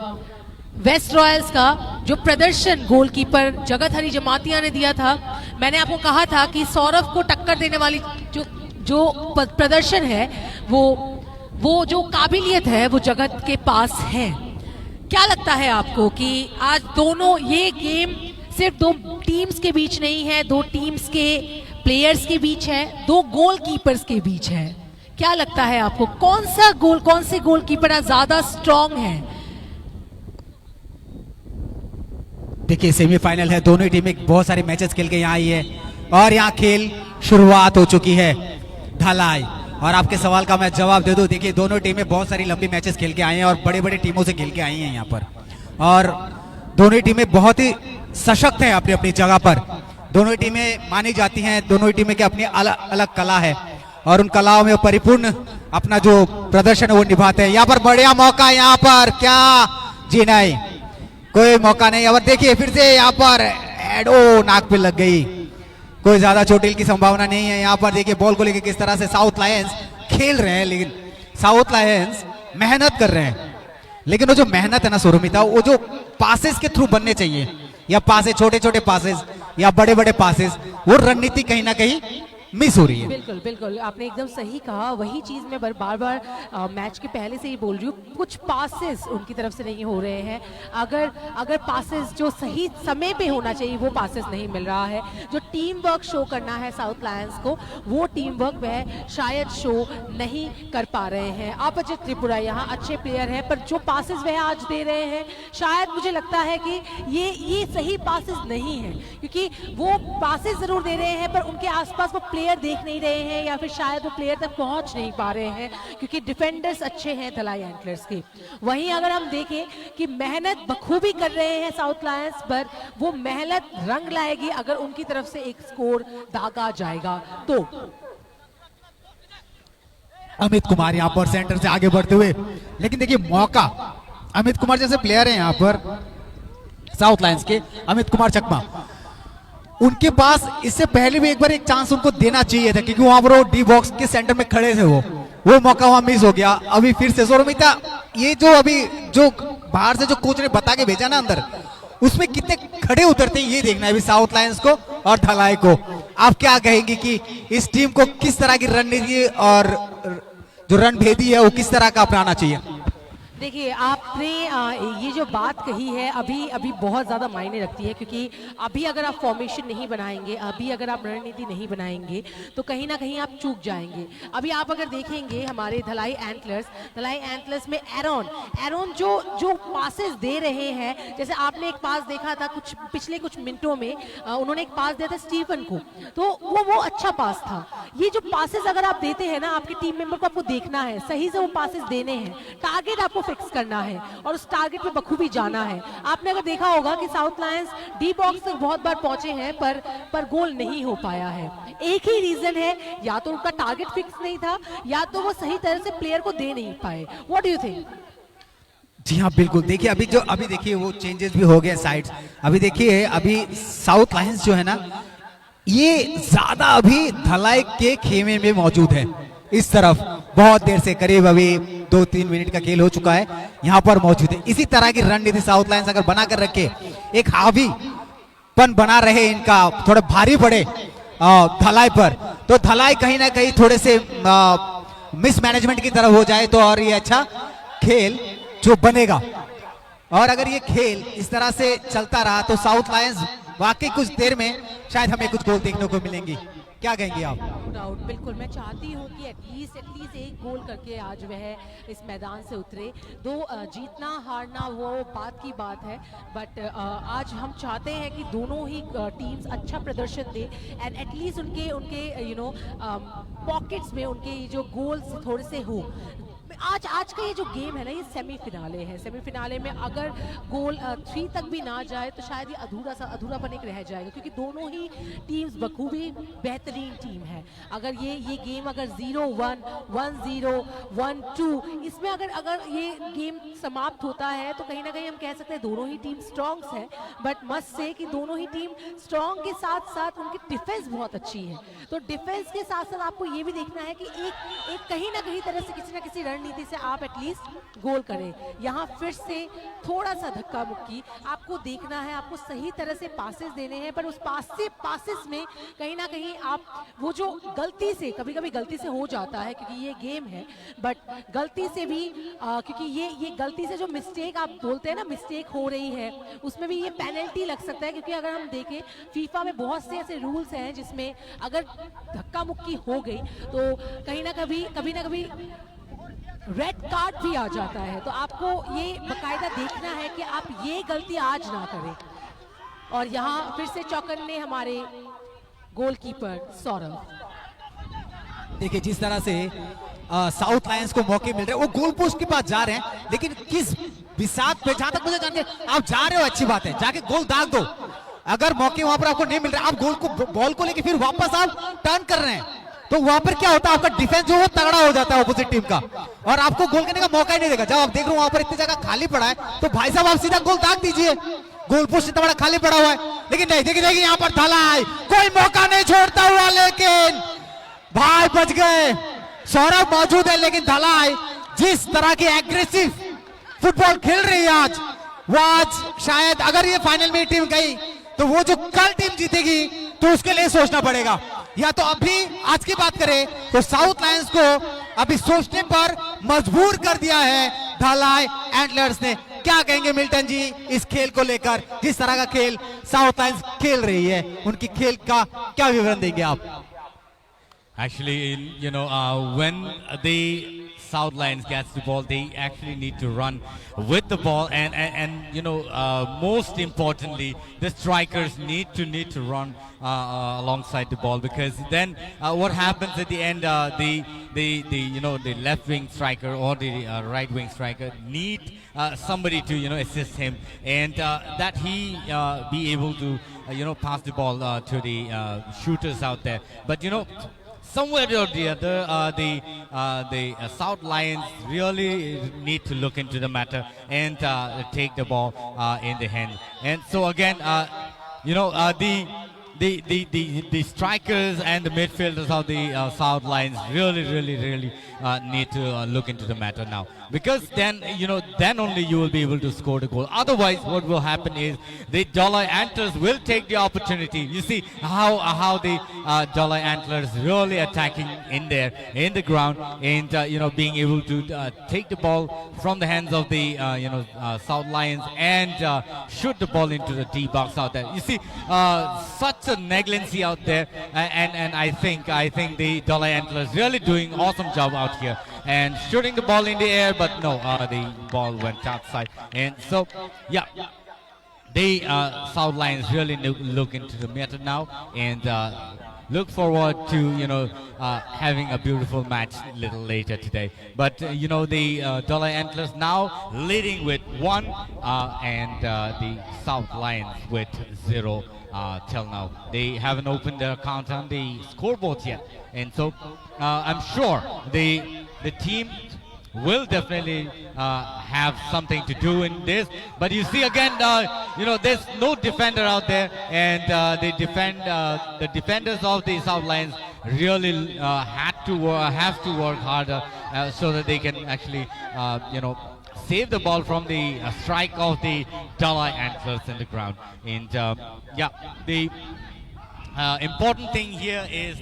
वेस्ट रॉयल्स का जो प्रदर्शन गोलकीपर जगत हरी जमातिया ने दिया था, मैंने आपको कहा था कि सौरभ को टक्कर देने वाली जो प्रदर्शन है वो जो काबिलियत है वो जगत के पास है। क्या लगता है आपको कि आज दोनों ये गेम सिर्फ 2 टीम्स के बीच नहीं है, 2 टीम्स के प्लेयर्स के बीच है, 2 गोलकीपर्स के बीच है। क्या लगता है आपको कौन से गोलकीपर ज्यादा स्ट्रांग है? देखिए सेमीफाइनल है, दोनों टीमें बहुत सारे मैचेस खेल के यहाँ आई है और यहाँ खेल शुरुआत हो चुकी है ढलाई। और आपके सवाल का मैं जवाब दे दूं, देखिए दोनों टीमें बहुत सारी लंबी मैचेस खेल के आई हैं और बड़े बड़े टीमों से खेल के आई हैं यहाँ पर, और दोनों टीमें बहुत ही सशक्त हैं अपनी अपनी जगह पर। दोनों टीमें मानी जाती हैं, दोनों टीमें की अपनी अलग अलग कला है और उन कलाओं में परिपूर्ण अपना जो प्रदर्शन है वो निभाते हैं। यहाँ पर बढ़िया मौका है, यहाँ पर क्या जी नहीं, कोई मौका नहीं। और देखिए फिर से यहाँ पर एडो नाक पे लग गई, कोई ज्यादा चोटिल की संभावना नहीं है। यहाँ पर देखिए बॉल को लेकर किस तरह से साउथ लायंस खेल रहे हैं, लेकिन साउथ लायंस मेहनत कर रहे हैं, लेकिन वो जो मेहनत है ना सुरमिता, वो जो पासेस के थ्रू बनने चाहिए, या पासेस छोटे छोटे पासेस या बड़े बड़े पासेस, वो रणनीति कहीं ना कहीं मिस हो रही है। बिल्कुल आपने एकदम सही कहा। वही चीज मैं बार बार मैच के पहले से ही बोल रही हूँ, कुछ पासेस उनकी तरफ से नहीं हो रहे हैं। अगर पासेस जो सही समय पे होना चाहिए वो पासेस नहीं मिल रहा है। जो टीम वर्क शो करना है साउथ लायंस को, वो टीम वर्क वह शायद शो नहीं कर पा रहे हैं। अपरजित त्रिपुरा यहाँ अच्छे प्लेयर हैं, पर जो पासेस वह आज दे रहे हैं शायद मुझे लगता है कि ये सही पासेस नहीं है, क्योंकि वो पासेस जरूर दे रहे हैं पर उनके आसपास वो प्लेयर देख नहीं रहे हैं, या फिर शायद वो प्लेयर तक पहुंच नहीं पा रहे हैं, क्योंकि डिफेंडर्स अच्छे हैं धलाई एंटलर्स के। वहीं अगर हम देखें कि मेहनत बखूबी कर रहे हैं साउथ लायंस, पर वो मेहनत रंग लाएगी अगर उनकी तरफ से एक स्कोर दागा जाएगा तो। अमित कुमार यहाँ पर सेंटर से आगे बढ़ते हुए, लेकिन देखिए मौका, अमित कुमार जैसे प्लेयर हैं यहाँ पर साउथ लायंस के, अमित कुमार चकमा, उनके पास इससे पहले भी एक बार एक चांस उनको देना चाहिए था, क्योंकि वहां पर वो डी बॉक्स के सेंटर में खड़े थे, वो मौका वहां मिस हो गया। अभी फिर से सोरमिता, ये जो अभी जो बाहर से जो कोच ने बता के भेजा ना अंदर, उसमें कितने खड़े उतरते हैं ये देखना है अभी साउथ लायंस को और धलाई को। आप क्या कहेंगे कि इस टीम को किस तरह की रणनीति और जो रणभेदी है वो किस तरह का अपनाना चाहिए? देखिए आपने ये जो बात कही है अभी अभी बहुत ज़्यादा मायने रखती है, क्योंकि अभी अगर आप फॉर्मेशन नहीं बनाएंगे, अभी अगर आप रणनीति नहीं बनाएंगे तो कहीं ना कहीं आप चूक जाएंगे। अभी आप अगर देखेंगे हमारे धलाई एंटलर्स में एरोन जो पासेस दे रहे हैं, जैसे आपने एक पास देखा था पिछले कुछ मिनटों में, उन्होंने एक पास दिया था स्टीफन को, तो वो अच्छा पास था। ये जो पासेस अगर आप देते हैं ना, आपके टीम मेंबर को आपको देखना है, सही से वो पासेस देने हैं, टारगेट आपको फिक्स करना है और उस टारगेट पे बखूबी जाना है। आपने अगर देखा होगा कि साउथ लायंस डी बॉक्स तक बहुत बार पहुंचे हैं पर गोल नहीं हो पाया है। एक ही रीजन है, या तो उनका टारगेट फिक्स नहीं था या तो वो सही तरह से प्लेयर को दे नहीं पाए। What do you think? जी हाँ बिल्कुल, देखिए अभी देखिए वो चेंजेस भी हो गए साइड्स। अभी देखिए अभी साउथ लायंस जो है ना, ये ज्यादा अभी धलाई के खेमे में मौजूद है। इस तरफ बहुत देर से, करीब अभी 2-3 मिनट का खेल हो चुका है, यहाँ पर मौजूद है। इसी तरह की रणनीति साउथ लायंस अगर बना कर रखे, एक हावीपन बना रहे, इनका थोड़ा भारी पड़े धलाई पर, तो धलाई कहीं ना कहीं थोड़े से मिसमैनेजमेंट की तरफ हो जाए तो और ये अच्छा खेल जो बनेगा। और अगर ये खेल इस तरह से चलता रहा तो साउथ लायंस वाकई कुछ देर में शायद हमें कुछ गोल देखने को मिलेंगी। क्या कहेंगे आप? नो डाउट, बिल्कुल मैं चाहती हूँ कि एटलीस्ट एक गोल करके आज वह इस मैदान से उतरे। दो जीतना हारना वो बात की बात है, बट आज हम चाहते हैं कि दोनों ही टीम्स अच्छा प्रदर्शन दे एंड एटलीस्ट उनके पॉकेट्स में उनके जो गोल्स थोड़े से हो। आज का ये जो गेम है ना, ये सेमीफिनाले है। सेमीफिनाले में अगर गोल 3 तक भी ना जाए तो शायद ये अधूरापन एक रह जाएगा, क्योंकि दोनों ही टीम्स बखूबी बेहतरीन टीम है। अगर ये गेम अगर 0-1, 1-0, 1-2 इसमें अगर ये गेम समाप्त होता है तो कहीं ना कहीं हम कह सकते हैं दोनों ही टीम स्ट्रॉन्ग है। बट मस्ट से कि दोनों ही टीम स्ट्रॉन्ग के साथ साथ उनकी डिफेंस बहुत अच्छी है। तो डिफेंस के साथ साथ आपको ये भी देखना है कि एक कहीं ना कहीं तरह से किसी ना किसी रणनीति से आप एटलीस्ट गोल करें। यहाँ फिर से थोड़ा सा धक्का मुक्की आपको देखना है, आपको सही तरह से पासेस देने हैं, पर उस पासेस में कहीं ना कहीं आप वो जो गलती से कभी गलती से हो जाता है, क्योंकि ये गेम है, बट गलती से भी क्योंकि ये गलती से जो मिस्टेक आप बोलते हैं ना, मिस्टेक हो रही है, उसमें भी ये पेनल्टी लग सकता है। क्योंकि अगर हम देखें फीफा में बहुत से ऐसे रूल्स हैं जिसमें अगर धक्का मुक्की हो गई तो कहीं ना कभी रेड कार्ड भी आ जाता है। तो आपको ये बकायदा देखना है कि आप ये गलती आज ना करें। और यहाँ फिर से चौकन्ने हमारे गोलकीपर सौरभ। देखिए जिस तरह से साउथ लायंस को मौके मिल रहे हैं, वो गोल पोस्ट के पास जा रहे हैं, लेकिन किस बिसात पे, जहां तक मुझे जान के आप जा रहे हो अच्छी बात है, जाके गोल दाग दो। अगर मौके वहां पर आपको नहीं मिल रहे, आप बॉल को लेके फिर वापस आप टर्न कर रहे हैं, तो वहां पर क्या होता है, आपका डिफेंस जो है तगड़ा हो जाता है अपोजिट टीम का, और आपको गोल करने का मौका ही नहीं देगा। जब आप देख रहे हो वहां पर इतनी जगह खाली पड़ा है, तो भाई साहब आप सीधा गोल दाग दीजिए। गोल पोस्ट इतना बड़ा खाली पड़ा हुआ है, लेकिन नहीं, देखिए यहाँ पर धलाई, कोई मौका नहीं छोड़ता हुआ, लेकिन भाई बच गए। सौरभ मौजूद है, लेकिन धलाई जिस तरह की एग्रेसिव फुटबॉल खेल रही है आज, वो आज शायद अगर ये फाइनल में टीम गई तो वो जो कल टीम जीतेगी तो उसके लिए सोचना पड़ेगा। या तो अभी आज की बात करें तो साउथ लायंस को अभी सोचने पर मजबूर कर दिया है धलाई एंटलर्स ने। क्या कहेंगे मिल्टन जी इस खेल को लेकर, जिस तरह का खेल साउथ लायंस खेल रही है, उनकी खेल का क्या विवरण देंगे आप? Actually, when the South Lions gets the ball, they actually need to run with the ball, and most importantly, the strikers need to run alongside the ball, because then what happens at the end, the left wing striker or the right wing striker need somebody to assist him, and that he be able to pass the ball to the shooters out there. But somewhere or the other, the South Lions really need to look into the matter and take the ball in the hand. And so again, the strikers and the midfielders of the South Lions really need to look into the matter now. because then only you will be able to score the goal. Otherwise, what will happen is the Dalai Antlers will take the opportunity. You see how the Dalai Antlers really attacking in there in the ground, and being able to take the ball from the hands of the South Lions and shoot the ball into the D box out there. You see such a negligency out there, and I think the Dalai Antlers really doing awesome job out here and shooting the ball in the air, but no, the ball went outside. And so yeah, the South Lions really look into the meta now and look forward to having a beautiful match a little later today. But the Dalai Antlers now leading with 1 and the South Lions with 0 till now. They haven't opened their account on the scoreboard yet, and so I'm sure the team will definitely have something to do in this. But you see again, there's no defender out there, and the defenders of the South Lions really have to work harder so that they can actually save the ball from the strike of the Dalai Antlers in the ground. And the important thing here is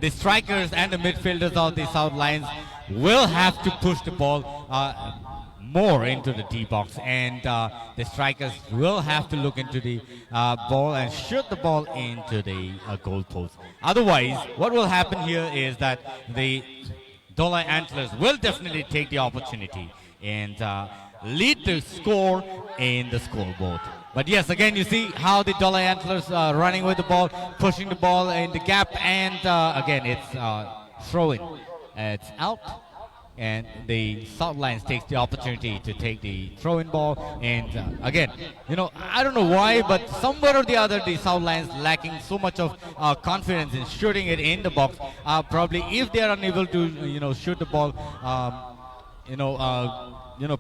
the strikers and the midfielders of the South Lions will have to push the ball more into the D box, and the strikers will have to look into the ball and shoot the ball into the goal post. Otherwise, what will happen here is that the Dalai Antlers will definitely take the opportunity and lead the score in the scoreboard. But yes, again, you see how the Dalai Antlers are running with the ball, pushing the ball in the gap, and again, it's throw-in. It's out, and the South Lions takes the opportunity to take the throw-in ball. And again, I don't know why, but somewhere or the other, the South Lions lacking so much of confidence in shooting it in the box. Probably if they are unable to, shoot the ball,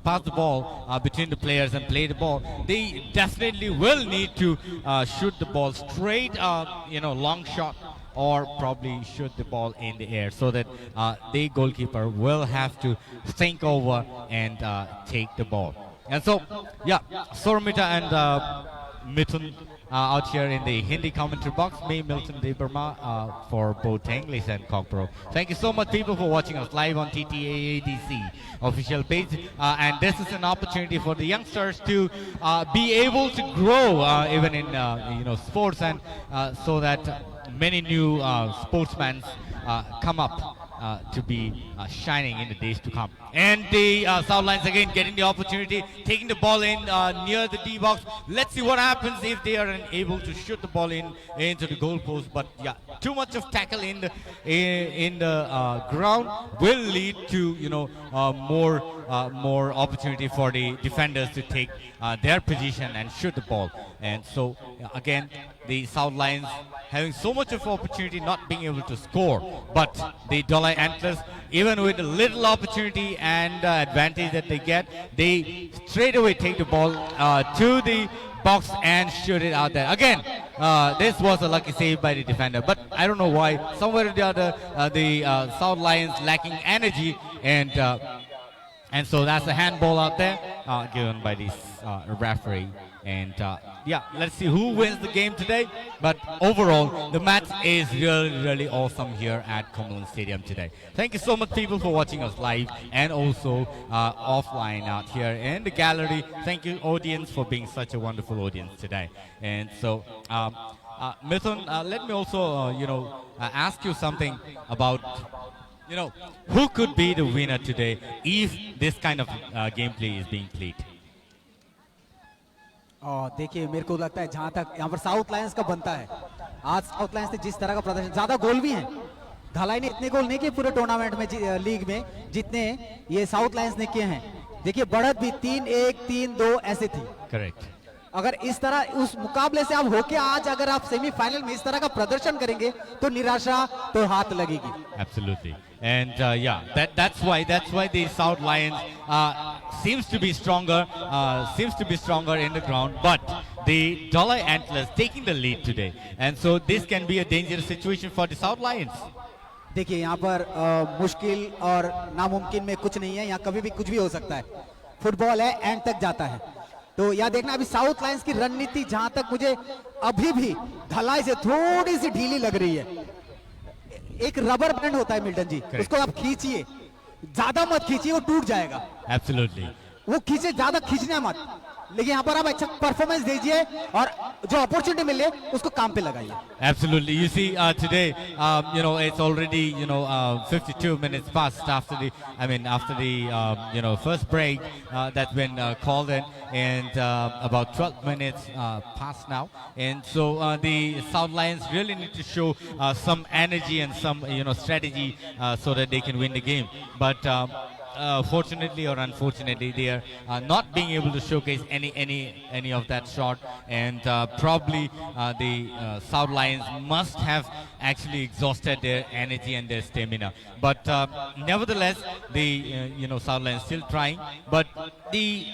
pass the ball between the players and play the ball, they definitely will need to shoot the ball straight, long shot, or probably shoot the ball in the air, so that the goalkeeper will have to think over and take the ball. And so, yeah, Soramita and Mithun out here in the Hindi commentary box. Me, Milton Debarma, for both English and Cockpro. Thank you so much, people, for watching us live on TTAADC official page. And this is an opportunity for the youngsters to be able to grow even in sports, and so that many new sportsmen come up to be shining in the days to come. And the South Lions again getting the opportunity, taking the ball in near the D box. Let's see what happens if they are unable to shoot the ball into the goal post. But yeah, too much of tackle in the ground will lead to more opportunity for the defenders to take their position and shoot the ball. And so again, the South Lions having so much of opportunity, not being able to score, but the Dalai Antlers, even with a little opportunity and advantage that they get, they straight away take the ball to the box and shoot it out there. Again, this was a lucky save by the defender, but I don't know why, somewhere or the other, the South Lions lacking energy, and so that's a handball out there given by this referee. And yeah, let's see who wins the game today. But overall, the match is really, really awesome here at Kumlung Stadium today. Thank you so much, people, for watching us live and also offline out here in the gallery. Thank you, audience, for being such a wonderful audience today. And so, Mithun, let me also, ask you something about, who could be the winner today if this kind of gameplay is being played? देखिए, मेरे को लगता है जहां तक यहाँ पर south Lions का बनता है, आज साउथ लायंस ने जिस तरह का प्रदर्शन, ज्यादा गोल भी हैं, धलाई ने इतने गोल नहीं किए पूरे टूर्नामेंट में, लीग में, जितने ये साउथ लायंस ने किए हैं. देखिए, बढ़त भी 3-1, 3-2 ऐसे थी. करेक्ट. अगर इस तरह उस मुकाबले से आप होके आज अगर आप सेमीफाइनल में इस तरह का प्रदर्शन करेंगे तो निराशा तो हाथ लगेगी. Absolutely. And yeah, that's why the South Lions seems to be stronger in the ground, but the Dalai Antlers taking the lead today, and so this can be a dangerous situation for the South Lions. देखिए यहाँ पर मुश्किल और नामुमकिन में कुछ नहीं है, यहाँ कभी भी कुछ भी हो सकता है। फुटबॉल है, एंड तक जाता है। तो यह देखना अभी साउथ लायंस की रणनीति जहां तक मुझे अभी भी ढलाई से थोड़ी सी ढीली लग रही है। एक रबर बैंड होता है मिल्टन जी, Correct. उसको आप खींचिए, ज्यादा मत खींचिए, वो टूट जाएगा। Absolutely. वो खींचे, ज्यादा खींचना मत, लेकिन यहाँ पर आप अच्छा परफॉर्मेंस दीजिए और जो अपॉर्चुनिटी मिले उसको काम पे लगाइए। Absolutely. You see, today, you know, it's already, you know, 52 minutes past after the first break that's been called in, and about 12 minutes past now. And so the South Lions really need to show some energy and some, strategy so that they can win the game. But fortunately or unfortunately, they are not being able to showcase any of that shot, and probably the South Lions must have actually exhausted their energy and their stamina. But nevertheless, the South Lions still trying. But the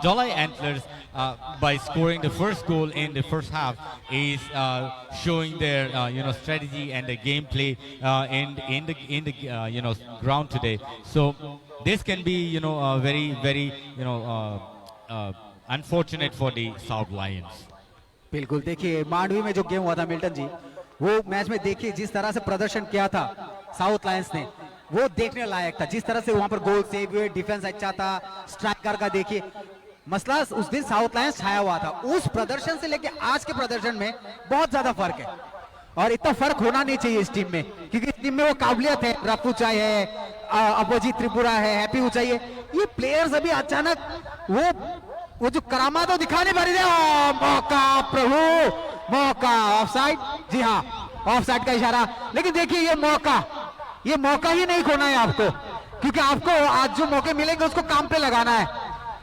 Jolai Antlers, by scoring the first goal in the first half, is showing their strategy and the gameplay in the ground today. So this can be very unfortunate for the South Lions. बिल्कुल, देखिए मांडवी में जो game हुआ था Milton जी, वो match में देखिए जिस तरह से प्रदर्शन किया था साउथ लायंस ने, वो देखने लायक था। जिस तरह से वहां पर गोल सेव हुए, डिफेंस अच्छा था, स्ट्राइकर का देखिए मसला उस दिन साउथ लायंस छाया हुआ था। उस प्रदर्शन से लेके आज के प्रदर्शन में बहुत ज्यादा फर्क है, और इतना फर्क होना नहीं चाहिए इस टीम में, क्योंकि इस टीम में वो काबिलियत है। रफू चाय है, अपोजिट त्रिपुरा है, हैप्पी ऊंचाई है, ये प्लेयर्स अभी अचानक वो जो करामात तो दिखा नहीं पा रही है। मौका प्रभु, मौका ऑफसाइड, जी हाँ ऑफसाइड का इशारा। लेकिन देखिए ये मौका ही नहीं खोना है आपको, क्योंकि आपको आज जो मौके मिलेंगे उसको काम पे लगाना है,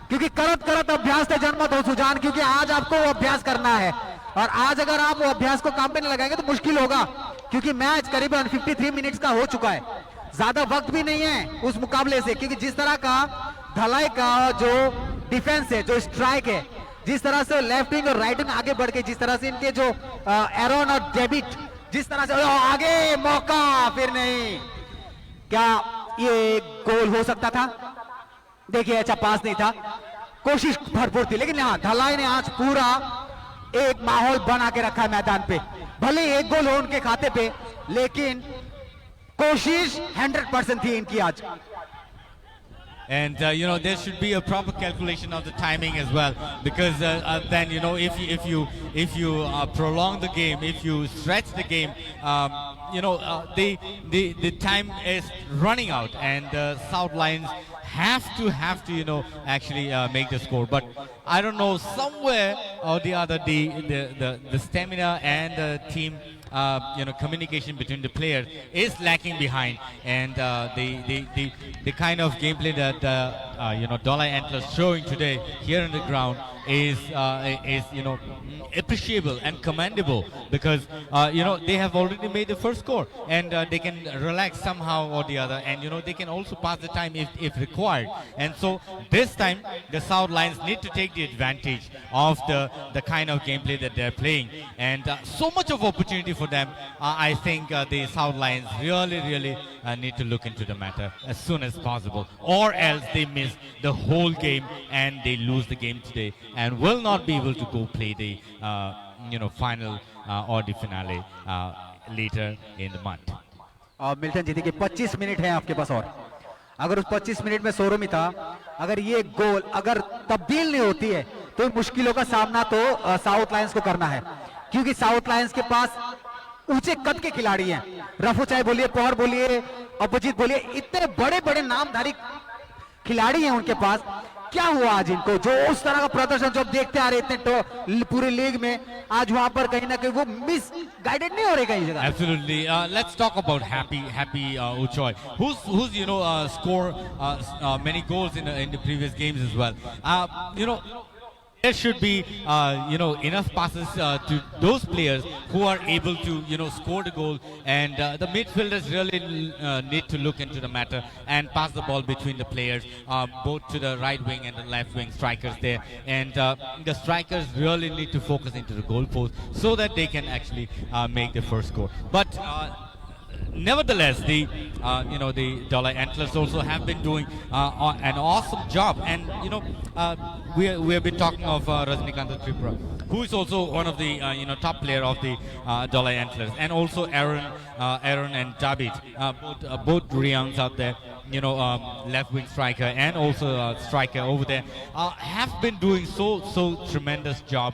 क्योंकि करत करत अभ्यास से जन्मत हो सुजान, क्योंकि आज आपको वो अभ्यास करना है, और आज अगर आप वो अभ्यास को काम पे नहीं लगाएंगे तो मुश्किल होगा, क्योंकि मैच करीबन 53 मिनट्स का हो चुका है। ज्यादा वक्त भी नहीं है उस मुकाबले से, क्योंकि जिस तरह का ढलाई का जो डिफेंस है, जो स्ट्राइक है, जिस तरह से लेफ्ट विंग और राइट विंग आगे बढ़ के, जिस तरह से इनके जो एरोन और डेविड, जिस तरह से आगे मौका, फिर नहीं, क्या ये गोल हो सकता था? देखिए अच्छा पास नहीं था, कोशिश भरपूर थी, लेकिन हाँ ढलाई ने आज पूरा एक माहौल बना के रखा है मैदान पे। भले एक गोल हो उनके खाते पे, लेकिन कोशिश 100% थी इनकी आज। And there should be a proper calculation of the timing as well, because then if you prolong the game, if you stretch the game, the time is running out, and South Lions have to actually make the score. But I don't know, somewhere or the other, the stamina and the team communication between the players is lacking behind, and the kind of gameplay that Dolai Antlers showing today here on the ground is appreciable and commendable, because they have already made the first score, and they can relax somehow or the other, and they can also pass the time if required. And so this time the South Lions need to take the advantage of the kind of gameplay that they're playing, and so much of opportunity for them. I think the South Lions really need to look into the matter as soon as possible, or else they miss the whole game and they lose the game today and will not be able to go play the final or the finale later in the month. Milton ji देखिए 25 minute है आपके पास, और अगर उस 25 minute में सोरो में था, अगर ये गोल अगर तब्दील नहीं होती है तो मुश्किलों का सामना तो साउथ लायंस को करना है, क्योंकि साउथ लायंस के पास ऊंचे कद के खिलाड़ी हैं। रफू चाहे बोलिए, पौर बोलिए, अपोजिट बोलिए, इतने बड़े बड़े नामधारी खिलाड़ी हैं उनके पास। क्या हुआ आज इनको, जो उस तरह का प्रदर्शन जो देखते आ रहे इतने पूरे लीग में, आज वहां पर कहीं ना कहीं वो मिस गाइडेड नहीं हो रहे कहीं जगह। Absolutely. Let's talk about Happy Uchoy, who's score many goals in the previous games as well. There should be enough passes to those players who are able to score the goal, and the midfielders really need to look into the matter and pass the ball between the players, both to the right wing and the left wing strikers there, and the strikers really need to focus into the goal post so that they can actually make the first score. But nevertheless, the the Dollar Antlers also have been doing an awesome job, and we have been talking of Rajnikanta Tripura, who is also one of the top player of the Dollar Antlers, and also Aaron and David, both Rians out there, left wing striker and also striker over there, have been doing so tremendous job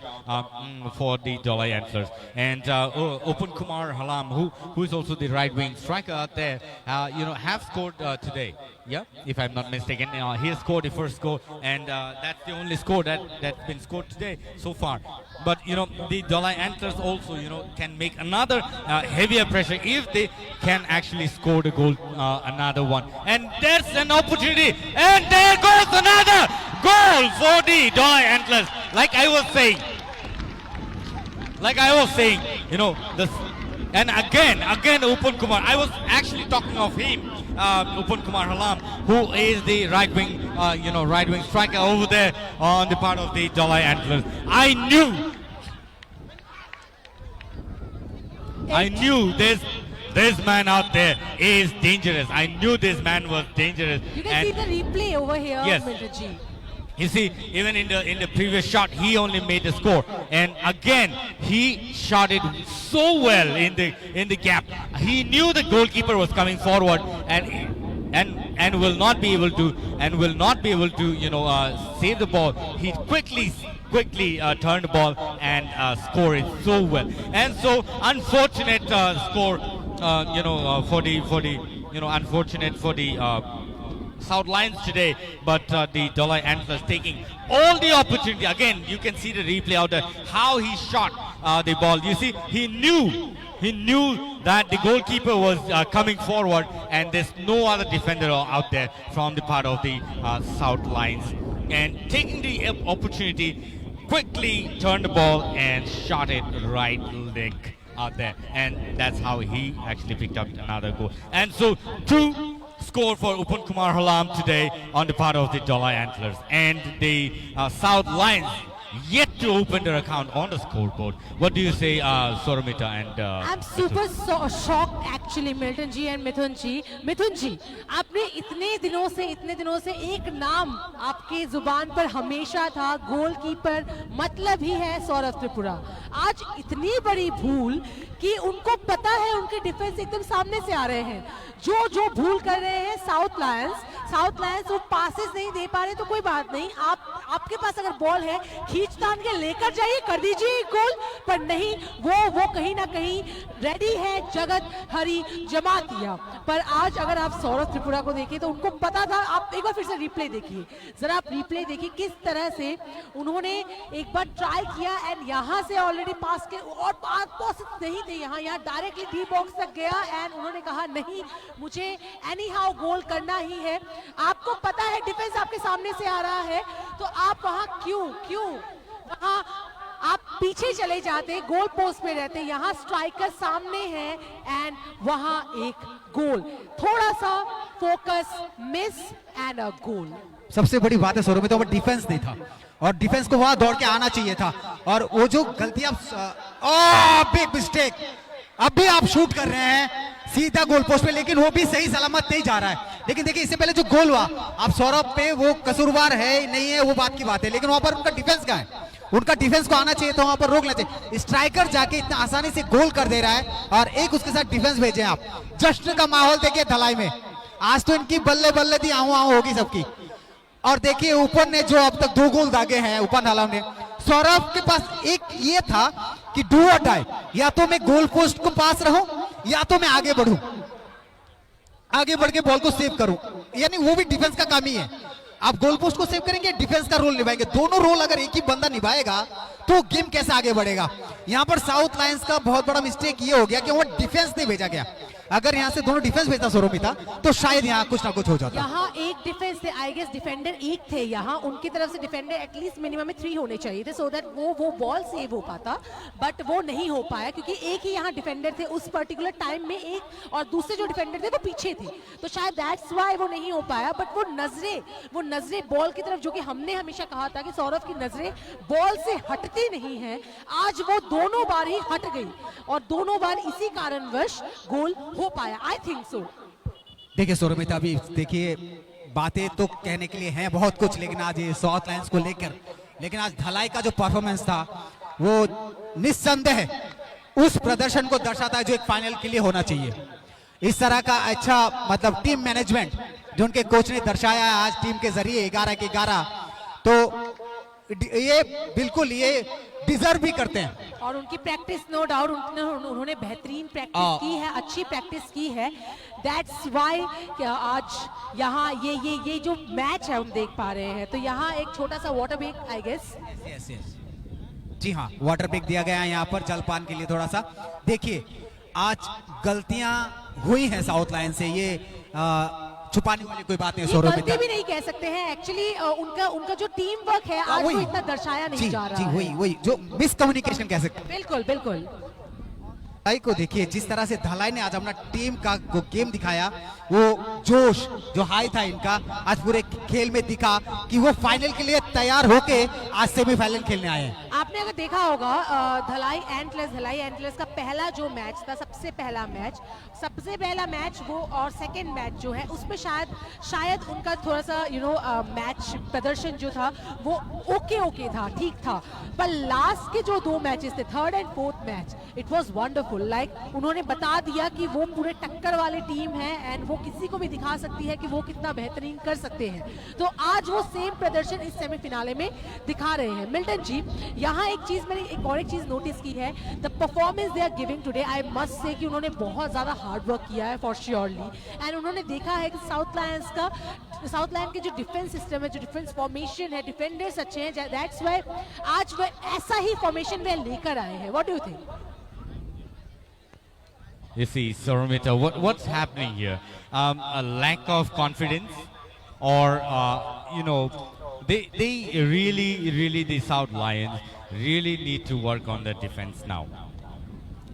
for the Dollar Antlers. And Open Kumar Halam, who is also the right wing striker out there, have scored today. Yeah, if I'm not mistaken, he has scored the first goal, and that's the only score that's been scored today so far. But the Dollar Antlers also can make another heavier pressure if they can actually score the goal, another one. And there's an opportunity, and there goes another goal for the Dollar Antlers. Like I was saying, and again, Open Kumar. I was actually talking of him, Open Kumar Halam, who is the right wing striker over there on the part of the Dollar Antlers. I knew this man out there is dangerous. I knew this man was dangerous. You can see the replay over here, Yes. Milton Ji. You see, even in the previous shot, he only made the score, and again he shot it so well in the gap. He knew the goalkeeper was coming forward, and will not be able to save the ball. He quickly turned the ball and scored it so well. And so unfortunate score, unfortunate for the South Lions today, but the Dollar Antlers taking all the opportunity. Again, you can see the replay out there, how he shot the ball. You see, he knew that the goalkeeper was coming forward, and there's no other defender out there from the part of the South Lions. And taking the opportunity, quickly turned the ball and shot it right leg out there. And that's how he actually picked up another goal. And so, two score for Open Kumar Halam today on the part of the Dollar Antlers, and the South Lions yet to open their account on the scoreboard. What do you say, Soramita and I'm super shocked actually, Milton ji and Mithun ji. Mithun ji, आपने इतने दिनों से एक नाम आपके जुबान पर हमेशा था, गोलकीपर मतलब ही है सौरभ त्रिपुरा. आज इतनी बड़ी भूल कि उनको पता है उनके डिफेंस एकदम सामने से आ रहे हैं. जो भूल कर रहे हैं साउथ लायंस वो पासेस नहीं दे पा रहे तो कोई बात नहीं, आपके पास अगर बॉल है खींच तान के लेकर जाइए, कर दीजिए गोल. पर नहीं, वो कहीं ना कहीं रेडी है जगत हरी जमातिया. पर आज अगर आप सौरभ त्रिपुरा को देखिए तो उनको पता था. आप एक बार फिर से रिप्ले देखिए, जरा आप रिप्ले देखिए किस तरह से उन्होंने एक बार ट्राई किया, एंड यहाँ से ऑलरेडी पास के और पास नहीं थे, यहाँ डायरेक्टली डी बॉक्स तक गया, एंड उन्होंने कहा नहीं, मुझे एनी हाउ गोल करना ही है. आपको पता है डिफेंस आपके सामने से आ रहा है तो आप वहां क्यों वहां आप पीछे चले जाते, गोल पोस्ट पे रहते. यहाँ स्ट्राइकर सामने है एंड वहां एक गोल. थोड़ा सा फोकस मिस एंड अ गोल. सबसे बड़ी बात है सौरभ में तो वो डिफेंस नहीं था, और डिफेंस को वहां दौड़ के आना चाहिए था. और वो जो गलती आप बिग मिस्टेक, अब भी आप शूट कर रहे हैं सीधा गोल पोस्ट पे, लेकिन वो भी सही सलामत नहीं जा रहा है. लेकिन देखिए इससे पहले जो गोल हुआ, आप सौरभ पे वो कसूरवार है नहीं है वो बात की बात है, लेकिन वहां पर उनका डिफेंस का है, उनका डिफेंस को आना चाहिए था, वहां पर रोकना चाहिए. स्ट्राइकर जाके इतना आसानी से गोल कर दे रहा है और एक उसके साथ डिफेंस भेजे आप. जश्न का माहौल देखिए धलाई में. आज तो इनकी बल्ले बल्ले थी, आऊं होगी सबकी. और देखिए ऊपर ने जो अब तक 2 गोल दागे हैं ऊपर हालाम ने. सौरभ के पास एक ये था कि डू और डाई, या तो मैं गोल पोस्ट को पास रहूं या तो मैं आगे बढ़ूं, आगे बढ़ के बॉल को सेव करूं. यानी वो भी डिफेंस का काम ही है. आप गोल पोस्ट को सेव करेंगे, डिफेंस का रोल निभाएंगे. दोनों रोल अगर एक ही बंदा निभाएगा तो गेम कैसे आगे बढ़ेगा. यहां पर साउथ लायंस का बहुत बड़ा मिस्टेक ये हो गया कि वो डिफेंस नहीं भेजा गया. अगर यहां से दोनों डिफेंस भेजता सोरोमिता तो शायद यहां कुछ ना कुछ हो जाता. यहाँ एक डिफेंस थे, आई गेस डिफेंडर एक थे यहाँ, उनकी तरफ से डिफेंडर एटलीस्ट मिनिमम में 3 होने चाहिए थे, सो दैट वो बॉल सेव हो पाता. बट वो नहीं हो पाया क्योंकि एक ही यहाँ डिफेंडर थे उस पर्टिकुलर टाइम में, एक, और दूसरे जो डिफेंडर थे वो पीछे थे, तो शायद दैट्स व्हाई वो नहीं हो पाया. बट वो नजरें बॉल की तरफ, जो कि हमने हमेशा कहा था कि सौरभ की नजरें बॉल से हटती नहीं है, आज वो दोनों बार ही हट गई और दोनों बार इसी कारणवश गोल हो पाया, आई थिंक सो। देखिए सौरभिता, अभी देखिए बातें तो कहने के लिए हैं बहुत कुछ, लेकिन आज ये साउथ लायंस को लेकर, लेकिन आज धलाई का जो परफॉर्मेंस था वो निस्संदेह उस प्रदर्शन को दर्शाता है जो एक फाइनल के लिए होना चाहिए। इस तरह का अच्छा मतलब टीम मैनेजमेंट जो उनके कोच ने दर्शाया है आज टीम के जरिए 11 के 11, तो ये बिल्कुल ये डिजर्व भी करते हैं। और उनकी प्रैक्टिस नो डाउट उन्होंने बेहतरीन प्रैक्टिस की है, अच्छी प्रैक्टिस की है। दैट्स वाई आज यहाँ ये जो मैच है हम देख पा रहे हैं। तो यहाँ एक छोटा सा water break I guess. Yes yes, जी हाँ, वाटर ब्रेक दिया गया है यहाँ पर जलपान के लिए थोड़ा सा। देखिए आज गलतियां हुई हैं साउथ लाइन से, ये छुपाने वाली कोई बात नहीं। ये गलती भी नहीं कह सकते हैं एक्चुअली, उनका जो टीम वर्क है आज वो इतना दर्शाया नहीं जा रहा है। वही जो मिसकम्युनिकेशन कह सकते हैं। बिल्कुल बिल्कुल। धलाई को देखिए जिस तरह से धलाई ने आज अपना टीम का गेम दिखाया, वो जोश जो हाई था इनका आज पूरे खेल में दिखा कि वो फाइनल के लिए तैयार होके आज सेमीफाइनल खेलने आए हैं। आपने अगर देखा होगा धलाई एंटलर्स का पहला जो मैच था, सबसे पहला मैच वो और सेकंड मैच जो है उसमें शायद उनका थोड़ा सा मैच प्रदर्शन जो था वो ओके था, ठीक था। पर लास्ट के जो 2 मैचेस थे, third and fourth match, it was wonderful. Like उन्होंने बता दिया कि वो पूरे टक्कर वाली टीम है एंड वो किसी को भी दिखा सकती है कि वो कितना बेहतरीन कर सकते हैं। तो आज वो सेम प्रदर्शन इस सेमीफिनाले में दिखा रहे हैं। मिल्टन जी, यहाँ मैंने एक और चीज नोटिस की है, the performance they are giving today, I must say कि उन्होंने बहुत ज्यादा हार्ड वर्क किया है फॉर श्योरली। एंड उन्होंने देखा है कि साउथ लायन के जो डिफेंस सिस्टम है, जो डिफेंस फॉर्मेशन है, डिफेंडर्स अच्छे हैं, दैट्स व्हाई आज वो ऐसा ही फॉर्मेशन वे लेकर आए हैं। What do you think? You see, Sauromita, what's happening here? A lack of confidence, or they really the South Lions really need to work on the defense now.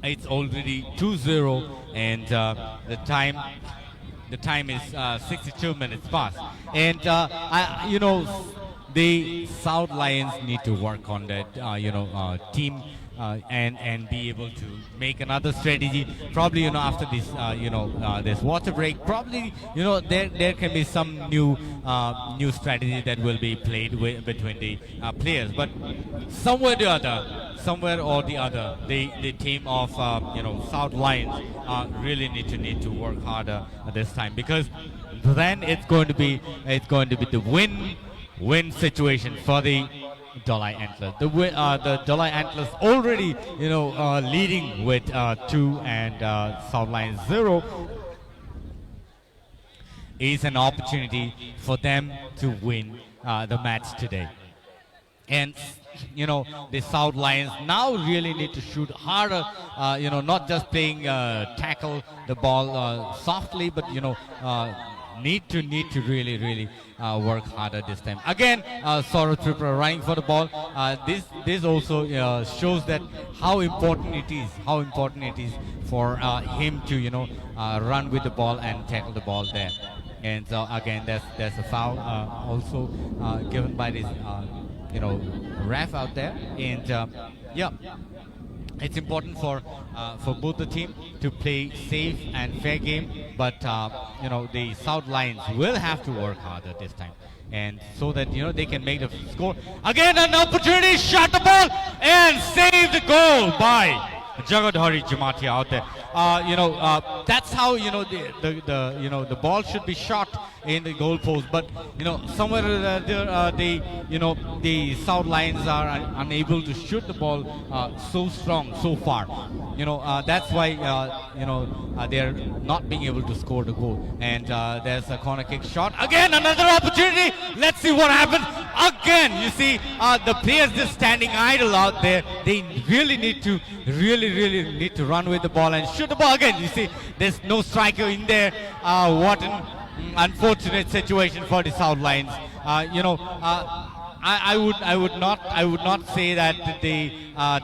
It's already 2-0, and the time is 62 minutes past, and the South Lions need to work on that team. And be able to make another strategy. Probably after this this water break, probably there can be some new strategy that will be played between the players. But somewhere or the other, the team of South Lions really need to work harder this time, because then it's going to be the win situation for the Dalai Antlers. The Dalai Antlers already leading with 2 and South Lions 0 is an opportunity for them to win the match today. And the South Lions now really need to shoot harder, not just playing tackle the ball softly, but need to really work harder this time. Again, Saurabh Tripura running for the ball. This also shows that how important it is for him to run with the ball and tackle the ball there. And so again, there's a foul also given by this ref out there. And it's important for both the team to play safe and fair game, but the South Lions will have to work harder this time, and so that they can make the score. Again, an opportunity, shot the ball and save the goal by Jagadhari Jamatia out there. That's how the ball should be shot in the goal post, but somewhere the South Lions are unable to shoot the ball so strong so far. That's why they're not being able to score the goal. And there's a corner kick shot. Again, another opportunity. Let's see what happens. Again, you see the players just standing idle out there. They really need to run with the ball and shoot the ball. Again, you see there's no striker in there. What an unfortunate situation for the South Lions. I would not say that the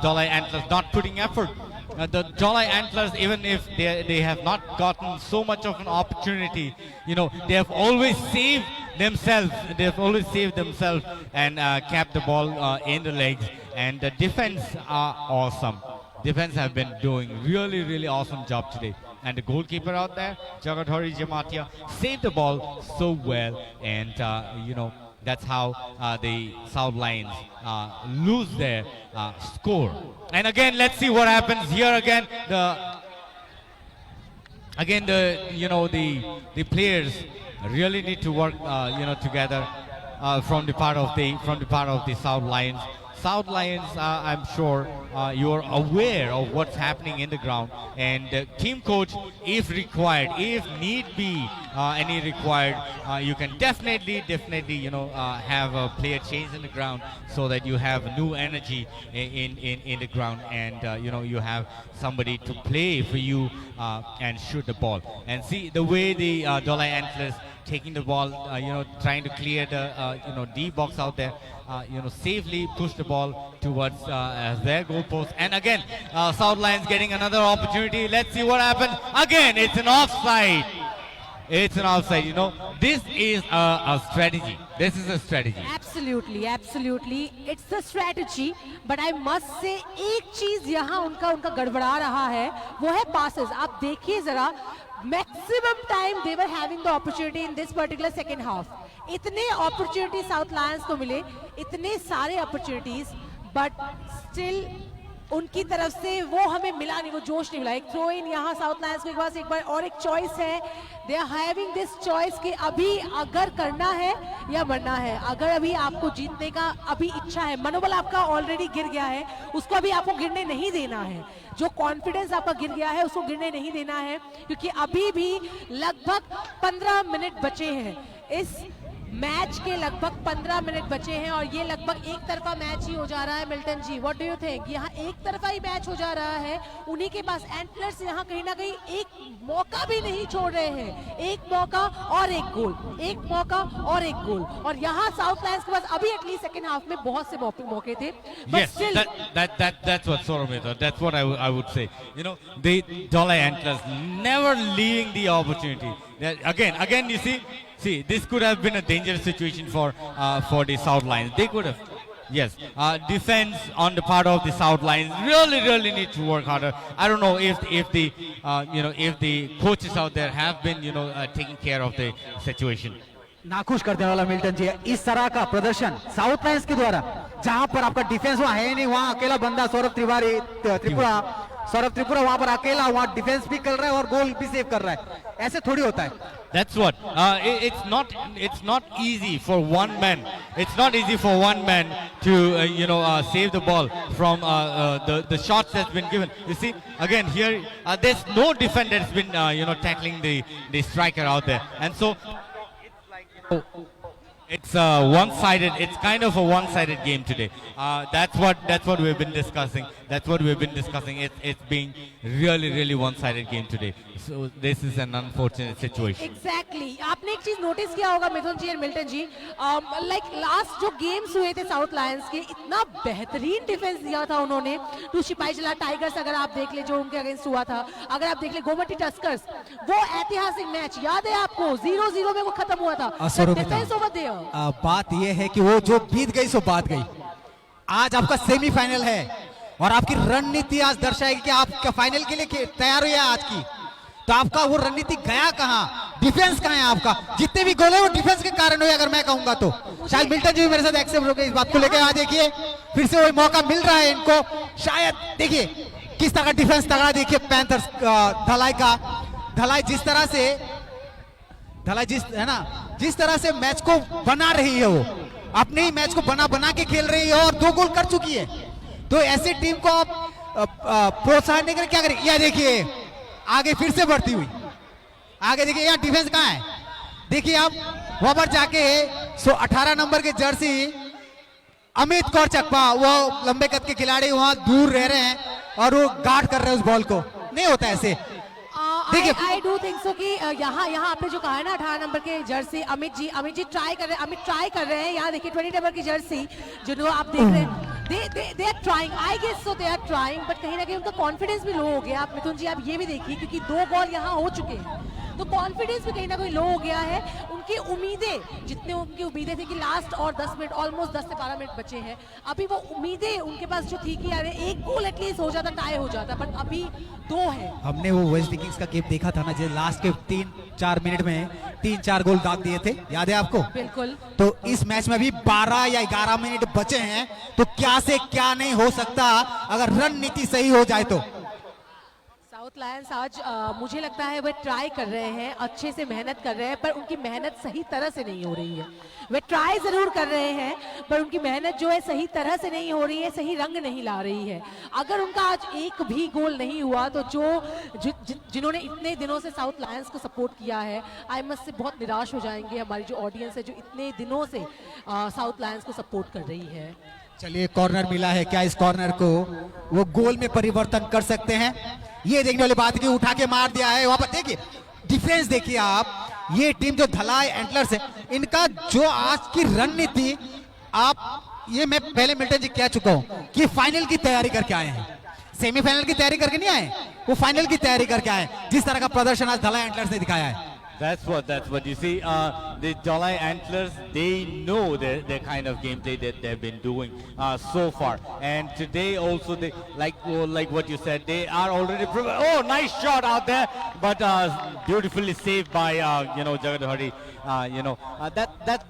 Dalai Antlers not putting effort. The Dalai Antlers, even if they have not gotten so much of an opportunity, they have always saved themselves. They have always saved themselves and kept the ball in the legs. And the defense are awesome. Defense have been doing really awesome job today. and the goalkeeper out there, Jagadhari Jamatia, saved the ball so well, and that's how the South Lions lose their score. And again, let's see what happens here. Again, the players really need to work together from the part of the South Lions. South Lions, I'm sure you're aware of what's happening in the ground, and team coach, if required, if need be any required, you can definitely have a player change in the ground so that you have new energy in the ground, and you have somebody to play for you and shoot the ball. And see the way the Dolai Antlers taking the ball, trying to clear the D box out there, safely push the ball towards their goal post. And again, South Lions getting another opportunity. Let's see what happens. Again, it's an offside. It's an offside. This is a strategy. This is a strategy. Absolutely, absolutely. It's the strategy. But I must say, एक चीज यहाँ उनका गड़बड़ा रहा है, वो है passes. आप देखिए जरा, maximum time they were having the opportunity in this particular second half. इतने opportunities South Lions को मिले, इतने सारे opportunities, but still उनकी तरफ से वो हमें मिला नहीं, वो जोश नहीं मिला. एक थ्रो इन यहाँ साउथ लायंस के पास एक बार और एक चॉइस है. They are having this choice कि अभी अगर करना है या मरना है. अगर अभी आपको जीतने का अभी इच्छा है, मनोबल आपका ऑलरेडी गिर गया है, उसको अभी आपको गिरने नहीं देना है. जो कॉन्फिडेंस आपका गिर गया है उसको गिरने नहीं देना है, क्योंकि अभी भी लगभग 15 मिनट बचे हैं. इस मैच के लगभग 15 मिनट बचे हैं और ये लगभग एक तरफा मैच ही हो जा रहा है. Milton ji, what do you think? यहाँ एक तरफा ही मैच हो जा रहा है. उन्हीं के पास एंटलर्स यहाँ कहीं ना कहीं एक मौका भी नहीं छोड़ रहे हैं. एक मौका और एक गोल, एक मौका और एक गोल. और यहाँ साउथ लायंस के पास अभी एटलीस्ट सेकंड हाफ में बहुत से मौके थे. Yes, that's what Soromita, that's what I would say. The Dolai Antlers never leaving the opportunity. Again, you see, this could have been a dangerous situation for the South Lions. They could have, yes. Defense on the part of the South Lions really need to work harder. I don't know if the coaches out there have been taking care of the situation. नाखुश कर देने वाला Milton जी, इस तरह का प्रदर्शन south Lions के द्वारा, जहां पर आपका डिफेंस वहां है नहीं, वहां अकेला बंदा सौरभ त्रिपुरा वहां पर अकेला, वहां डिफेंस भी कर रहा है और गोल भी सेव कर रहा है. ऐसे थोड़ी होता है. That's what. It's not easy for one man. It's not easy for one man to save the ball from the shots that's been given. You see, again here, there's no defender that's been tackling the striker out there, and so. It's one-sided. It's kind of a one-sided game today. That's what we've been discussing. It's being really one-sided game today. So this is an unfortunate situation. Exactly. आपने एक चीज notice किया होगा मिथुन जी और Milton जी, like last जो games हुए थे south Lions के, इतना बेहतरीन डिफेंस दिया था उन्होंने टू सिपाहीजला टाइगर्स. अगर आप देख ले जो उनके अगेंस्ट हुआ था, अगर आप देख ले गोमती टस्कर्स, वो ऐतिहासिक मैच याद है आपको, 0-0 में वो खत्म हुआ था. Defence over there. बात यह है कि वो जो बीत गई सो बात गई. आज आपका सेमीफाइनल है और आपकी रणनीति आज दर्शाएगी कि आप फाइनल के लिए तैयार हुए आज की. तो आपका वो रणनीति गया कहां, डिफेंस कहां है आपका? जितने भी गोल है वो डिफेंस के कारण हुए, अगर मैं कहूंगा तो. शायद मिल्टन जी मेरे साथ एक्सेप्ट हो गए इस बात को लेकर. आज देखिए फिर से वही मौका मिल रहा है इनको. शायद देखिए किस तरह का डिफेंस तगड़ा, देखिए पैंथर्स धलाई जिस तरह से मैच को बना रही है, वो अपने ही मैच को बना के खेल रही है और 2 गोल कर चुकी है. तो ऐसे टीम को आप प्रोत्साहन देकर क्या करें? यह देखिए आगे फिर से बढ़ती हुई, आगे देखिए यहाँ डिफेंस कहाँ है. देखिए आप वहां पर जाके 18 नंबर के जर्सी अमित कौर चकपा, वो लंबे कद के खिलाड़ी वहां दूर रह रहे हैं और वो गार्ड कर रहे हैं उस बॉल को. नहीं होता ऐसे. आई डू थिंक सो कि यहाँ आपने जो कहा है ना 18 नंबर के जर्सी, अमित जी ट्राई कर रहे हैं. यहाँ देखिए 20 नंबर की जर्सी जो आप देख रहे हैं, they are trying, I guess so they are trying, but कहीं ना कहीं उनका कॉन्फिडेंस भी लो हो गया. आप मिथुन जी आप ये भी देखिए, क्योंकि 2 गोल यहाँ हो चुके हैं. तो कॉन्फिडेंस भी कहीं ना कहीं लो हो गया है। उनकी उम्मीदें, जितने उनकी उम्मीदें थी कि लास्ट और 10 मिनट, ऑलमोस्ट 10 से 12 मिनट बचे हैं, अभी वो उम्मीदें उनके पास जो थी कि यार एक गोल एटलीस्ट हो जाता, टाई हो जाता, बट अभी 2 है। हमने वो वेस्ट इंडीज का गेम देखा था ना, जो लास्ट के 3-4 मिनट में 3-4 गोल दाग दिए थे, याद है आपको? बिल्कुल। तो इस मैच में भी 12 या 11 मिनट बचे हैं, तो क्या से क्या नहीं हो सकता अगर रणनीति सही हो जाए तो। साउथ लायंस आज मुझे लगता है वे ट्राई कर रहे हैं, अच्छे से मेहनत कर रहे हैं, पर उनकी मेहनत सही तरह से नहीं हो रही है। वे ट्राई जरूर कर रहे हैं, पर उनकी मेहनत जो है सही तरह से नहीं हो रही है, सही रंग नहीं ला रही है। अगर उनका आज एक भी गोल नहीं हुआ तो जिन्होंने इतने दिनों से साउथ लायंस को सपोर्ट किया है, आई मस्ट से बहुत निराश हो जाएंगे। हमारी जो ऑडियंस है जो इतने दिनों से साउथ लायंस को सपोर्ट कर रही है। चलिए, कॉर्नर मिला है, क्या इस कॉर्नर को वो गोल में परिवर्तन कर सकते हैं? ये देखने वाली बात की, उठा के मार दिया है। वहां पर देखिए डिफेंस, देखिए आप, ये टीम जो धलाई एंटलर्स है, इनका जो आज की रणनीति, आप ये मैं पहले मिल्टन जी कह चुका हूं कि फाइनल की तैयारी करके आए हैं, सेमीफाइनल की तैयारी करके नहीं आए, वो फाइनल की तैयारी करके आए। जिस तरह का प्रदर्शन आज धलाई एंटलर्स ने दिखाया है, That's what you see. The Dalai Antlers, they know the kind of gameplay that they've been doing so far, and today also they like what you said, they are already. Oh, nice shot out there, but beautifully saved by Jagat Hari.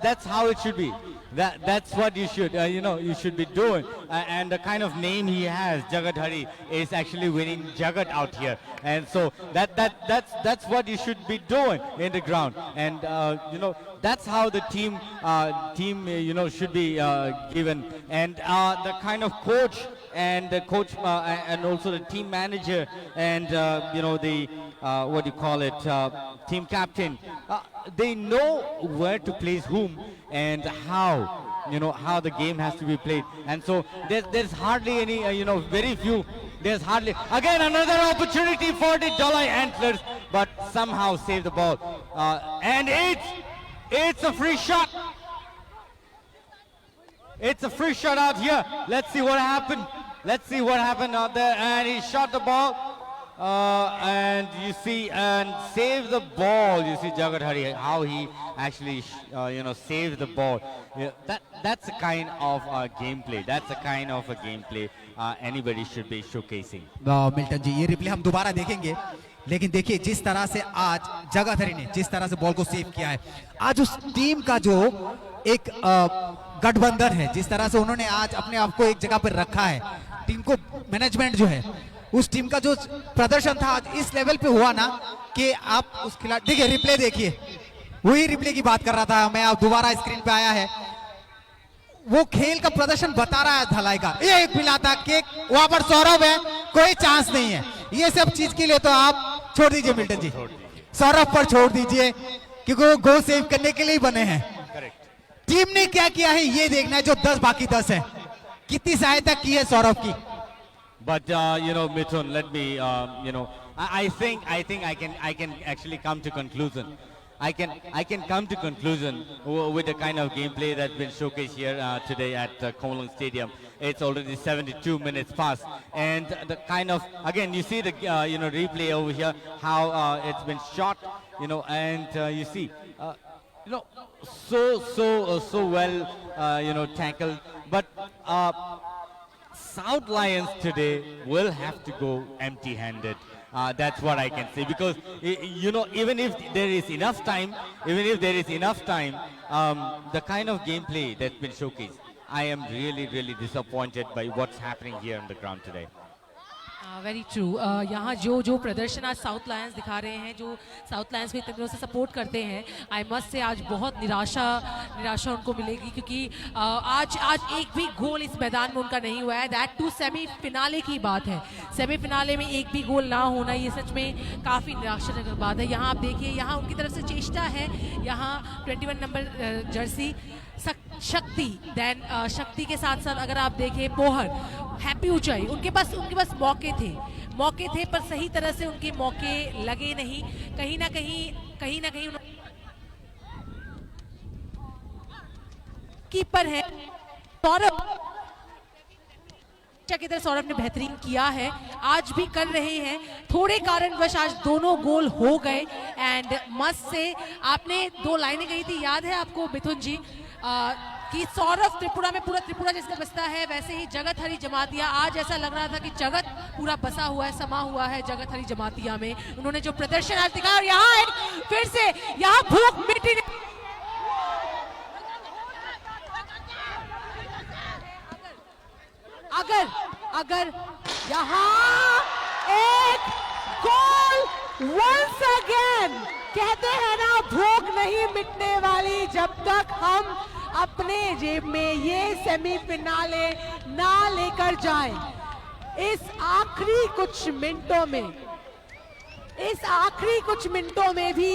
That's how it should be. That's what you should you should be doing. And the kind of name he has, Jagat Hari, is actually winning Jagat out here, and so that's what you should be doing in the ground. And that's how the team should be given. And the kind of coach and the coach and also the team manager and the what do you call it, team captain, they know where to place whom and how the game has to be played. And so there's hardly any very few. There's hardly, again, another opportunity for the Dalai Antlers, but somehow save the ball. And it's a free shot. It's a free shot out here. Let's see what happened. Let's see what happened out there. And he shot the ball. And you see, and saved the ball. You see Jagat Hari, how he actually saved the ball. Yeah, that's a kind of gameplay. That's a kind of a gameplay anybody should be showcasing. Milton ji, ये replay हम दोबारा देखेंगे, लेकिन देखिए जिस तरह से आज जगत हरी ने जिस तरह से बॉल को सेव किया है, आज उस टीम का जो एक गठबंधन है, जिस तरह से उन्होंने आज अपने आप को एक जगह पर रखा है, टीम को मैनेजमेंट जो है, उस टीम का जो प्रदर्शन था आज इस लेवल पे हुआ ना कि आप उस खिलाड़ी, देखिए रिप्ले देखिए, वही रिप्ले की बात कर रहा था मैं, आप दोबारा स्क्रीन पे आया है, वो खेल का प्रदर्शन बता रहा है धलाई का। एक मिला था कि वहां पर सौरभ है, कोई चांस नहीं है। ये सब चीज के लिए तो आप छोड़ दीजिए मिल्टन जी, सौरभ पर छोड़ दीजिए, क्योंकि वो गोल सेव करने के लिए बने हैं। टीम ने क्या किया है ये देखना है, जो 10 बाकी 10 है, कितनी सहायता की है सौरभ की। But Mithun, let me I think I can actually come to conclusion. I can come to conclusion with the kind of gameplay that's been showcased here today at Kowloon Stadium. It's already 72 minutes past, and the kind of, again, you see the replay over here, how it's been shot, and you see so well tackled, but South Lions today will have to go empty-handed. That's what I can say, because even if there is enough time, the kind of gameplay that's been showcased, I am really disappointed by what's happening here on the ground today. Very true. यहाँ जो प्रदर्शन आज south Lions दिखा रहे हैं, जो south Lions को इतने दिनों से सपोर्ट करते हैं, आई मस्ट से आज बहुत निराशा उनको मिलेगी, क्योंकि आज एक भी गोल इस मैदान में उनका नहीं हुआ है। दैट टू सेमीफिनाले की बात है, सेमीफिनाले में एक भी गोल ना होना, ये सच में काफ़ी निराशाजनक बात है। यहाँ आप देखिए, यहाँ उनकी तरफ से चेष्टा है, यहाँ 21 नंबर जर्सी शक्ति, देन शक्ति के साथ साथ अगर आप देखें पोहर, हैप्पी ऊंचाई, उनके पास मौके थे पर सही तरह से उनके मौके लगे नहीं। कहीं ना कहीं कीपर है सौरभ, हमेशा की तरह सौरभ ने बेहतरीन किया है, आज भी कर रहे हैं। थोड़े कारणवश आज दोनों गोल हो गए एंड मस्त से आपने 2 लाइनें कही थी, याद है आपको मिथुन जी, कि सौरभ त्रिपुरा में पूरा त्रिपुरा जैसे बसता है वैसे ही जगत हरी जमातिया। आज ऐसा लग रहा था कि जगत पूरा बसा हुआ है, समा हुआ है जगत हरी जमातिया में। उन्होंने जो प्रदर्शन आज दिखाया, और यहाँ एक फिर से यहाँ भूख मिट्टी अगर यहाँ एक गोल वंस अगेन, कहते हैं ना भूख नहीं मिटने वाली जब तक हम अपने जेब में ये सेमीफिनाले ना लेकर जाएं। इस आखिरी कुछ मिनटों में भी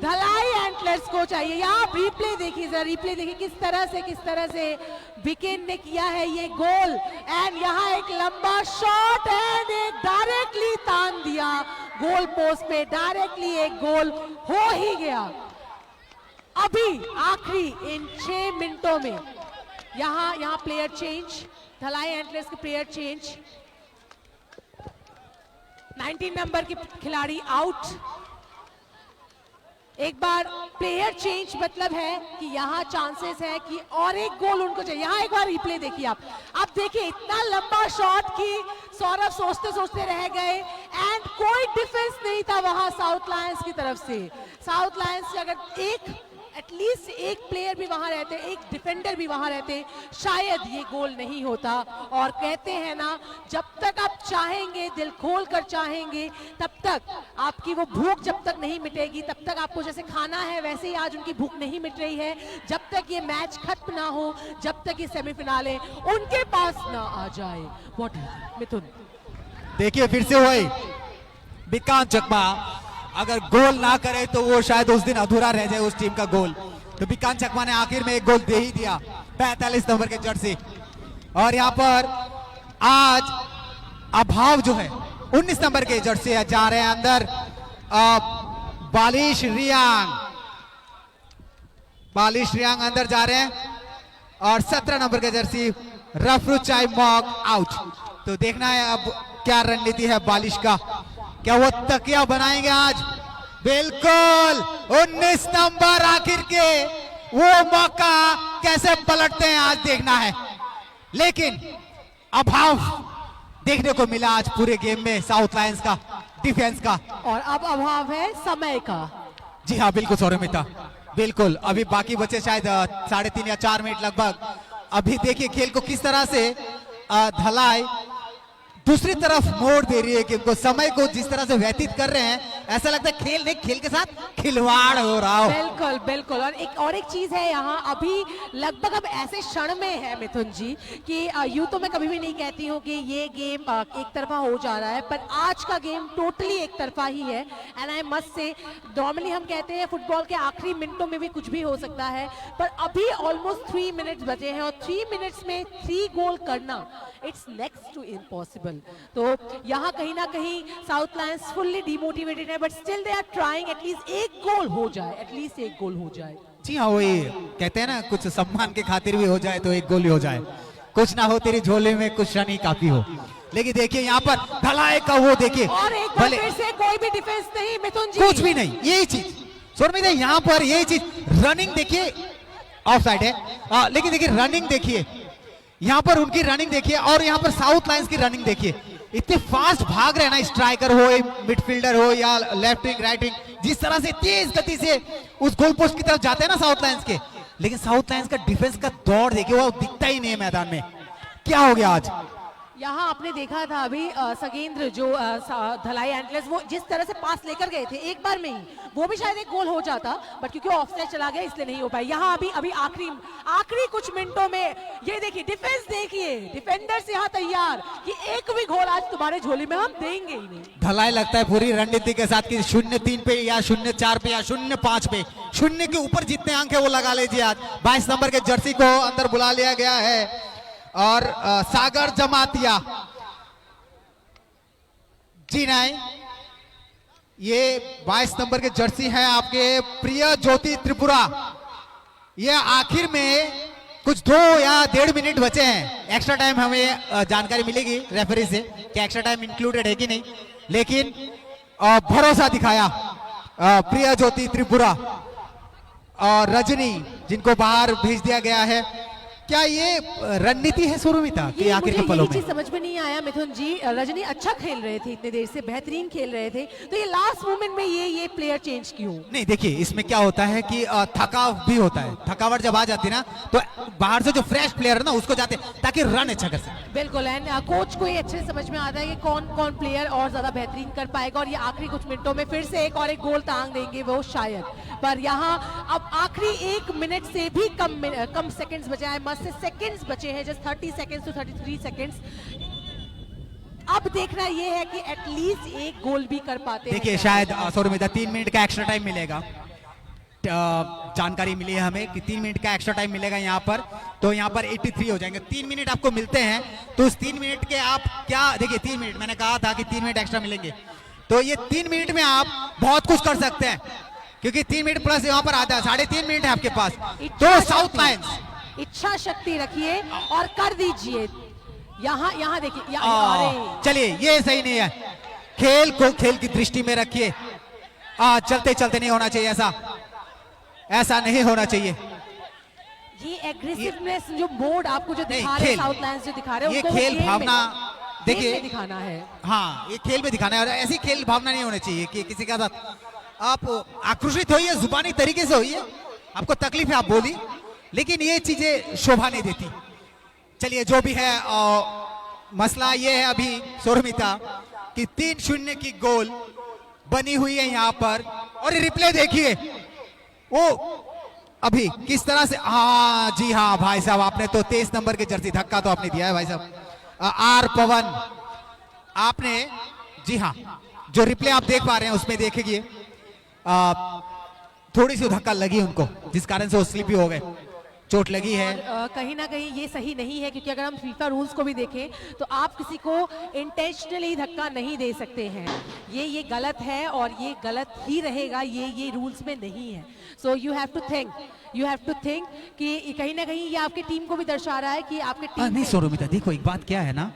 धलाई एंटलर्स को चाहिए। यहाँ आप रिप्ले देखिए, जरा रिप्ले देखिए किस तरह से विकेट ने किया है ये गोल। एंड यहाँ एक लंबा शॉट एंड एक डायरेक्टली तान दिया गोल पोस्ट पे, डायरेक्टली एक गोल हो ही गया। अभी आखिरी इन 6 मिनटों में यहाँ प्लेयर चेंज, धलाई एंटलर्स के प्लेयर चेंज, 19 नंबर के खिलाड़ी आउट। एक बार प्लेयर चेंज मतलब है कि यहाँ चांसेस है कि और एक गोल उनको चाहिए। यहाँ एक बार रिप्ले देखिए आप देखिए इतना लंबा शॉट कि सौरभ सोचते रह गए एंड कोई डिफेंस नहीं था वहां साउथ लायंस की तरफ से। साउथ लायंस से अगर एटलीस्ट एक प्लेयर भी वहां रहते, एक डिफेंडर भी वहां रहते, शायद ये गोल नहीं होता। और कहते हैं ना, जब तक आप चाहेंगे, दिल खोल कर चाहेंगे, तब तक आपकी वो भूख जब तक नहीं मिटेगी, तब तक आपको जैसे खाना है वैसे ही आज उनकी भूख नहीं मिट रही है। जब तक ये मैच खत्म ना हो, जब तक ये सेमीफिनाले उनके पास ना आ जाए। व्हाट मिथुन? देखिए फिर से वही विकांत चकमा, अगर गोल ना करे तो वो शायद उस दिन अधूरा रह जाए उस टीम का गोल। तो विकांत चकमा ने आखिर में एक गोल दे ही दिया, 45 नंबर के जर्सी। और यहाँ पर आज अभाव जो है 19 नंबर के जर्सी है, जा रहे हैं अंदर बालिश रियांग अंदर जा रहे हैं। और 17 नंबर के जर्सी रफरुचाई मॉग आउट। तो देखना है अब क्या रणनीति है बालिश का, क्या वो तकिया बनाएंगे आज? बिल्कुल 19 नंबर आखिर के वो मौका कैसे पलटते हैं आज देखना है। लेकिन अभाव देखने को मिला आज पूरे गेम में साउथ लायंस का डिफेंस का। और अब अभाव है समय का। जी हाँ बिल्कुल सौरमिता, बिल्कुल अभी बाकी बचे शायद 3.5 या 4 मिनट लगभग। अभी देखिए खेल को किस तरह से धलाई दूसरी तरफ मोड़ दे रही है कि उनको समय को जिस तरह से व्यतीत कर रहे हैं, ऐसा लगता है खेल नहीं, खेल के साथ खिलवाड़ हो रहा हो। बिल्कुल बिल्कुल। और एक चीज है यहाँ, अभी लगभग अब ऐसे क्षण में है मिथुन जी कि यूं तो मैं कभी भी नहीं कहती हूँ कि ये गेम एक तरफा हो जा रहा है, पर आज का गेम टोटली एक तरफा ही है। एंड आई मस्ट से, नॉर्मली हम कहते हैं फुटबॉल के आखिरी मिनटों में भी कुछ भी हो सकता है, पर अभी ऑलमोस्ट 3 मिनट्स बचे हैं और 3 मिनट्स में 3 गोल करना इट्स नेक्स्ट टू इम्पॉसिबल। तो यहाँ कहीं ना कहीं साउथ लायंस फुल्ली डिमोटिवेटेड है, but still they are trying, at least एक गोल हो जाए, एटलीस्ट एक गोल हो जाए। जी हाँ, वही कहते हैं ना, कुछ सम्मान के खातिर भी हो जाए तो एक गोल ही हो जाए, कुछ ना हो तेरी झोले में कुछ रन ही काफी हो। लेकिन देखिए यहाँ पर धलाई का वो देखिए, और एक बार फिर से कोई भी डिफेंस नहीं मिथुन जी, कुछ भी नहीं, यही चीज सुरमित यहाँ पर यही चीज। रनिंग देखिए ऑफ साइड है, लेकिन देखिए रनिंग देखिए यहाँ पर, उनकी रनिंग देखिए, और यहाँ पर साउथ लायंस की रनिंग देखिए, इतने फास्ट भाग रहे हैं ना, स्ट्राइकर हो, मिडफील्डर हो या लेफ्ट विंग राइट विंग, जिस तरह से तेज गति से उस गोल पोस्ट की तरफ जाते हैं ना साउथ लायंस के। लेकिन साउथ लायंस का डिफेंस का दौड़ देखिए, वो दिखता ही नहीं है मैदान में। क्या हो गया आज? यहाँ आपने देखा था अभी सगेंद्र जो धलाई एंटलर्स, वो जिस तरह से पास लेकर गए थे एक बार में ही, वो भी शायद एक गोल हो जाता, बट क्योंकि ऑफसाइड चला गया इसलिए नहीं हो पाया। यहाँ अभी आखिरी कुछ मिनटों में ये देखिए डिफेंस देखिए, डिफेंडर्स यहाँ तैयार कि एक भी गोल आज तुम्हारे झोली में हम देंगे ही नहीं। धलाई लगता है पूरी रणनीति के साथ कि 0-3 पे या 0-4 पे या 0-5 पे, 0 के ऊपर जितने अंक है वो लगा लीजिए। आज 22 नंबर के जर्सी को अंदर बुला लिया गया है और सागर जमातिया जी नहीं, ये 22 नंबर के जर्सी है आपके प्रिय ज्योति त्रिपुरा। ये आखिर में कुछ 2 या 1.5 मिनट बचे हैं। एक्स्ट्रा टाइम हमें जानकारी मिलेगी रेफरी से कि एक्स्ट्रा टाइम इंक्लूडेड है कि नहीं, लेकिन भरोसा दिखाया प्रिया ज्योति त्रिपुरा और रजनी जिनको बाहर भेज दिया गया है। क्या ये रणनीति है सुरुमिता कि ये आखिर मुझे के पलों यही में? चीज समझ में नहीं आया मिथुन जी। रजनी अच्छा खेल रहे थे, इतने देर से बेहतरीन खेल रहे थे, तो ये लास्ट मोमेंट में ये प्लेयर चेंज क्यों? नहीं देखिए, इसमें क्या होता है कि थकाव भी होता है। थकावट जब आ जाती है ना, तो बाहर से जो फ्रेश प्लेयर है ना उसको जाते ताकि रन अच्छा कर सके। बिल्कुल, एंड कोच को ये अच्छे से समझ में आता है कि कौन कौन प्लेयर और ज्यादा बेहतरीन कर पाएगा, और ये आखिरी कुछ मिनटों में फिर से एक और एक गोल टांग देंगे वो शायद। पर यहाँ अब आखिरी 1 मिनट से भी कम सेकंड्स बचे हैं, मस्त से सेकंड्स बचे हैं, जस्ट 30 सेकंड्स टू 33 सेकंड्स। अब देखना ये है कि एटलीस्ट एक गोल भी कर पाते हैं। देखिए शायद सुरुमिता 3 मिनट का एक्स्ट्रा टाइम मिलेगा। जानकारी मिली है हमें कि 3 मिनट का एक्स्ट्रा टाइम मिलेगा यहाँ पर, तो यहाँ पर 83 हो जाएंगे। 3 मिनट आपको मिलते हैं, तो उस 3 मिनट के आप क्या देखिए, 3 मिनट मैंने कहा था कि 3 मिनट एक्स्ट्रा मिलेंगे, तो ये 3 मिनट में आप बहुत कुछ कर सकते हैं, क्योंकि 3 मिनट प्लस यहाँ पर आता है, 3.5 मिनट है आपके पास। तो साउथ लायंस इच्छा शक्ति रखिए और कर दीजिए। यहाँ देखिए, अरे चलिए ये सही नहीं है। खेल को खेल की दृष्टि में रखिए। चलते चलते नहीं होना चाहिए, ऐसा नहीं होना चाहिए। ये एग्रेसिवनेस जो मोड आपको जो नहीं, दिखा रहे हैं खेल। साउथ लायंस जो दिखा रहे हैं, ये उनको खेल गेम में- भावना गेम देखिए में दिखाना है। हाँ, ये खेल में दिखाना है, और ऐसी खेल भावना नहीं होनी चाहिए कि किसी के साथ आप आक्रोशित होइए, जुबानी तरीके से होइए, आपको तकलीफ है आप बोली, लेकिन ये चीजें शोभा नहीं देती। चलिए जो भी है, मसला ये है अभी सुरमिता कि 3-0 की गोल बनी हुई है यहाँ पर, और ये रिप्ले देखिए वो अभी किस तरह से। हाँ जी हाँ भाई साहब, आपने तो 23 नंबर की जर्सी धक्का तो आपने दिया है भाई साहब। आर पवन आपने, जी हाँ, जो रिप्ले आप देख पा रहे हैं उसमें देखिए थोड़ी सी धक्का लगी उनको, जिस कारण से वो स्लिपी हो गए, चोट लगी है। कहीं ना कहीं ये सही नहीं है, क्योंकि अगर हम फीफा रूल्स को भी देखें तो आप किसी को इंटेंशनली धक्का नहीं दे सकते हैं। ये गलत है और ये गलत ही रहेगा, ये रूल्स में नहीं है। So you have to think कि कहीं ना कहीं ये आपकी टीम को भी दर्शा रहा है कि आपके टीम नहीं सुरमिता, देखो एक बात क्या है ना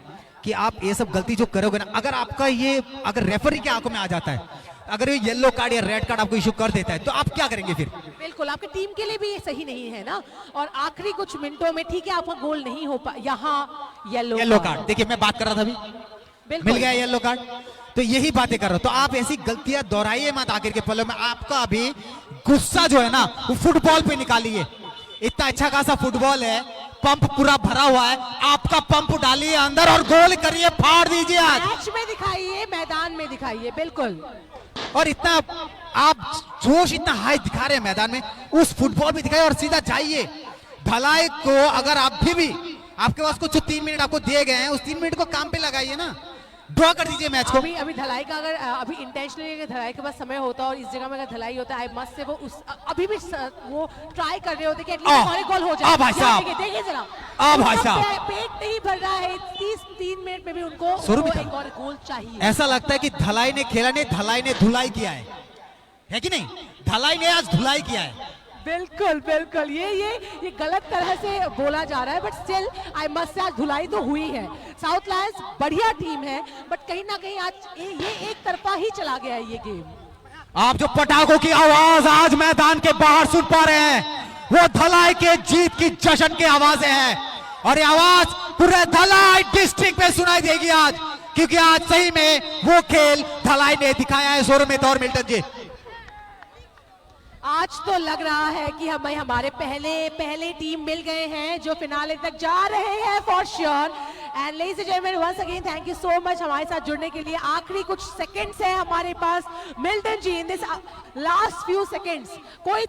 कि आप ये सब गलती जो करोगे ना, अगर आपका ये अगर रेफरी के आंखों में आ जाता है, अगर ये येलो कार्ड या रेड कार्ड आपको इशू कर देता है, तो आप क्या करेंगे फिर? बिल्कुल, आपकी टीम के लिए भी ये सही नहीं है ना। और आखिरी कुछ मिनटों में ठीक है आपका गोल नहीं हो पा, यहाँ येलो कार्ड। देखिए मैं बात कर रहा था अभी, बिल्कुल मिल गया येलो कार्ड, तो यही बातें कर रहा हूं। तो आप ऐसी गलतियां दोहराइए मत आखिर के पलों में। आपका अभी गुस्सा जो है ना वो फुटबॉल पे निकालिए। इतना अच्छा खासा फुटबॉल है, पंप पूरा भरा हुआ है, आपका पंप डालिए अंदर और गोल करिए, फाड़ दीजिए आज। मैच में दिखाइए, मैदान में दिखाइए, बिल्कुल। और इतना आप जोश इतना हाई दिखा रहे हैं मैदान में, उस फुटबॉल भी दिखाइए और सीधा जाइए। ढलाई को अगर आप भी आपके पास कुछ 3 मिनट आपको दिए गए हैं, उस 3 मिनट को काम पे लगाइए ना, ड्रॉ कर दीजिए मैच को। अभी ढलाई का अगर अभी इंटेंशनली अगर ढलाई के पास समय होता और इस जगह में अगर ढलाई होता है, आई मस्ट से वो उस अभी भी वो ट्राई कर रहे होते कि एटलीस्ट हमारे गोल हो जाए। भाई साहब, देखिए जरा, भाई साहब, पेट नहीं भर रहा है, 3 मिनट में भी उनको एक और गोल चाहिए। ऐसा लगता है कि ढलाई ने खेला नहीं, ढलाई ने धुलाई किया है कि नहीं? ढलाई ने आज धुलाई किया है। बिल्कुल बिल्कुल, ये गलत तरह से बोला जा रहा है, बट स्टिल आई मस्ट से आज धुलाई तो हुई है। साउथ लायंस बढ़िया टीम है, बट कहीं ना कहीं आज ये एक तरफा ही चला गया है ये गेम। आप जो पटाखों की आवाज आज मैदान के बाहर सुन पा रहे हैं, वो धलाई के जीत की जश्न की आवाजें हैं, और ये आवाज पूरे धलाई डिस्ट्रिक्ट में सुनाई देगी आज, क्योंकि आज सही में वो खेल धलाई ने दिखाया है। सुरमित और मिल्टन जी, आज तो लग रहा है कि हमें हमारे पहले टीम मिल गए हैं जो फिनाले तक जा रहे हैं for sure. And ladies and gentleman, once again thank you so much हमारे साथ जुड़ने के लिए। आखिरी कुछ सेकंड्स है हमारे पास। Milton ji, in this last few seconds कोई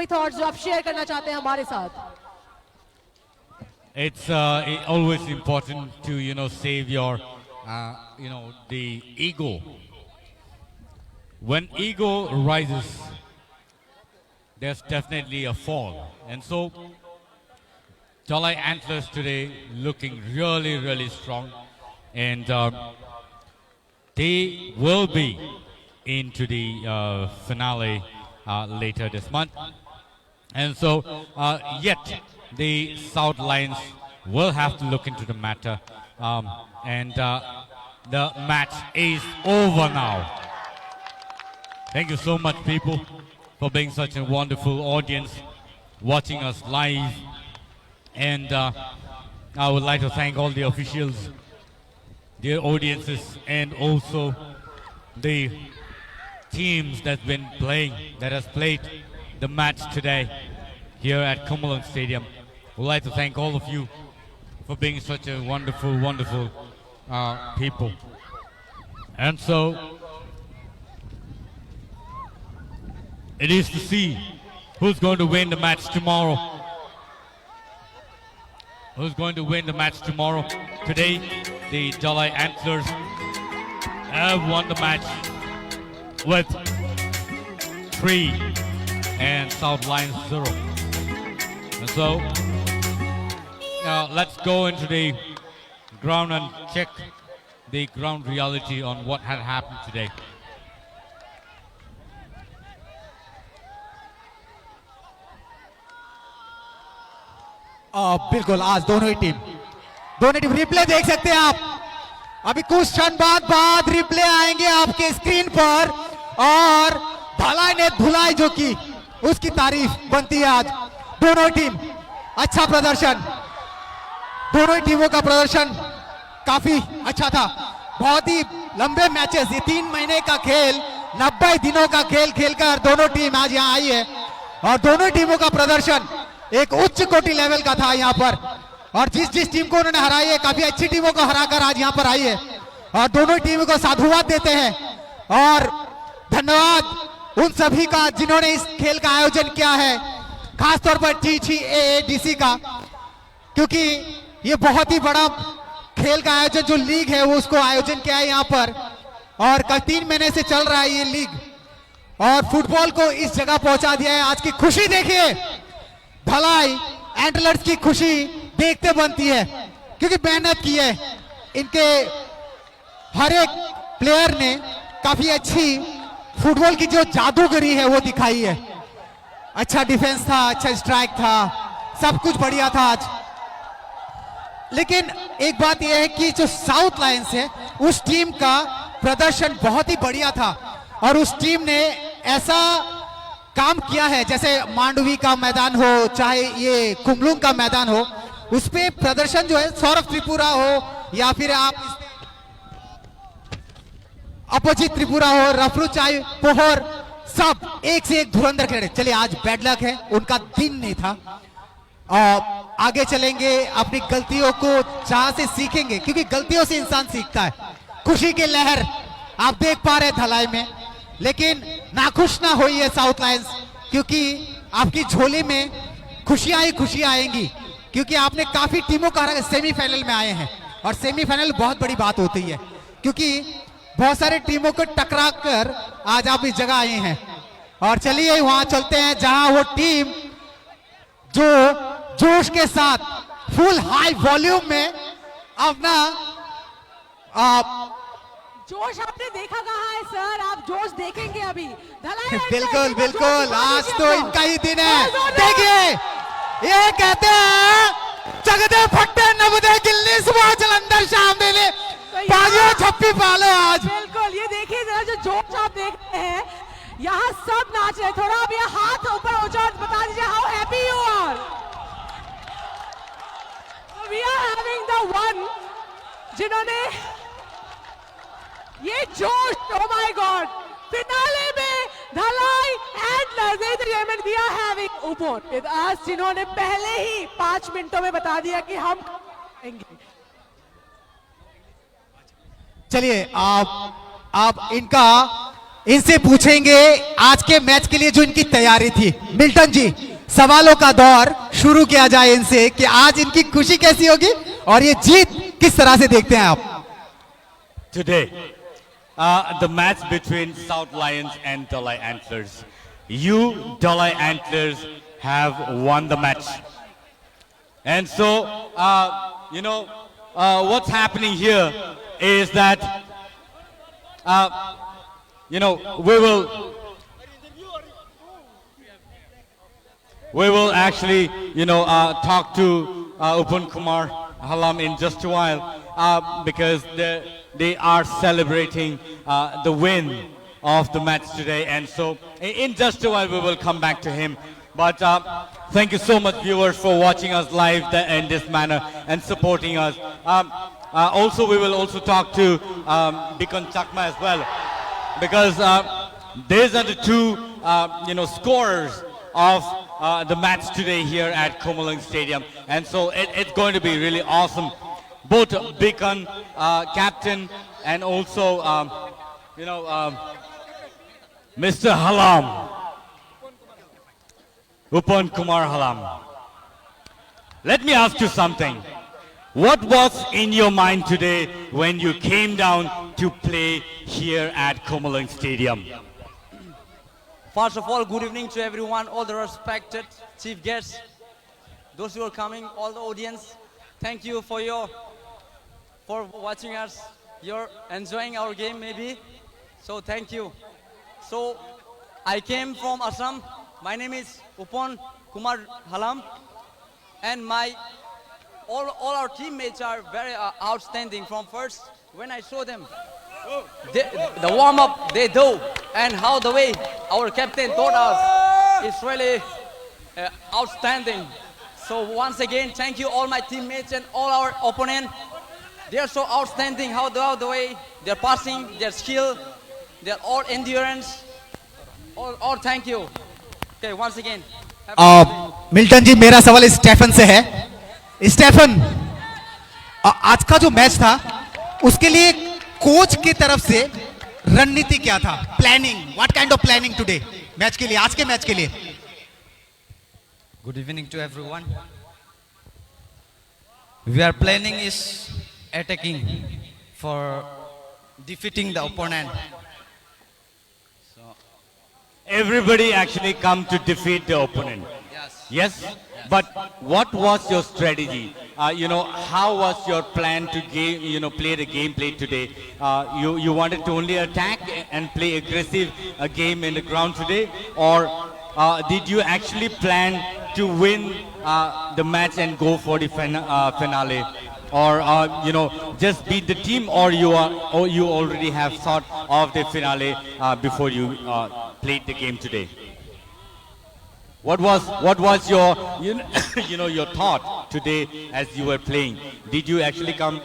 थॉट्स जो आप शेयर करना चाहते हैं हमारे साथ? It's always important to save your the ego. When ego rises, there's definitely a fall, and so Dalai Antlers today looking really strong, and they will be into the finale later this month. And so yet the South Lions will have to look into the matter. The match is over now. Thank you so much, people, for being such a wonderful audience, watching us live. And I would like to thank all the officials, the audiences, and also the teams that has played the match today here at Cumberland Stadium. We'd like to thank all of you for being such a wonderful, wonderful people. And so it is to see who's going to win the match tomorrow. Who's going to win the match tomorrow? Today, the Dalai Antlers have won the match with 3 and South Lions 0. And so, let's go into the ground and check the ground reality on what had happened today. बिल्कुल आज दोनों team replay देख सकते हैं आप। अभी कुछ क्षण बाद रिप्ले आएंगे आपके स्क्रीन पर और धलाई ने धुलाई जो की उसकी तारीफ बनती है आज। दोनों टीम अच्छा प्रदर्शन, दोनों टीमों का प्रदर्शन काफी अच्छा था। बहुत ही लंबे मैचेस, ये 3 महीने का खेल, 90 दिनों का खेल खेलकर दोनों टीम आज यहाँ आई है और दोनों टीमों का प्रदर्शन एक उच्च कोटि लेवल का था यहाँ पर। और जिस टीम को उन्होंने हराई है, काफी अच्छी टीमों को हराकर आज यहाँ पर आई है और दोनों टीमों को साधुवाद देते हैं और धन्यवाद उन सभी का जिन्होंने इस खेल का आयोजन किया है, खासतौर पर TCAADC का, क्योंकि ये बहुत ही बड़ा खेल का आयोजन जो लीग है वो उसको आयोजन किया है यहाँ पर और कल 3 महीने से चल रहा है ये लीग और फुटबॉल को इस जगह पहुंचा दिया है। आज की खुशी देखिए, धलाई एंटलर्स की खुशी देखते बनती है क्योंकि मेहनत की है इनके हर एक प्लेयर ने, काफी अच्छी फुटबॉल की जो जादूगरी है वो दिखाई है। अच्छा डिफेंस था, अच्छा स्ट्राइक था, सब कुछ बढ़िया था आज। लेकिन एक बात यह है कि जो साउथ लायंस है उस टीम का प्रदर्शन बहुत ही बढ़िया था और उस टीम ने ऐसा काम किया है, जैसे मांडवी का मैदान हो चाहे ये कुमलुंग का मैदान हो, उस पे प्रदर्शन जो है, सौरभ त्रिपुरा हो या फिर आप अपोजिट त्रिपुरा हो, रफरुचाई पोहर, सब एक से एक धुरंधर खेले। चलिए आज बैड लक है, उनका दिन नहीं था और आगे चलेंगे, अपनी गलतियों को जहां से सीखेंगे क्योंकि गलतियों से इंसान सीखता है। खुशी की लहर आप देख पा रहे धलाई में, लेकिन नाखुश ना होइए साउथ लायंस, क्योंकि आपकी झोली में खुशियां ही खुशियां आएंगी क्योंकि आपने काफी टीमों का सेमीफाइनल में आए हैं और सेमीफाइनल बहुत बड़ी बात होती है क्योंकि बहुत सारे टीमों को टकरा कर आज आप इस जगह आए हैं। और चलिए वहां चलते हैं जहां वो टीम जो जोश के साथ फुल हाई वॉल्यूम में अपना जोश आपने देखा कहाँ है सर? आप जोश देखेंगे अभी। बिल्कुल बिल्कुल, आज तो इनका ही दिन है। देखिए ये कहते हैं जगदे फट्टे नवदे गिल्ली सुबह जलंधर शाम देले बाजियों छप्पी पालो आज। बिल्कुल, ये देखिए जरा जो जोश आप देख रहे हैं, यहाँ सब नाच रहे हैं। थोड़ा अब ये हाथ ऊपर ऊंचा और बता दीजिए how happy you are. We are having the one जिन्होंने ये जोश, ओ माय गॉड, फिनाले में धलाई एंड वी आर हैविंग ऊपर विद अस, जिन्होंने पहले ही 5 मिनटों में बता दिया कि हम आएंगे। चलिए आप इनसे पूछेंगे आज के मैच के लिए जो इनकी तैयारी थी। मिल्टन जी, सवालों का दौर शुरू किया जाए इनसे कि आज इनकी खुशी कैसी होगी और ये जीत किस तरह से देखते हैं आप? Today, the match between South Lions and Dalai Antlers. You, Dalai Antlers, have won the match. And so, what's happening here is that, we will actually, talk to Upan Kumar Halam in just a while because they are celebrating the win of the match today. And so in just a while, we will come back to him. But thank you so much, viewers, for watching us live in this manner and supporting us. Also, we will also talk to Bikon Chakma as well, because these are the two, scorers of the match today here at Komalung Stadium. And so it's going to be really awesome. Both Bikon, captain, and also, Mr. Halam. Upan Kumar Halam. Let me ask you something. What was in your mind today when you came down to play here at Komalung Stadium? First of all, good evening to everyone, all the respected chief guests, those who are coming, all the audience. Thank you for watching us. You're enjoying our game maybe. So thank you. So I came from Assam. My name is Upan Kumar Halam, and all our teammates are very outstanding. From first, when I saw them, the warm-up they do, and how the way our captain taught us is really outstanding. So once again, thank you all my teammates and all our opponents. They are so outstanding how the way they're passing, their skill, their all endurance. All thank you. Okay, once again. Milton ji, मेरा सवाल Stephen से है. Stephen, आज का जो match था उसके लिए कोच की तरफ से रणनीति क्या था? Planning, what kind of planning today match के लिए, आज के मैच के लिए? Good evening to everyone. We are planning is attacking for defeating the opponent. Everybody actually come to defeat the opponent. Yes? But what was your strategy? How was your plan to play the gameplay today? You wanted to only attack and play aggressive game in the ground today? Or did you actually plan to win the match and go for the finale? Or just beat the team, or you already have thought of the finale before you played the game today? What was your your thought today as you were playing? Did you actually come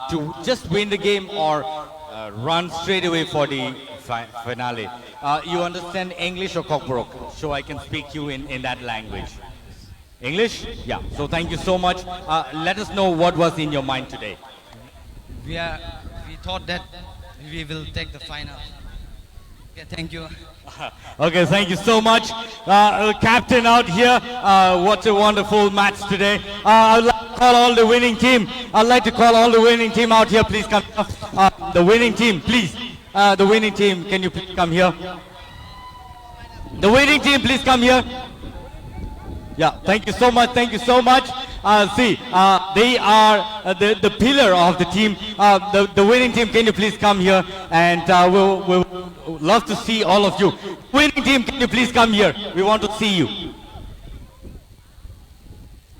to just win the game, or run straight away for the finale? You understand English or Kokborok? So I can speak you in that language. English? Yeah. So thank you so much. Let us know what was in your mind today. We thought that we will take the final. Okay, thank you. Okay, thank you so much. Captain out here, what a wonderful match today. I'd like to call all the winning team. I'd like to call all the winning team out here. Please come. The winning team, please. The winning team, can you please come here? The winning team, please come here. Yeah, thank you so much. Thank you so much. See, they are the pillar of the team. The winning team, can you please come here? And we'll love to see all of you. Winning team, can you please come here? We want to see you.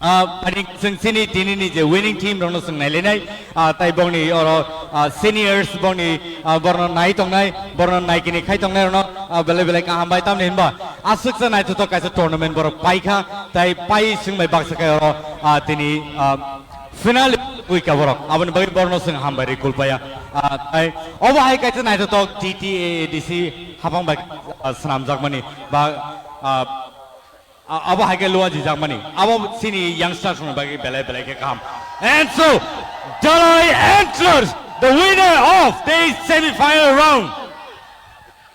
I think sini tini je winning team rono sung nai lenai tai bongni or seniors bongni borno nai tong nai borno nai kini khai tong nai rono bele bele ka hambai tam nen ba asuk sa nai to kaisa tournament bor paikha tai pai sung mai bak sakai ro tini final week ka borok abon bagi borno sung hambai re kulpaya tai oba hai kaisa nai to TTADC habang bak sanam jakmani ba abo hai ke luwa jijak mani abo sini youngsters from bagi belai ke kam. And so Dalai Antlers, the winner of the semi-final round.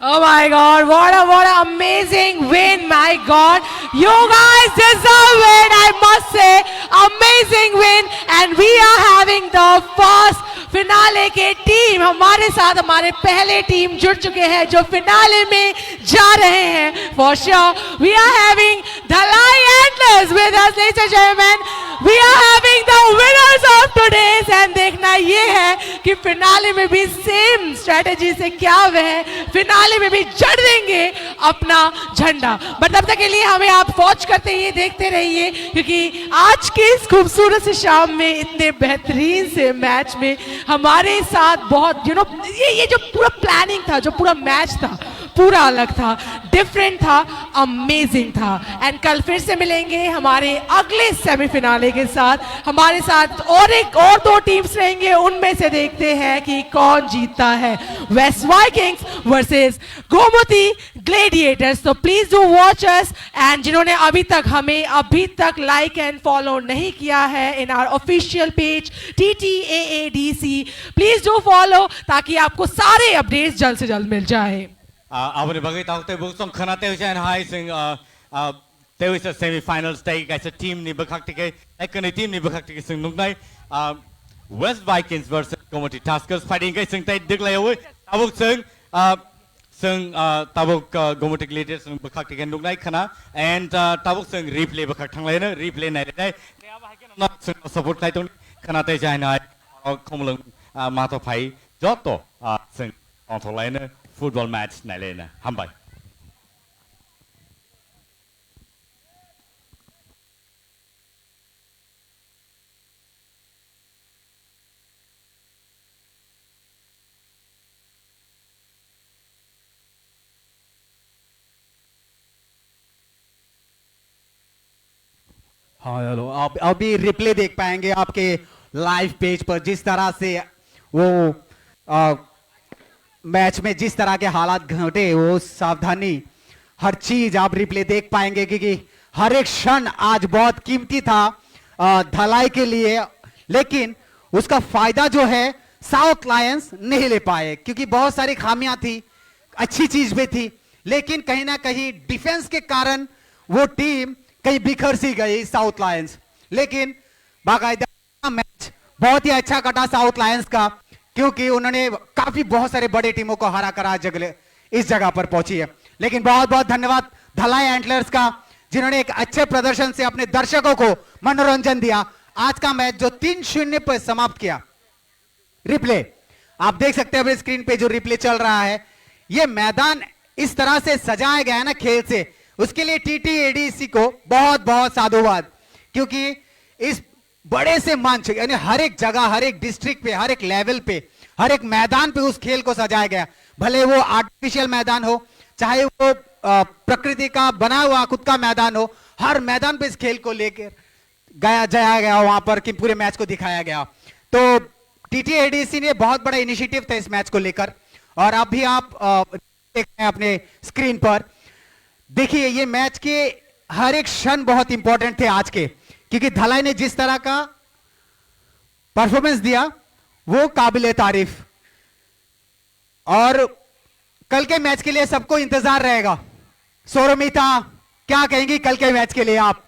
Oh my God, what an amazing win, my God. You guys deserve it, I must say. Amazing win, and we are having the first finale के team हमारे साथ हमारे पहले team जुड़ चुके हैं जो finale में जा रहे हैं. For sure, we are having Dalai Antlers with us, ladies and gentlemen. We are having the winners of today's and देखना ये है कि फिनाले में भी सेम स्ट्रेटेजी से क्या वह फिनाले में भी जड़ देंगे अपना झंडा। बट तब तक के लिए हमें आप वॉच करते ही देखते रहिए, क्योंकि आज के इस खूबसूरत से शाम में इतने बेहतरीन से मैच में हमारे साथ बहुत ये जो पूरा प्लानिंग था, जो पूरा मैच था, पूरा अलग था, डिफरेंट था, अमेजिंग था। एंड कल फिर से मिलेंगे हमारे अगले सेमीफिनाले के साथ। हमारे साथ और दो टीम्स रहेंगे, उनमें से देखते हैं कि कौन जीतता है, West Vikings versus Gomti Gladiators. तो please do watch us, and जिन्होंने अभी तक लाइक एंड फॉलो नहीं किया है in our official page TTAADC, please do follow ताकि आपको सारे अपडेट्स जल्द से जल्द मिल जाए। Abone bagi tahu te bukan kena te ujian hai sing te ujian semi-finals te kaisa team ni berhak tike ekani team ni berhak tike sing nungai West Vikings versus Komati Tuskers fighting kai sing te diklai oi tabuk sing tabuk Komati Gladiators sing berhak tike nungai kena and tabuk sing replay berhak thanglai na replay nai dai te aba hai na sing support kai tung kena te jai nai komlung mato phai joto sing ontolai na football match này lên nè, hăm bài. हाँ hello, आप अभी replay देख पाएंगे आपके live page पर, जिस तरह से वो मैच में जिस तरह के हालात घटे, वो सावधानी, हर चीज आप रिप्ले देख पाएंगे, क्योंकि हर एक क्षण आज बहुत कीमती था धलाई के लिए, लेकिन उसका फायदा जो है साउथ लायंस नहीं ले पाए, क्योंकि बहुत सारी खामियां थी, अच्छी चीज भी थी, लेकिन कहीं ना कहीं डिफेंस के कारण वो टीम कहीं बिखर सी गई साउथ लायंस। लेकिन बाकायदा मैच बहुत ही अच्छा कटा साउथ लायंस का, क्योंकि उन्होंने काफी बहुत सारे बड़े टीमों को हरा कर आज इस जगह पर पहुंची है। लेकिन बहुत बहुत धन्यवाद धलाई एंटलर्स का, जिन्होंने एक अच्छे प्रदर्शन से अपने दर्शकों को मनोरंजन दिया। आज का मैच जो 3-0 पर समाप्त किया, रिप्ले आप देख सकते हैं स्क्रीन पे जो रिप्ले चल रहा है, ये मैदान इस तरह से सजाया गया है ना खेल से, उसके लिए TTADC को बहुत बहुत साधुवाद, क्योंकि इस बड़े से मंच यानी हर एक जगह, हर एक डिस्ट्रिक्ट पे, हर एक लेवल पे, हर एक मैदान पे उस खेल को सजाया गया, भले वो आर्टिफिशियल मैदान हो, चाहे वो प्रकृति का बना हुआ खुद का मैदान हो, हर मैदान पे इस खेल को लेकर जाया गया वहां पर कि पूरे मैच को दिखाया गया। तो TTADC ने बहुत बड़ा इनिशिएटिव था इस मैच को लेकर, और अभी आप देख रहे हैं अपने स्क्रीन पर, देखिए ये मैच के हर एक क्षण बहुत इंपॉर्टेंट थे आज के, क्योंकि धलाई ने जिस तरह का परफॉर्मेंस दिया वो काबिले तारीफ, और कल के मैच के लिए सबको इंतजार रहेगा। सोरमिता क्या कहेंगी कल के मैच के लिए आप?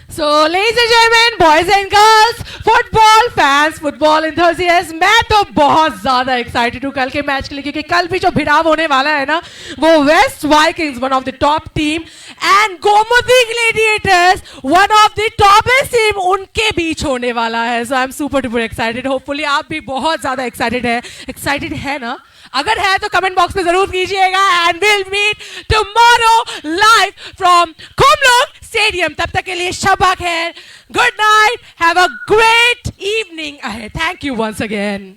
So, ladies and gentlemen, boys and girls, football fans, football enthusiasts, मैं तो बहुत ज्यादा एक्साइटेड हूँ कल के मैच के लिए, क्योंकि कल भी जो भिड़ाव होने वाला है ना, वो West Vikings, one of the top team, and Gomati Gladiators, one of the topest team, उनके बीच होने वाला है। So I am super duper excited. Hopefully आप भी बहुत ज्यादा एक्साइटेड है ना? अगर है तो कमेंट बॉक्स में जरूर कीजिएगा, and will meet tomorrow live from Kumlung stadium. तब तक के लिए शबा खैर, good night, have a great evening ahead. Thank you once again.